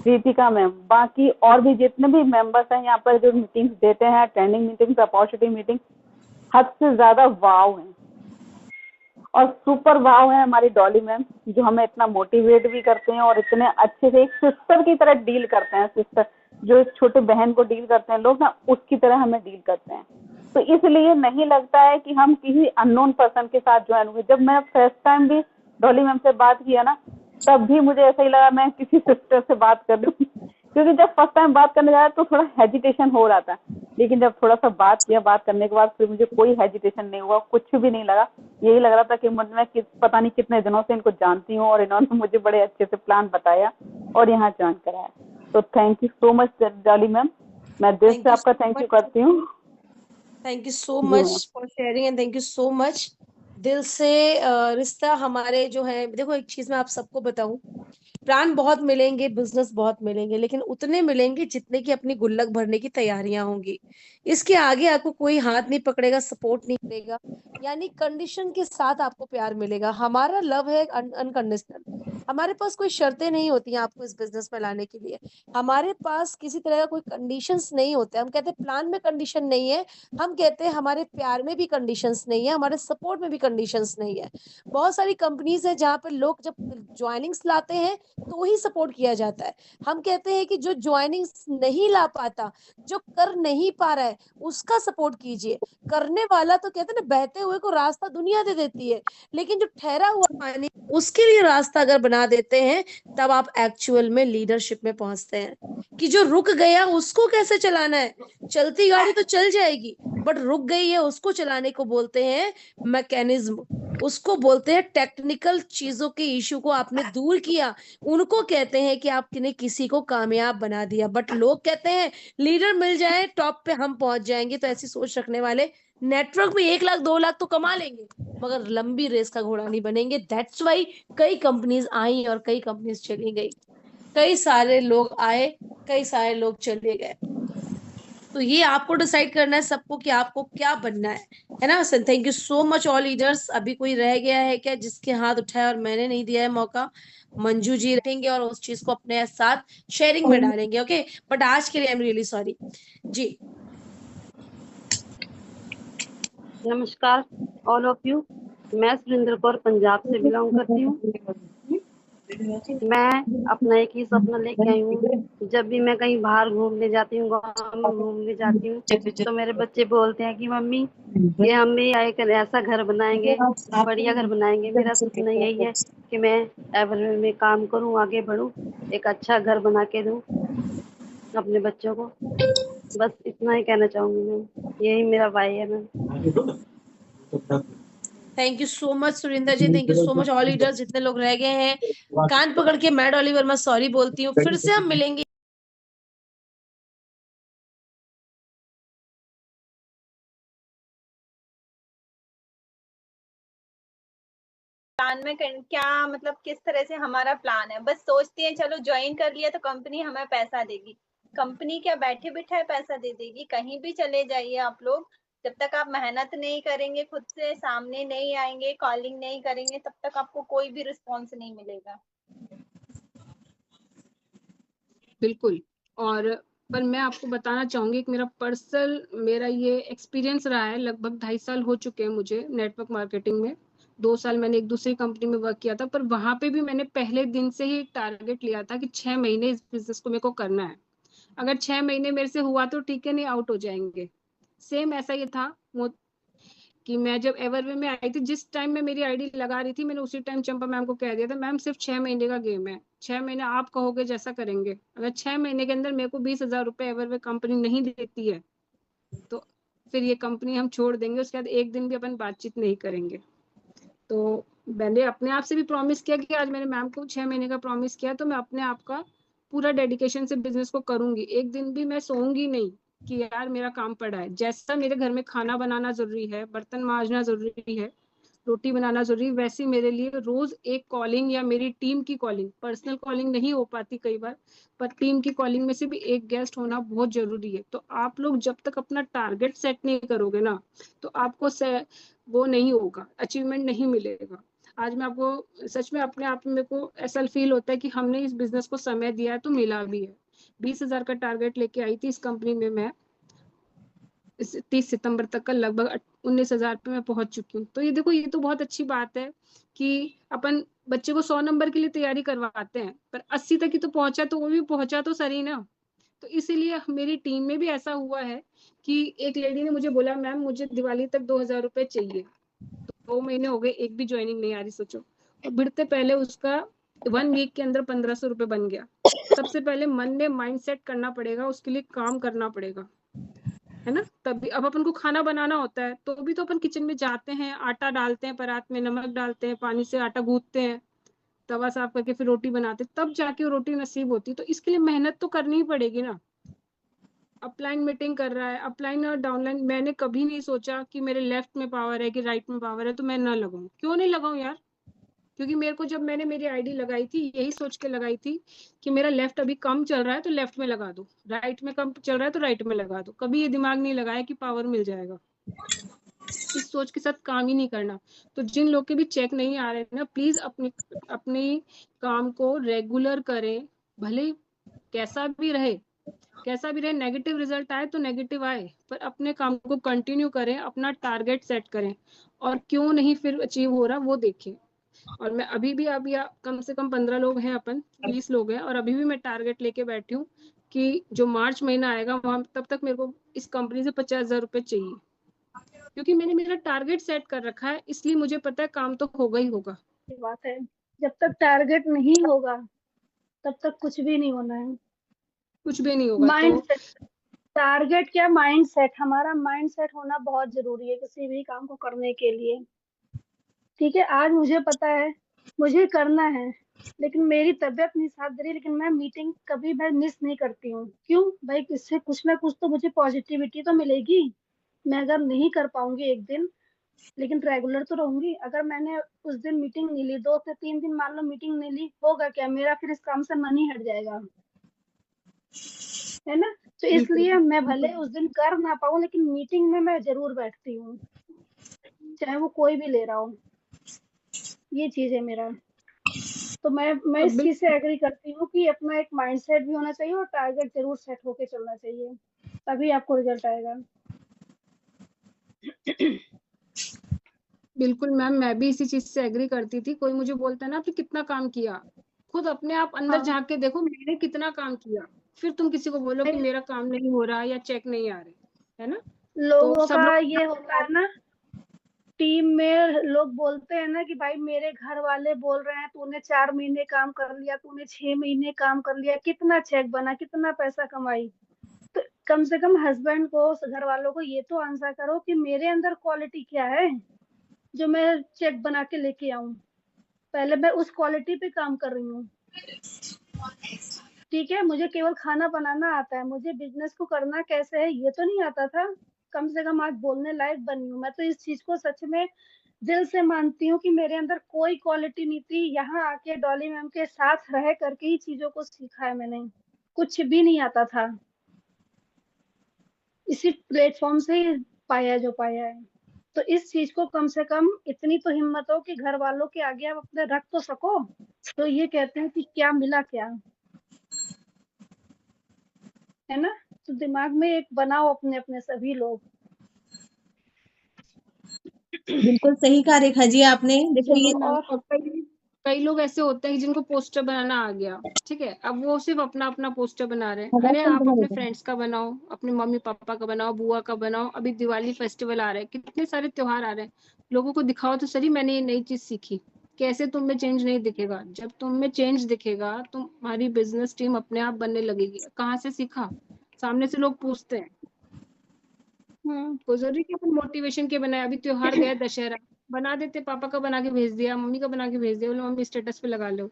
रितिका मैम, बाकी और भी जितने भी मेंबर्स हैं यहाँ पर जो मीटिंग्स देते हैं, ट्रेनिंग मीटिंग्स, अपॉर्चुनिटी मीटिंग, हद से ज्यादा वाव है और सुपर वाव है हमारी डॉली मैम, जो हमें इतना मोटिवेट भी करते हैं और इतने अच्छे से एक सिस्टर की तरह डील करते हैं। सिस्टर जो एक छोटे बहन को डील करते हैं लोग ना, उसकी तरह हमें डील करते हैं। तो इसलिए नहीं लगता है कि हम किसी अननोन पर्सन के साथ ज्वाइन हुए। जब मैं फर्स्ट टाइम भी डॉली मैम से बात किया ना, तब भी मुझे ऐसा ही लगा मैं किसी सिस्टर से बात कर रही हूँ क्योंकि जब फर्स्ट टाइम बात करने जाए तो थोड़ा हेजिटेशन हो रहा था, लेकिन जब थोड़ा सा बात किया, बात करने के बाद फिर मुझे कोई हेजिटेशन नहीं हुआ, कुछ भी नहीं लगा। यही लग रहा था कि मैं पता नहीं कितने दिनों से इनको जानती हूँ और इन्होंने मुझे बड़े अच्छे से प्लान बताया और यहाँ ज्वाइन कराया। तो thank you so much Dolly ma'am, मैं दिल से आपका थैंक यू करती हूँ। Thank you so much for sharing and thank you so much. दिल से रिश्ता हमारे जो है, देखो एक चीज मैं आप सबको बताऊं, प्लान बहुत मिलेंगे, बिजनेस बहुत मिलेंगे, लेकिन उतने मिलेंगे जितने की अपनी गुल्लक भरने की तैयारियां होंगी। इसके आगे आपको कोई हाथ नहीं पकड़ेगा, सपोर्ट नहीं करेगा, यानी कंडीशन के साथ आपको प्यार मिलेगा। हमारा लव है अनकंडीशनल, हमारे पास कोई शर्तें नहीं होती हैं आपको इस बिजनेस में लाने के लिए। हमारे पास किसी तरह का कोई कंडीशंस नहीं होते। हम कहते हैं प्लान में कंडीशन नहीं है, हम कहते हैं हमारे प्यार में भी कंडीशंस नहीं है, हमारे सपोर्ट में भी कंडीशंस नहीं है। बहुत सारी कंपनीज है जहाँ पे लोग जब ज्वाइनिंग्स लाते हैं तो ही सपोर्ट किया जाता है। हम कहते हैं कि जो ज्वाइनिंग्स नहीं ला पाता, जो कर नहीं पा रहा है, उसका सपोर्ट कीजिए। करने वाला तो कहते हैं ना, बहते हुए को रास्ता दुनिया दे देती है, लेकिन जो ठहरा हुआ पानी, उसके लिए रास्ता अगर बना देते हैं, तब आप एक्चुअल में लीडरशिप में पहुंचते हैं। कि जो रुक गया उसको कैसे चलाना है, चलती गाड़ी तो चल जाएगी, बट रुक गई है उसको चलाने को बोलते हैं मैकेनिज्म, उसको बोलते हैं टेक्निकल चीजों के इशू को आपने दूर किया, उनको कहते हैं कि आपने किसी को कामयाब बना दिया। बट लोग कहते हैं लीडर मिल जाए टॉप पे हम पहुंच जाएंगे। तो ऐसी सोच रखने वाले नेटवर्क में 1 लाख 2 लाख तो कमा लेंगे, मगर लंबी रेस का घोड़ा नहीं बनेंगे। दैट्स वाई कई कंपनीज आई और कई कंपनीज चली गई, कई सारे लोग आए, कई सारे लोग चले गए। तो ये आपको डिसाइड करना है सबको कि आपको क्या बनना है ना। Thank you so much all leaders. अभी कोई रह गया है क्या जिसके हाथ उठाया और मैंने नहीं दिया है मौका? मंजू जी रखेंगे और उस चीज को अपने साथ शेयरिंग में डालेंगे, ओके। बट आज के लिए आई एम रियली सॉरी जी। नमस्कार ऑल ऑफ यू, मैं सुरेंद्र कौर पंजाब से बिलोंग करती हूँ। मैं अपना एक ही सपना लेके आई हूँ। जब भी मैं कहीं बाहर घूमने जाती हूँ, गाँव में घूमने जाती हूँ, तो मेरे बच्चे बोलते हैं कि मम्मी ये हम भी ऐसा घर बनाएंगे, बढ़िया घर बनाएंगे। मेरा सपना यही है कि मैं एवरवेल में काम करूँ, आगे बढ़ूँ, एक अच्छा घर बना के दूँ अपने बच्चों को। बस इतना ही कहना चाहूंगी मैम, यही मेरा वाई है ma'am. Thank you so much Surendra ji, thank you so much all leaders. जितने लोग रह गए हैं, कान पकड़ के मैं डॉली वर्मा सॉरी बोलती हूँ। फिर से हम मिलेंगे। प्लान में क्या मतलब किस तरह से हमारा प्लान है, बस सोचते हैं चलो ज्वाइन कर लिया तो कंपनी हमें पैसा देगी। कंपनी क्या बैठे बिठाए पैसा दे देगी? कहीं भी चले जाइए आप लोग, जब तक आप मेहनत नहीं करेंगे, खुद से सामने नहीं आएंगे, कॉलिंग नहीं करेंगे, तब तक आपको कोई भी रिस्पॉन्स नहीं मिलेगा। बिल्कुल। और पर मैं आपको बताना चाहूंगी कि मेरा ये एक्सपीरियंस रहा है। लगभग 2.5 साल हो चुके हैं मुझे नेटवर्क मार्केटिंग में। 2 साल मैंने एक दूसरी कंपनी में वर्क किया था, पर वहां पे भी मैंने पहले दिन से ही टारगेट लिया था कि 6 महीने इस बिजनेस को मेरे को करना है। अगर 6 महीने मेरे से हुआ तो ठीक है, नहीं आउट हो जाएंगे। सेम ऐसा ही था कि मैं जब एवरवे में आई थी, जिस टाइम में मेरी आईडी लगा रही थी, मैंने उसी टाइम चंपा मैम को कह दिया था, मैम सिर्फ 6 महीने का गेम है, 6 महीने आप कहोगे जैसा करेंगे। अगर 6 महीने के अंदर मेरे को 20,000 रुपए एवरवे कंपनी नहीं देती है तो फिर ये कंपनी हम छोड़ देंगे। उसके बाद एक दिन भी अपन बातचीत नहीं करेंगे। तो मैंने अपने आप से भी प्रॉमिस किया कि आज मैंने मैम को 6 महीने का प्रॉमिस किया, तो मैं अपने आप का पूरा डेडिकेशन से बिजनेस को करूंगी। एक दिन भी मैं सोऊंगी नहीं कि यार मेरा काम पड़ा है। जैसा मेरे घर में खाना बनाना जरूरी है, बर्तन मांजना जरूरी है, रोटी बनाना जरूरी, वैसे मेरे लिए रोज एक कॉलिंग या मेरी टीम की कॉलिंग, पर्सनल कॉलिंग नहीं हो पाती कई बार, पर टीम की कॉलिंग में से भी एक गेस्ट होना बहुत जरूरी है। तो आप लोग जब तक अपना टारगेट सेट नहीं करोगे ना, तो आपको वो नहीं होगा, अचीवमेंट नहीं मिलेगा। आज मैं आपको सच में अपने आप में मेरे को ऐसा फील होता है कि हमने इस बिजनेस को समय दिया है तो मिला भी है। 20,000 का टारगेट लेके आई थी इस कंपनी में मैं, 30 सितंबर तक का लगभग 19,000 पे मैं पहुंच चुकी हूँ। तो ये देखो, ये तो बहुत अच्छी बात है कि अपन बच्चे को 100 नंबर के लिए तैयारी करवाते हैं, पर 80 तक ही तो पहुंचा, तो वो भी पहुंचा तो सही ना। तो इसीलिए मेरी टीम में भी ऐसा हुआ है कि एक लेडी ने मुझे बोला मैम मुझे दिवाली तक 2000 रुपए चाहिए, 2 महीने हो गए, एक भी ज्वाइनिंग नहीं आ रही, सोचो। और बढ़ते पहले उसका 1 वीक के अंदर 1500 रुपए बन गया। सबसे पहले मन में माइंड सेट करना पड़ेगा, उसके लिए काम करना पड़ेगा, है ना। तभी अब अपन को खाना बनाना होता है तो भी तो अपन किचन में जाते हैं, आटा डालते हैं, परात में नमक डालते हैं, पानी से आटा गूंथते हैं, तवा साफ करके फिर रोटी बनाते, तब जाके वो रोटी नसीब होती। तो इसके लिए मेहनत तो करनी ही पड़ेगी ना। अपलाइन मीटिंग कर रहा है, अपलाइन और डाउनलाइन, मैंने कभी नहीं सोचा कि मेरे लेफ्ट में पावर है कि राइट में पावर है तो मैं ना लगाऊं। क्यों नहीं लगाऊं यार? क्योंकि मेरे को जब मैंने मेरी आईडी लगाई थी यही सोच के लगाई थी कि मेरा लेफ्ट अभी कम चल रहा है तो लेफ्ट में लगा दो, राइट में कम चल रहा है तो राइट में लगा दो। कभी ये दिमाग नहीं लगाया कि पावर मिल जाएगा। इस सोच के साथ काम ही नहीं करना। तो जिन लोग के भी चेक नहीं आ रहे ना, प्लीज अपने काम को रेगुलर करें, भले कैसा भी रहे, नेगेटिव रिजल्ट आए तो नेगेटिव आए, पर अपने काम को कंटिन्यू करें, अपना टारगेट सेट करें, और क्यों नहीं फिर अचीव हो रहा वो देखें। और मैं अभी कम से कम 15 लोग हैं, अपन 20 लोग हैं, और अभी भी मैं टारगेट लेके बैठी हूँ कि जो मार्च महीना आएगा वहां तब तक मेरे को इस कंपनी से 50,000 रुपए चाहिए, क्योंकि मैंने मेरा टारगेट सेट कर रखा है, इसलिए मुझे पता है काम तो होगा ही होगा। ये बात है, जब तक टारगेट नहीं होगा तब तक कुछ भी नहीं होना है, कुछ भी नहीं होगा। माइंड सेट, टारगेट क्या, माइंड सेट, हमारा माइंड सेट होना बहुत जरूरी है किसी भी काम को करने के लिए। ठीक है, आज मुझे पता है मुझे करना है, लेकिन मेरी तबीयत नहीं साथ दे रही, लेकिन मैं मीटिंग कभी मैं मिस नहीं करती हूँ। क्यों भाई, इससे कुछ ना कुछ तो मुझे पॉजिटिविटी तो मिलेगी। मैं अगर नहीं कर पाऊंगी एक दिन, लेकिन रेगुलर तो रहूंगी। अगर मैंने उस दिन मीटिंग नहीं ली, 2 से 3 दिन मान लो मीटिंग नहीं ली, होगा क्या, मेरा फिर इस काम से मन ही हट जाएगा, है ना। तो इसलिए मैं भले उस दिन कर ना पाऊं, लेकिन मीटिंग में मैं जरूर बैठती हूँ, चाहे वो कोई भी ले रहा हो। ये चीज है मेरा। तो मैं इस चीज से एग्री करती हूँ कि अपना एक माइंडसेट भी होना चाहिए और टारगेट जरूर सेट होके चलना चाहिए, तभी आपको रिजल्ट आएगा। बिल्कुल मैम, मैं भी इसी चीज से एग्री करती थी। कोई मुझे बोलता है ना आपने कितना काम किया, खुद अपने आप अंदर झांक के देखो मैंने कितना काम किया, फिर तुम किसी को बोलो कि मेरा काम नहीं हो रहा या चेक नहीं आ रहे, है ना। लोगों सब का लोग ये होता है ना, टीम में लोग बोलते हैं ना कि भाई मेरे घर वाले बोल रहे हैं तूने 4 महीने काम कर लिया, तूने 6 महीने काम कर लिया, कितना चेक बना, कितना पैसा कमाई। तो कम से कम हस्बैंड को, घर वालों को ये तो आंसर करो कि मेरे अंदर क्वालिटी क्या है जो मैं चेक बना के लेके आऊं। पहले मैं उस क्वालिटी पे काम कर रही हूँ। ठीक है, मुझे केवल खाना बनाना आता है, मुझे बिजनेस को करना कैसे है ये तो नहीं आता था। कम से कम आज बोलने लायक बनी हूँ। मैं तो इस चीज को सच में दिल से मानती हूँ कि मेरे अंदर कोई क्वालिटी नहीं थी। यहाँ आके डॉली मैम के साथ रह करके ही चीजों को सीखा है मैंने, कुछ भी नहीं आता था। इसी प्लेटफॉर्म से ही पाया जो पाया है। तो इस चीज को कम से कम इतनी तो हिम्मत हो कि घर वालों के आगे आप अपने रख तो सको। तो ये कहते हैं कि क्या मिला क्या, है ना। तो दिमाग में एक बनाओ अपने अपने सभी लोग। बिल्कुल सही कहा रेखा जी आपने। देखो ये और कई लोग ऐसे होते हैं जिनको पोस्टर बनाना आ गया, ठीक है, अब वो सिर्फ अपना अपना पोस्टर बना रहे हैं। अरे आप अपने फ्रेंड्स का बनाओ, अपने मम्मी पापा का बनाओ, बुआ का बनाओ। अभी दिवाली फेस्टिवल आ रहे हैं, कितने सारे त्योहार आ रहे हैं, लोगों को दिखाओ तो सही मैंने ये नई चीज सीखी। कैसे तुम में चेंज नहीं दिखेगा? जब तुम में चेंज दिखेगा तुम्हारी बिजनेस टीम अपने आप बनने लगेगी। कहाँ से सीखा? सामने से लोग पूछते हैं। कोई जरूरी कि अपन मोटिवेशन के बनाए। अभी त्योहार गया दशहरा, बना देते, पापा का बना के भेज दिया, मम्मी का बना के भेज दिया, बोले मम्मी स्टेटस पे लगा लो।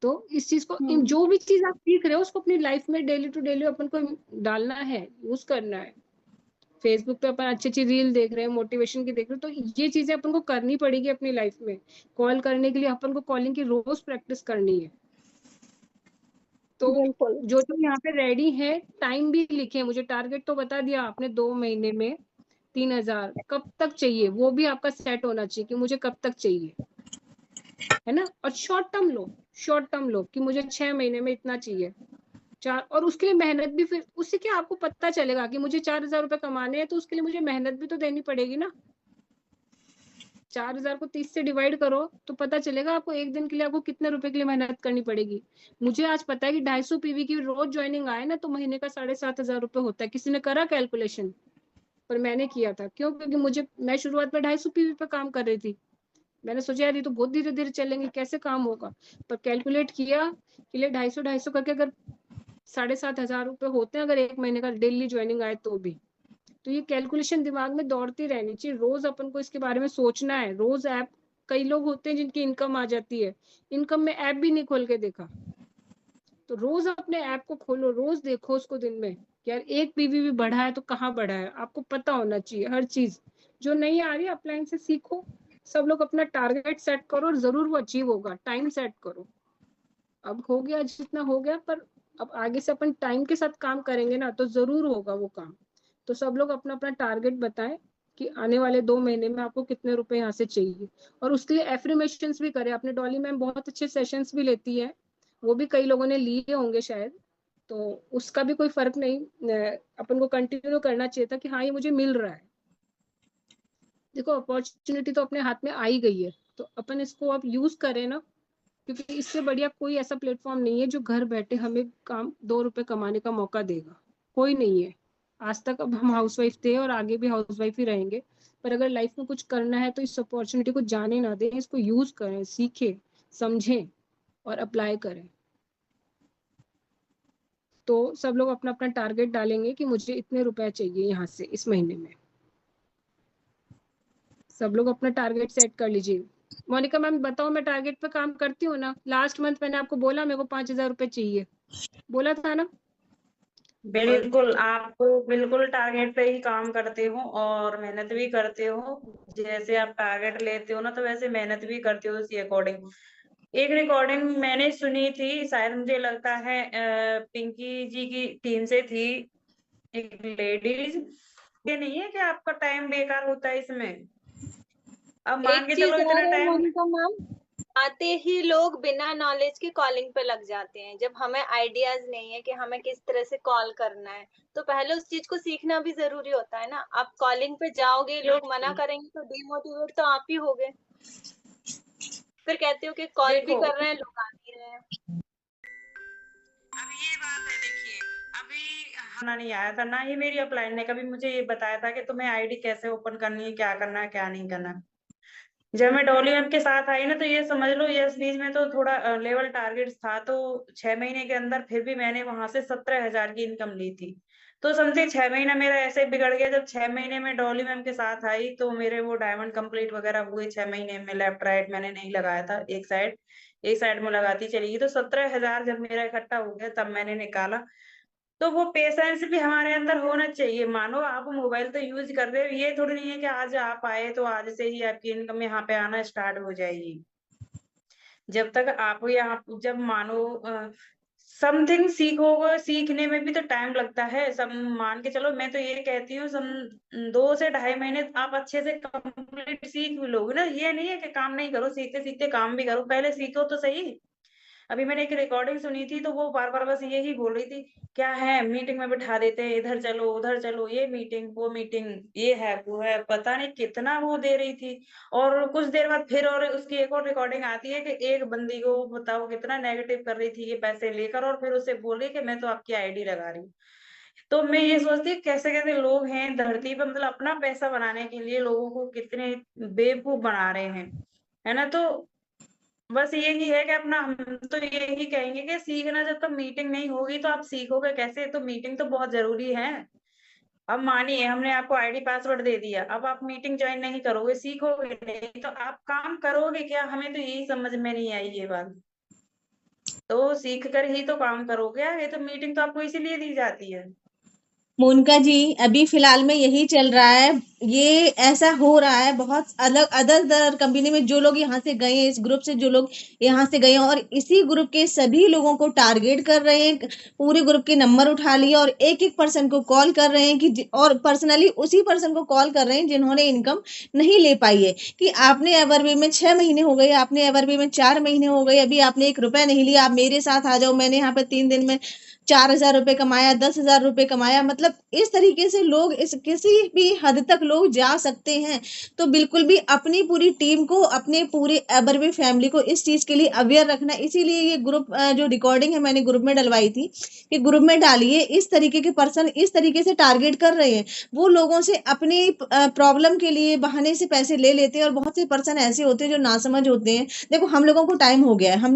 तो इस चीज को, जो भी चीज आप सीख रहे हो उसको अपनी लाइफ में डेली टू डेली अपन को डालना है, यूज करना है। फेसबुक पे अपन अच्छी अच्छी रील देख रहे हैं, मोटिवेशन की देख रहे हैं, तो ये चीजें अपन को करनी पड़ेगी अपनी लाइफ में। कॉल करने के लिए अपन को कॉलिंग की रोज प्रैक्टिस करनी है। तो जो जो यहाँ पे रेडी है, टाइम भी लिखे। मुझे टारगेट तो बता दिया आपने, 2 महीने में 3000 कब तक चाहिए वो भी आपका सेट होना चाहिए कि मुझे कब तक चाहिए, है ना। और शॉर्ट टर्म लो कि मुझे 6 महीने में इतना चाहिए, और उसके लिए मेहनत भी। फिर उससे क्या आपको पता चलेगा कि मुझे 4000 रुपए कमाने हैं, तो उसके लिए मुझे मेहनत भी तो देनी पड़ेगी ना। 4000 को 30 से डिवाइड करो तो पता चलेगा आपको एक दिन के लिए आपको कितने रुपए के लिए मेहनत करनी पड़ेगी। मुझे आज पता है कि 250 पीवी की रोज ज्वाइनिंग आए ना तो महीने का 7,500 रुपए होता है। किसी ने करा कैलकुलेशन? पर मैंने किया था। क्यों? क्योंकि मैं शुरुआत में 250 पीवी पे काम कर रही थी। मैंने सोचा यार ये तो बहुत धीरे धीरे चलेंगे, कैसे काम होगा। पर कैलकुलेट किया कि ले 250 करके अगर 7,500 रुपए होते हैं अगर एक महीने का डेली ज्वाइनिंग आए तो भी, तो ये कैलकुलेशन दिमाग में दौड़ती रहनी चाहिए। रोज अपन को इसके बारे में सोचना है। रोज ऐप, कई लोग होते हैं जिनकी इनकम आ जाती है, इनकम में ऐप भी नहीं खोल के देखा। तो रोज अपने ऐप को खोलो, रोज देखो उसको दिन में, यार एक पीवी भी बढ़ा है तो कहाँ बढ़ा है, आपको पता होना चाहिए हर चीज। जो नहीं आ रही अपलाइन से सीखो। सब लोग अपना टारगेट सेट करो और जरूर वो अचीव होगा। टाइम सेट करो। अब हो गया जितना हो गया, पर अब आगे से अपन टाइम के साथ काम करेंगे ना तो जरूर होगा वो काम। तो सब लोग अपना अपना टारगेट बताएं कि आने वाले 2 महीने में आपको कितने रुपए यहाँ से चाहिए, और उसके लिए एफर्मेशंस भी करें। अपने डॉली मैम बहुत अच्छे सेशंस भी लेती है, वो भी कई लोगों ने लिए होंगे शायद, तो उसका भी कोई फर्क नहीं, अपन को कंटिन्यू करना चाहिए था कि हाँ ये मुझे मिल रहा है। देखो अपॉर्चुनिटी तो अपने हाथ में आ ही गई है, तो अपन इसको अब यूज करें ना, क्योंकि इससे बढ़िया कोई ऐसा प्लेटफॉर्म नहीं है जो घर बैठे हमें 2 रुपए कमाने का मौका देगा। कोई नहीं है। आज तक अब हम हाउसवाइफ थे और आगे भी हाउसवाइफ ही रहेंगे, पर अगर लाइफ में कुछ करना है तो इस अपॉर्चुनिटी को जाने ना दें, इसको यूज करें, सीखें, समझें और अप्लाई करें। तो सब लोग अपना अपना टारगेट डालेंगे कि मुझे इतने रुपए चाहिए यहाँ से इस महीने में। सब लोग अपना टारगेट सेट कर लीजिए। मोनिका मैम बताओ, मैं टारगेट पे काम करती हूँ ना। लास्ट मंथ मैंने आपको बोला मेरे को 5,000 रुपए चाहिए, बोला था ना? बिल्कुल, आप बिल्कुल टारगेट पे ही काम करते हो और मेहनत भी करते हो। जैसे आप टारगेट लेते हो ना तो वैसे मेहनत भी करते हो उसी अकॉर्डिंग। एक रिकॉर्डिंग मैंने सुनी थी, शायद मुझे लगता है पिंकी जी की टीम से थी एक लेडीज। ये नहीं है कि आपका टाइम बेकार होता है इसमें। अब मान के चलो इतना टाइम, मोनिका मैम, आते ही लोग बिना नॉलेज के कॉलिंग पे लग जाते हैं। जब हमें आइडियाज नहीं है कि हमें किस तरह से कॉल करना है, तो पहले उस चीज को सीखना भी जरूरी होता है ना। आप कॉलिंग पे जाओगे, लोग मना करेंगे तो डिमोटिवेट तो आप ही होगे। फिर कहते हो कि कॉल भी कर रहे हैं, लोग आ नहीं रहे हैं। खाना नहीं आया था, ना ही मेरी अपलाइन ने कभी मुझे ये बताया था कि तुम्हें आईडी कैसे ओपन करनी है, क्या करना है, क्या नहीं करना। जब मैं डॉली मैम के साथ आई ना तो ये समझ लो ये बीच में तो थोड़ा लेवल टारगेट था, तो 6 महीने के अंदर फिर भी मैंने वहां से 17,000 की इनकम ली थी। तो समझे 6 महीना मेरा ऐसे बिगड़ गया। जब 6 महीने में डॉली मैम के साथ आई तो मेरे वो डायमंड कंप्लीट वगैरह हुए 6 महीने में। लेफ्ट राइट मैंने नहीं लगाया था, एक साइड में लगाती चली गई। तो 17,000 जब मेरा इकट्ठा हो गया तब मैंने निकाला। तो वो पेशेंस भी हमारे अंदर होना चाहिए। मानो आप मोबाइल तो यूज कर रहे हो, ये थोड़ी नहीं है कि आज आप आए तो आज से ही आपकी इनकम यहाँ पे आना स्टार्ट हो जाएगी। जब तक आप यहाँ, जब मानो समथिंग सीखोगे, सीखने में भी तो टाइम लगता है। सब मान के चलो, मैं तो ये कहती हूँ 2 से 2.5 महीने आप अच्छे से कंप्लीट सीख भी लोगे ना। ये नहीं है कि काम नहीं करो, सीखते सीखते काम भी करो, पहले सीखो तो सही। अभी मैंने एक रिकॉर्डिंग सुनी थी तो वो बार बार बस यही बोल रही थी, क्या है मीटिंग में बिठा देते हैं, इधर चलो उधर चलो, ये मीटिंग वो मीटिंग, ये है वो है, पता नहीं कितना वो दे रही थी। और कुछ देर बाद फिर और उसकी एक और रिकॉर्डिंग आती है कि एक बंदी को बताओ कितना नेगेटिव कर रही थी ये पैसे लेकर, और फिर उसे बोल रही कि मैं तो आपकी आईडी लगा रही हूँ। तो मैं ये सोचती हूँ कैसे कैसे लोग हैं धरती पर, मतलब अपना पैसा बनाने के लिए लोगों को कितने बेवकूफ बना रहे हैं, है ना। तो बस यही है कि अपना, हम तो यही कहेंगे कि सीखना, जब तक मीटिंग नहीं होगी तो आप सीखोगे कैसे। तो मीटिंग तो बहुत जरूरी है। अब मानिए हमने आपको आईडी पासवर्ड दे दिया, अब आप मीटिंग ज्वाइन नहीं करोगे, सीखोगे नहीं, तो आप काम करोगे क्या? हमें तो यही समझ में नहीं आई ये बात। तो सीख कर ही तो काम करोगे। ये तो मीटिंग तो आपको इसीलिए दी जाती है। मोनिका जी, अभी फिलहाल में यही चल रहा है, ये ऐसा हो रहा है बहुत अलग अदर कंपनी में। जो लोग यहाँ से गए हैं, इस ग्रुप से जो लोग यहाँ से गए हैं और इसी ग्रुप के सभी लोगों को टारगेट कर रहे हैं, पूरे ग्रुप के नंबर उठा लिए और एक एक पर्सन को कॉल कर रहे हैं कि, और पर्सनली उसी पर्सन को कॉल कर रहे हैं जिन्होंने इनकम नहीं ले पाई है, कि आपने एवरवे में 6 महीने हो गए, आपने एवरवे में 4 महीने हो गए, अभी आपने 1 रुपया नहीं लिया, आप मेरे साथ आ जाओ, मैंने यहाँ पे 3 दिन में 4,000 रुपए कमाया, 10,000 रुपए कमाया। मतलब इस तरीके से लोग, इस किसी भी हद तक लोग जा सकते हैं, तो बिल्कुल भी अपनी पूरी टीम को, अपने पूरे एवरवे फैमिली को इस चीज के लिए अवेयर रखना। इसीलिए ये ग्रुप जो रिकॉर्डिंग है मैंने ग्रुप में डलवाई थी कि ग्रुप में डालिए, इस तरीके के पर्सन इस तरीके से टारगेट कर रहे हैं, वो लोगों से अपनी प्रॉब्लम के लिए बहाने से पैसे ले लेते हैं। और बहुत से पर्सन ऐसे होते हैं जो नासमझ होते हैं। देखो हम लोगों को टाइम हो गया है, हम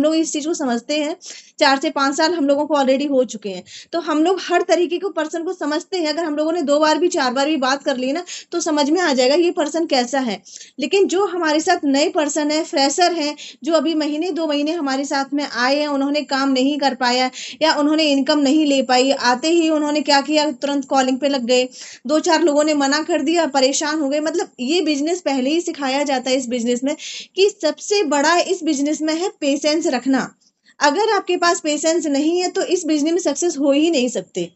लोग इस चीज को समझते हैं, 4 से 5 साल हम लोगों को ऑलरेडी हो चुके हैं, तो हम लोग हर तरीके को पर्सन को समझते हैं। अगर हम लोगों ने 2 बार भी 4 बार भी बात कर ली ना, तो समझ में आ जाएगा ये पर्सन कैसा है। लेकिन जो हमारे साथ नए पर्सन है, फ्रेशर है, जो अभी महीने 2 महीने हमारे साथ में आए हैं, उन्होंने काम नहीं कर पाया या उन्होंने इनकम नहीं ले पाई, आते ही उन्होंने क्या किया, तुरंत कॉलिंग पे लग गए, 2-4 लोगों ने मना कर दिया, परेशान हो गए। मतलब ये बिजनेस पहले ही सिखाया जाता है इस बिजनेस में कि सबसे बड़ा इस बिजनेस में है पेशेंस रखना। अगर आपके पास पेशेंस नहीं है तो इस बिजनेस में सक्सेस हो ही नहीं सकते।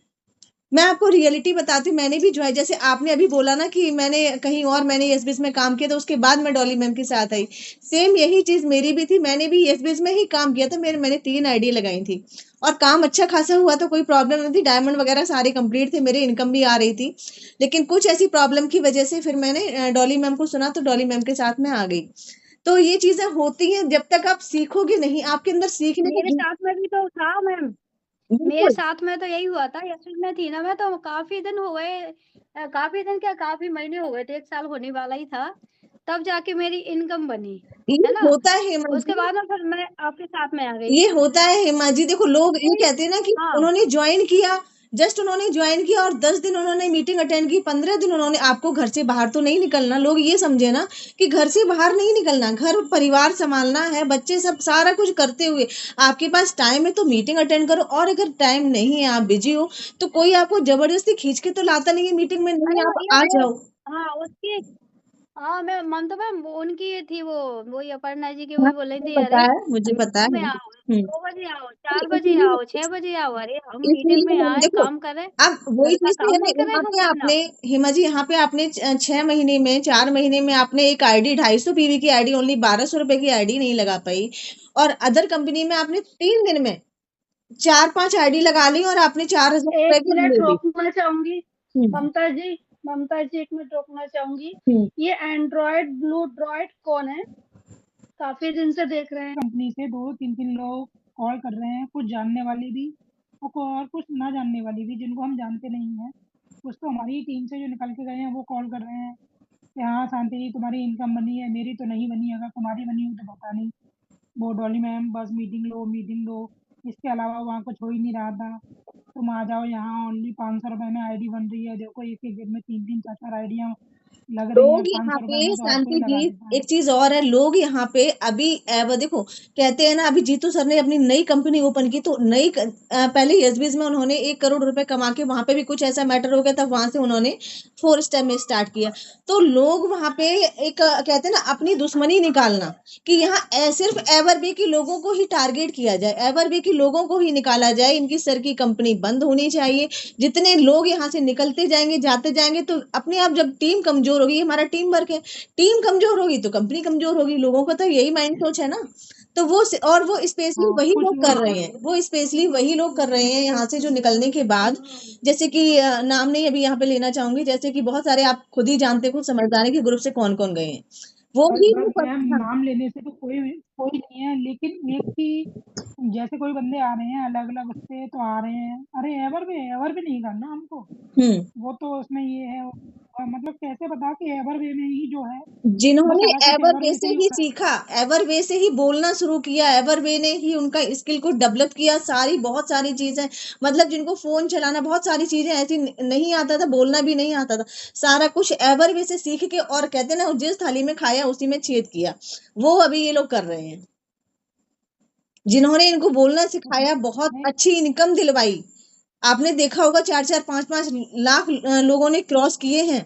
मैं आपको रियलिटी बताती हूँ, मैंने भी जो है, जैसे आपने अभी बोला ना कि मैंने कहीं और मैंने एसबीएस में काम किया, तो उसके बाद मैं डॉली मैम के साथ आई। सेम यही चीज मेरी भी थी, मैंने भी एसबीएस में ही काम किया था। मैंने 3 आईडी लगाई थी और काम अच्छा खासा हुआ था, कोई प्रॉब्लम नहीं थी, डायमंड वगैरह सारे कंप्लीट थे, मेरे इनकम भी आ रही थी। लेकिन कुछ ऐसी प्रॉब्लम की वजह से फिर मैंने डॉली मैम को सुना, तो डॉली मैम के साथ में आ गई। तो ये चीजें होती हैं, जब तक आप सीखोगे नहीं, आपके अंदर सीखने मेरे की साथ में भी तो था मैम, मेरे बिल्कुल साथ में तो यही हुआ था। यशवी में थी ना मैं, तो काफी दिन हो गए, काफी दिन क्या, काफी महीने हो गए थे, 1 साल होने वाला ही था, तब जाके मेरी इनकम बनी, ये है ना। होता है हेमा उसके जी, बाद में फिर मैं आपके साथ में आ गई। ये होता है हेमा जी। देखो लोग ये फिर कहते हैं ना कि हाँ, उन्होंने ज्वाइन किया, जस्ट उन्होंने ज्वाइन किया और 10 दिन उन्होंने मीटिंग अटेंड की, 15 दिन उन्होंने, आपको घर से बाहर तो नहीं निकलना। लोग ये समझे ना कि घर से बाहर नहीं निकलना, घर परिवार संभालना है, बच्चे सब सारा कुछ करते हुए आपके पास टाइम है तो मीटिंग अटेंड करो। और अगर टाइम नहीं है, आप बिजी हो, तो कोई आपको जबरदस्ती खींच के तो लाता नहीं है मीटिंग में, नहीं अरे आप ये आ वो, जाओ। हाँ उसकी, हाँ मैं मन तो मैम उनकी ये थी, वही अपर्णा जी की, हाँ, वही बोल रही मुझे थी, पता अरे है, मुझे पता मीटिंग में है। आओ, हम्म 2 बजे आओ, तो 4 बजे इसीलिए आओ, 6 बजे आओ। अरे हम मीटिंग में इसीलिए आए, देखो, काम करें, अब वही घर का चीज तो काम है ना, नहीं करें यहाँ हम पे अपना। आपने, हेमा जी, यहाँ पे आपने 6 महीने में, 4 महीने में आपने एक आईडी 250 पीवी की आईडी, ओनली 1200 रुपए की आईडी नहीं लगा पाई। और अदर कंपनी में आपने 3 दिन में 4-5 आईडी लगा ली और आपने 4000 रुपए 1 की मिनट ले ली। रोकना चाहूंगी हम्म ममता जी, ममता जी 1 मिनट रोकना चाहूंगी। हम्म ये एंड्रॉयड ब्लू ड्रॉइड कौन है? काफी दिन से देख रहे हैं। कंपनी से 2-3 लोग कॉल कर रहे हैं, कुछ जानने वाले भी और कुछ ना जानने वाली भी, जिनको हम जानते नहीं हैं। कुछ तो हमारी टीम से जो निकल के गए हैं वो कॉल कर रहे हैं कि हाँ शांति जी तुम्हारी इनकम बनी है, मेरी तो नहीं बनी, अगर तुम्हारी बनी हो तो बता नहीं। वो डॉली मैम बस मीटिंग लो मीटिंग लो, इसके अलावा वहाँ कुछ हो ही नहीं रहा था। तुम आ जाओ यहाँ, ओनली 500 रुपए में आईडी बन रही है। देखो एक एक दिन में 3-4 आईडियाँ लग रही हैं, लोग यहाँ 500 रुपए पे, में तो हर कोई शांति लगा जी, देता है। एक चीज और है, लोग यहाँ पे अभी वो देखो, कहते हैं ना, अभी जीतू सर ने अपनी नई कंपनी ओपन की, तो पहले एसबीएस में उन्होंने 1 करोड़ रुपए कमा के, वहां पे भी कुछ ऐसा मैटर हो गया था, वहां से उन्होंने 4 स्टेप में स्टार्ट किया। तो लोग वहां पे एक कहते हैं ना, अपनी दुश्मनी निकालना कि यहाँ सिर्फ एवरबे के लोगों को ही टारगेट किया जाए, एवरबे के लोगों को ही निकाला जाए, इनकी सर की कंपनी बंद होनी चाहिए। जितने लोग यहाँ से निकलते जाएंगे, जाते जाएंगे, तो अपने आप जब टीम कमजोर होगी, हमारा टीम वर्क है, टीम कमजोर होगी तो कंपनी कमजोर होगी। लोगों का तो यही माइंड सोच है ना। तो वो और वो स्पेशली हाँ वही कुछ लोग कर रहे हैं, वो स्पेशली वही लोग कर रहे हैं यहाँ से जो निकलने के बाद। जैसे कि नाम नहीं अभी यहाँ पे लेना चाहूंगी, जैसे कि बहुत सारे आप खुद ही जानते हो, खुद समझदारी के ग्रुप से कौन कौन गए हैं, वो बस भी बस वो मैम हाँ नाम लेने से तो कोई कोई नहीं है, लेकिन एक ही जैसे कोई बंदे आ रहे हैं अलग अलग उससे तो आ रहे हैं, अरे एवर भी नहीं करना हमको, वो तो उसमें ये है। और मतलब कैसे बता कि एवर वे में ही जो है वो जिन्होंने सारा कुछ एवर एवर वे वे से से ही ही होता है। सीखा, एवर वे से ही बोलना शुरू किया, एवर वे ने ही उनका स्किल को डेवलप किया, सारी बहुत सारी चीजें, मतलब जिनको फोन चलाना, बहुत सारी चीजें ऐसी नहीं आता था, बोलना भी नहीं आता था, सारा कुछ एवर वे से सीख के, और कहते ना, जिस थाली में खाया उसी में छेद किया, वो अभी ये लोग कर रहे हैं। जिन्होंने इनको बोलना सिखाया, बहुत नहीं अच्छी इनकम दिलवाई। आपने देखा होगा 4-4 5-5 लाख लोगों ने क्रॉस किए हैं,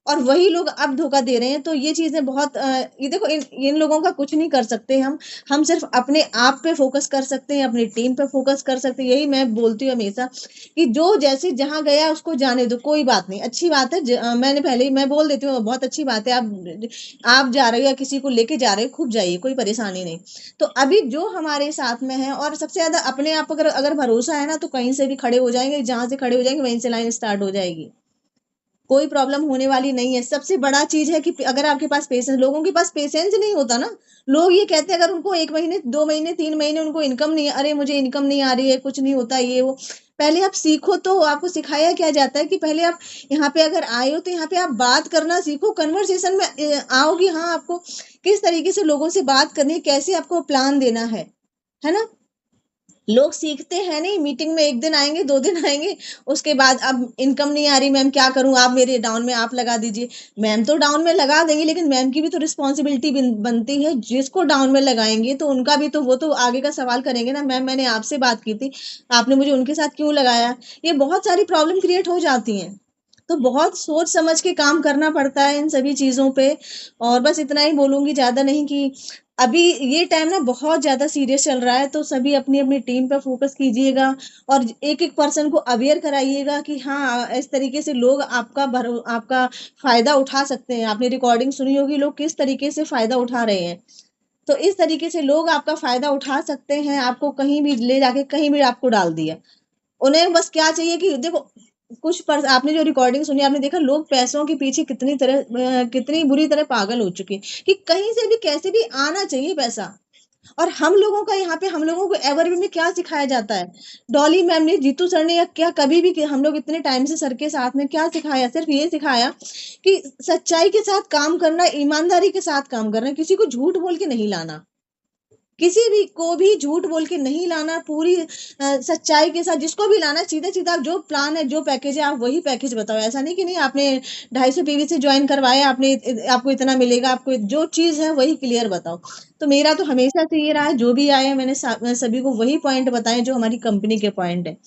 और वही लोग अब धोखा दे रहे हैं। तो ये चीजें बहुत ये देखो, इन लोगों का कुछ नहीं कर सकते हम सिर्फ अपने आप पे फोकस कर सकते हैं, अपनी टीम पे फोकस कर सकते हैं। यही मैं बोलती हूँ हमेशा कि जो जैसे जहां गया उसको जाने दो, कोई बात नहीं, अच्छी बात है। मैंने पहले ही मैं बोल देती हूँ, बहुत अच्छी बात है, आप जा रहे हो या किसी को लेके जा रहे हो, खूब जाइए, कोई परेशानी नहीं। तो अभी जो हमारे साथ में है, और सबसे ज्यादा अपने आप अगर भरोसा है ना, तो कहीं से भी खड़े हो जाएंगे, जहां से खड़े हो जाएंगे वहीं से लाइन स्टार्ट हो जाएगी। कोई प्रॉब्लम होने वाली नहीं है। सबसे बड़ा चीज है कि अगर आपके पास पेशेंस, लोगों के पास पेशेंस नहीं होता ना, लोग ये कहते हैं अगर उनको 1 महीने 2 महीने 3 महीने उनको इनकम नहीं, अरे मुझे इनकम नहीं आ रही है, कुछ नहीं होता ये वो। पहले आप सीखो, तो आपको सिखाया क्या जाता है कि पहले आप यहाँ पे अगर आए हो तो यहाँ पे आप बात करना सीखो, कन्वर्सेशन में आओ कि हाँ आपको किस तरीके से लोगों से बात करनी है, कैसे आपको प्लान देना है ना। लोग सीखते हैं नहीं, मीटिंग में 1 दिन आएंगे 2 दिन आएंगे, उसके बाद अब इनकम नहीं आ रही मैम क्या करूं, आप मेरे डाउन में आप लगा दीजिए। मैम तो डाउन में लगा देंगी, लेकिन मैम की भी तो रिस्पॉन्सिबिलिटी बनती है, जिसको डाउन में लगाएंगे तो उनका भी तो, वो तो आगे का सवाल करेंगे ना, मैम मैंने आपसे बात की थी, आपने मुझे उनके साथ क्यों लगाया। ये बहुत सारी प्रॉब्लम क्रिएट हो जाती हैं, तो बहुत सोच समझ के काम करना पड़ता है इन सभी चीजों पे। और बस इतना ही बोलूंगी, ज्यादा नहीं, कि अभी ये टाइम ना बहुत ज्यादा सीरियस चल रहा है, तो सभी अपनी अपनी टीम पे फोकस कीजिएगा और एक एक पर्सन को अवेयर कराइएगा कि हाँ इस तरीके से लोग आपका फायदा उठा सकते हैं। आपने रिकॉर्डिंग सुनी होगी लोग किस तरीके से फायदा उठा रहे हैं, तो इस तरीके से लोग आपका फायदा उठा सकते हैं। आपको कहीं भी ले जाके कहीं भी आपको डाल दिया, उन्हें बस क्या चाहिए कि देखो, आपने जो रिकॉर्डिंग सुनी, आपने देखा लोग पैसों के पीछे कितनी बुरी तरह पागल हो चुके हैं कि कहीं से भी कैसे भी आना चाहिए पैसा। और हम लोगों का यहाँ पे, हम लोगों को एवरवी में क्या सिखाया जाता है, डॉली मैम ने, जीतू सर ने, या क्या कभी भी हम लोग इतने टाइम से सर के साथ में क्या सिखाया, सिर्फ ये सिखाया कि सच्चाई के साथ काम करना, ईमानदारी के साथ काम करना, किसी को झूठ बोल के नहीं लाना, किसी भी को भी झूठ बोल के नहीं लाना, पूरी सच्चाई के साथ जिसको भी लाना, सीधा सीधा जो प्लान है जो पैकेज है आप वही पैकेज बताओ। ऐसा नहीं कि नहीं आपने 250 पीवी से ज्वाइन करवाया, आपको इतना मिलेगा, आपको जो चीज है वही क्लियर बताओ। तो मेरा तो हमेशा से ये रहा है, जो भी आए हैं मैंने सभी को वही पॉइंट बताए जो हमारी कंपनी के पॉइंट है।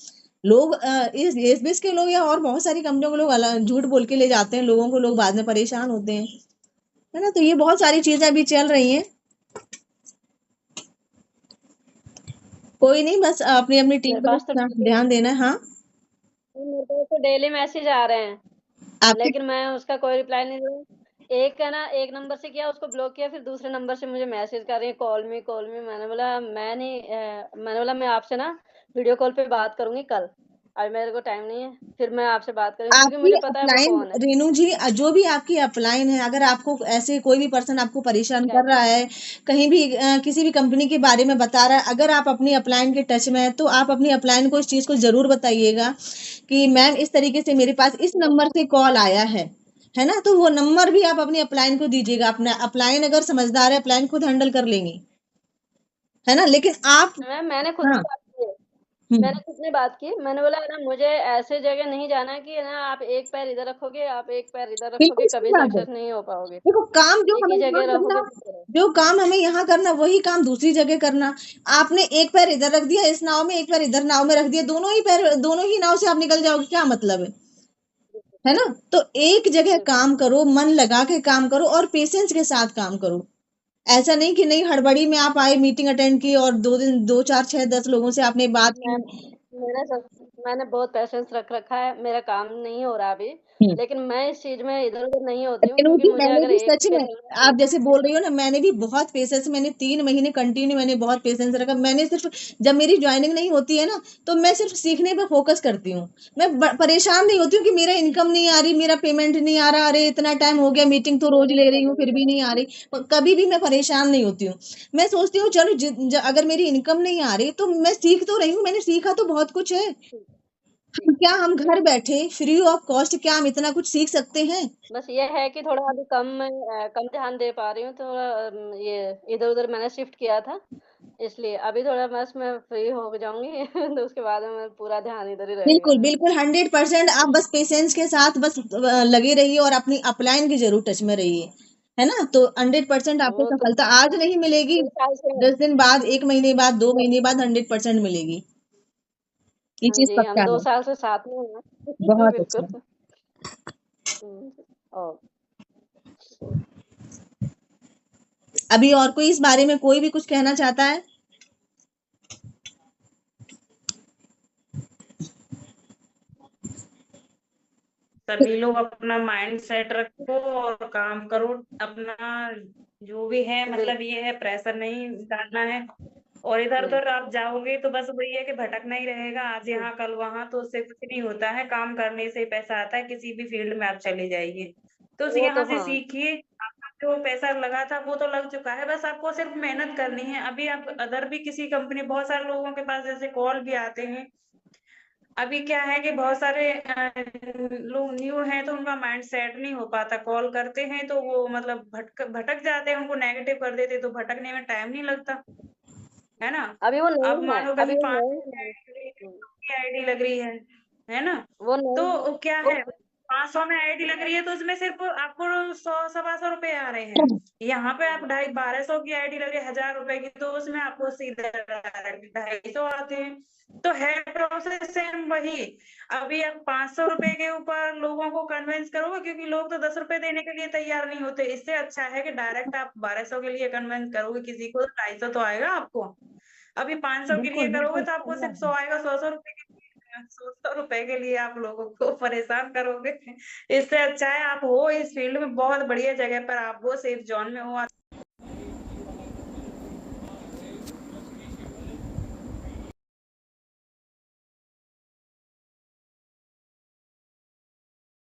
लोग इस बेस के लोग या और बहुत सारी कंपनियों के लोग झूठ बोल के ले जाते हैं लोगों को, लोग बाद में परेशान होते हैं, है ना। तो ये बहुत सारी चीजें अभी चल रही हैं, कोई नहीं, बस अपनी अपनी टीम मेरे पे पास तो ध्यान देना है। हाँ, मेरे पास तो डेली मैसेज आ रहे हैं, आपके लेकिन मैं उसका कोई रिप्लाई नहीं दे रही। एक है ना, एक नंबर से किया उसको ब्लॉक किया, फिर दूसरे नंबर से मुझे मैसेज कर रही है कॉल मी। मैंने बोला मैंने बोला मैं आपसे ना वीडियो कॉल पे बात करूंगी कल, आज मेरे को टाइम नहीं है, फिर मैं आपसे बात करूंगी क्योंकि आपकी मुझे पता है वो अपलाइन, कौन है। रेनू जी, जो भी आपकी अपलाइन है, अगर आपको ऐसे कोई भी पर्सन आपको परेशान क्या कर रहा है, कहीं भी किसी भी कंपनी के बारे में बता रहा है, अगर आप अपनी अपलाइन के टच में है, तो आप अपनी अपलाइन को इस चीज को जरूर बताइएगा कि मैम इस तरीके से मेरे पास इस नंबर से कॉल आया है ना। तो वो नंबर भी आप अपनी अपलाइन को दीजिएगा। अपना अपलाइन अगर समझदार है, अपलाइन खुद हैंडल कर लेंगी, है ना। लेकिन आप, मैंने खुद हाँ, से बात की है, मैंने खुद ने बात की, मैंने बोला ना मुझे ऐसे जगह नहीं जाना है कि ना आप एक पैर इधर रखोगे, आप एक पैर इधर बिल्कुल रखोगे, सही कभी बात है। सक्सेस नहीं हो पाओगे। देखो, काम जो एक हमें ही यहाँ जगह करना, रहोगे तो करो। जो काम हमें यहाँ करना वही काम दूसरी जगह करना। आपने एक पैर इधर रख दिया इस नाव में, एक पैर इधर नाव में रख दिया, दोनों ही नाव से आप निकल जाओगे, क्या मतलब है ना। तो एक जगह काम करो, मन लगा के काम करो और पेशेंस के साथ काम करो। ऐसा नहीं कि नहीं हड़बड़ी में आप आए, मीटिंग अटेंड की और 2 दिन 2 4 6 10 लोगों से आपने बात की। मैंने बहुत पेशेंस रख रखा है, मेरा काम नहीं हो रहा अभी, लेकिन मैं इस चीज में इधर उधर नहीं होती हूँ रेनू क्योंकि जी, मुझे मैंने अगर भी एक सच पे में, चलना है आप जैसे बोल रही हो ना, मैंने भी बहुत पेशेंस, मैंने 3 महीने कंटिन्यू मैंने बहुत पेशेंस रखा। मैंने सिर्फ, जब मेरी ज्वाइनिंग नहीं होती है ना, तो मैं सिर्फ सीखने पे फोकस करती हूँ। मैं परेशान नहीं होती हूँ कि मेरा इनकम नहीं आ रही, मेरा पेमेंट नहीं आ रहा, अरे इतना टाइम हो गया, मीटिंग तो रोज ले रही हूँ फिर भी नहीं आ रही, कभी भी मैं परेशान नहीं होती हूँ। मैं सोचती हूँ चलो अगर मेरी इनकम नहीं आ रही तो मैं सीख तो रही हूँ, मैंने सीखा तो बहुत कुछ है। क्या हम घर बैठे फ्री ऑफ कॉस्ट क्या हम इतना कुछ सीख सकते हैं। बस ये है कि थोड़ा अभी कम ध्यान दे पा रही हूँ, थोड़ा ये इधर उधर मैंने शिफ्ट किया था, इसलिए अभी थोड़ा बस मैं फ्री हो जाऊंगी तो उसके बाद में पूरा ध्यान इधर ही रहेगा बिल्कुल मेरा। बिल्कुल 100%। आप बस पेशेंस के साथ बस लगे रहिए और अपनी अपलाइन की जरूर टच में रहिए, है ना। तो 100% आपको वो तो सफलता आज नहीं मिलेगी, 2 साल से 10 दिन बाद, 1 महीने बाद, 2 महीने बाद 100% मिलेगी, ये हाँ चीज जी, हम पक्का 2 है। साल से साथ में हैं बहुत अच्छा। बिल्कुल। और अभी और कोई इस बारे में कोई भी कुछ कहना चाहता है? सभी लोग अपना माइंड सेट रखो और काम करो अपना, जो भी है मतलब ये है प्रेशर नहीं डालना है, और इधर उधर आप जाओगे तो बस वही है कि भटकना ही रहेगा, आज यहाँ कल वहां, तो उससे कुछ नहीं होता है। काम करने से ही पैसा आता है, किसी भी फील्ड में आप चले जाइए। तो वो यहाँ तो से हाँ। सीखिए, आपका जो पैसा लगा था वो तो लग चुका है, बस आपको सिर्फ मेहनत करनी है। अभी आप अदर भी किसी कंपनी, बहुत सारे लोगों के पास जैसे कॉल भी आते हैं। अभी क्या है कि बहुत सारे लोग न्यू हैं तो उनका माइंड सेट नहीं हो पाता, कॉल करते हैं तो वो मतलब भटक जाते हैं, उनको नेगेटिव कर देते हैं, तो भटकने में टाइम नहीं लगता है ना। अभी वो अब नहीं है, मानो अभी कहीं वो 500 नहीं है। की आईडी लग रही है ना। वो नहीं तो क्या वो है, 500 में आईडी लग रही है तो उसमें सिर्फ आपको 100-125 रुपए आ रहे हैं। यहाँ पे आप 250-1200 की आईडी लग रही है 1000 रुपए की, तो उसमें आपको सीधा 250 आते हैं। तो है प्रोसेस सेम वही। अभी आप 500 रुपए के ऊपर लोगों को कन्विंस करोगे, क्योंकि लोग तो 10 रुपए देने के लिए तैयार नहीं होते। इससे अच्छा है कि डायरेक्ट आप 1200 के लिए कन्विंस करोगे किसी को, 250 तो आएगा आपको। अभी 500 के लिए करोगे तो आपको सिर्फ 100 आएगा, 100 रुपए के लिए, 100 रुपए के लिए आप लोगों को परेशान करोगे। इससे अच्छा है आप हो इस फील्ड में, बहुत बढ़िया जगह पर आप हो, सेफ जोन में हो।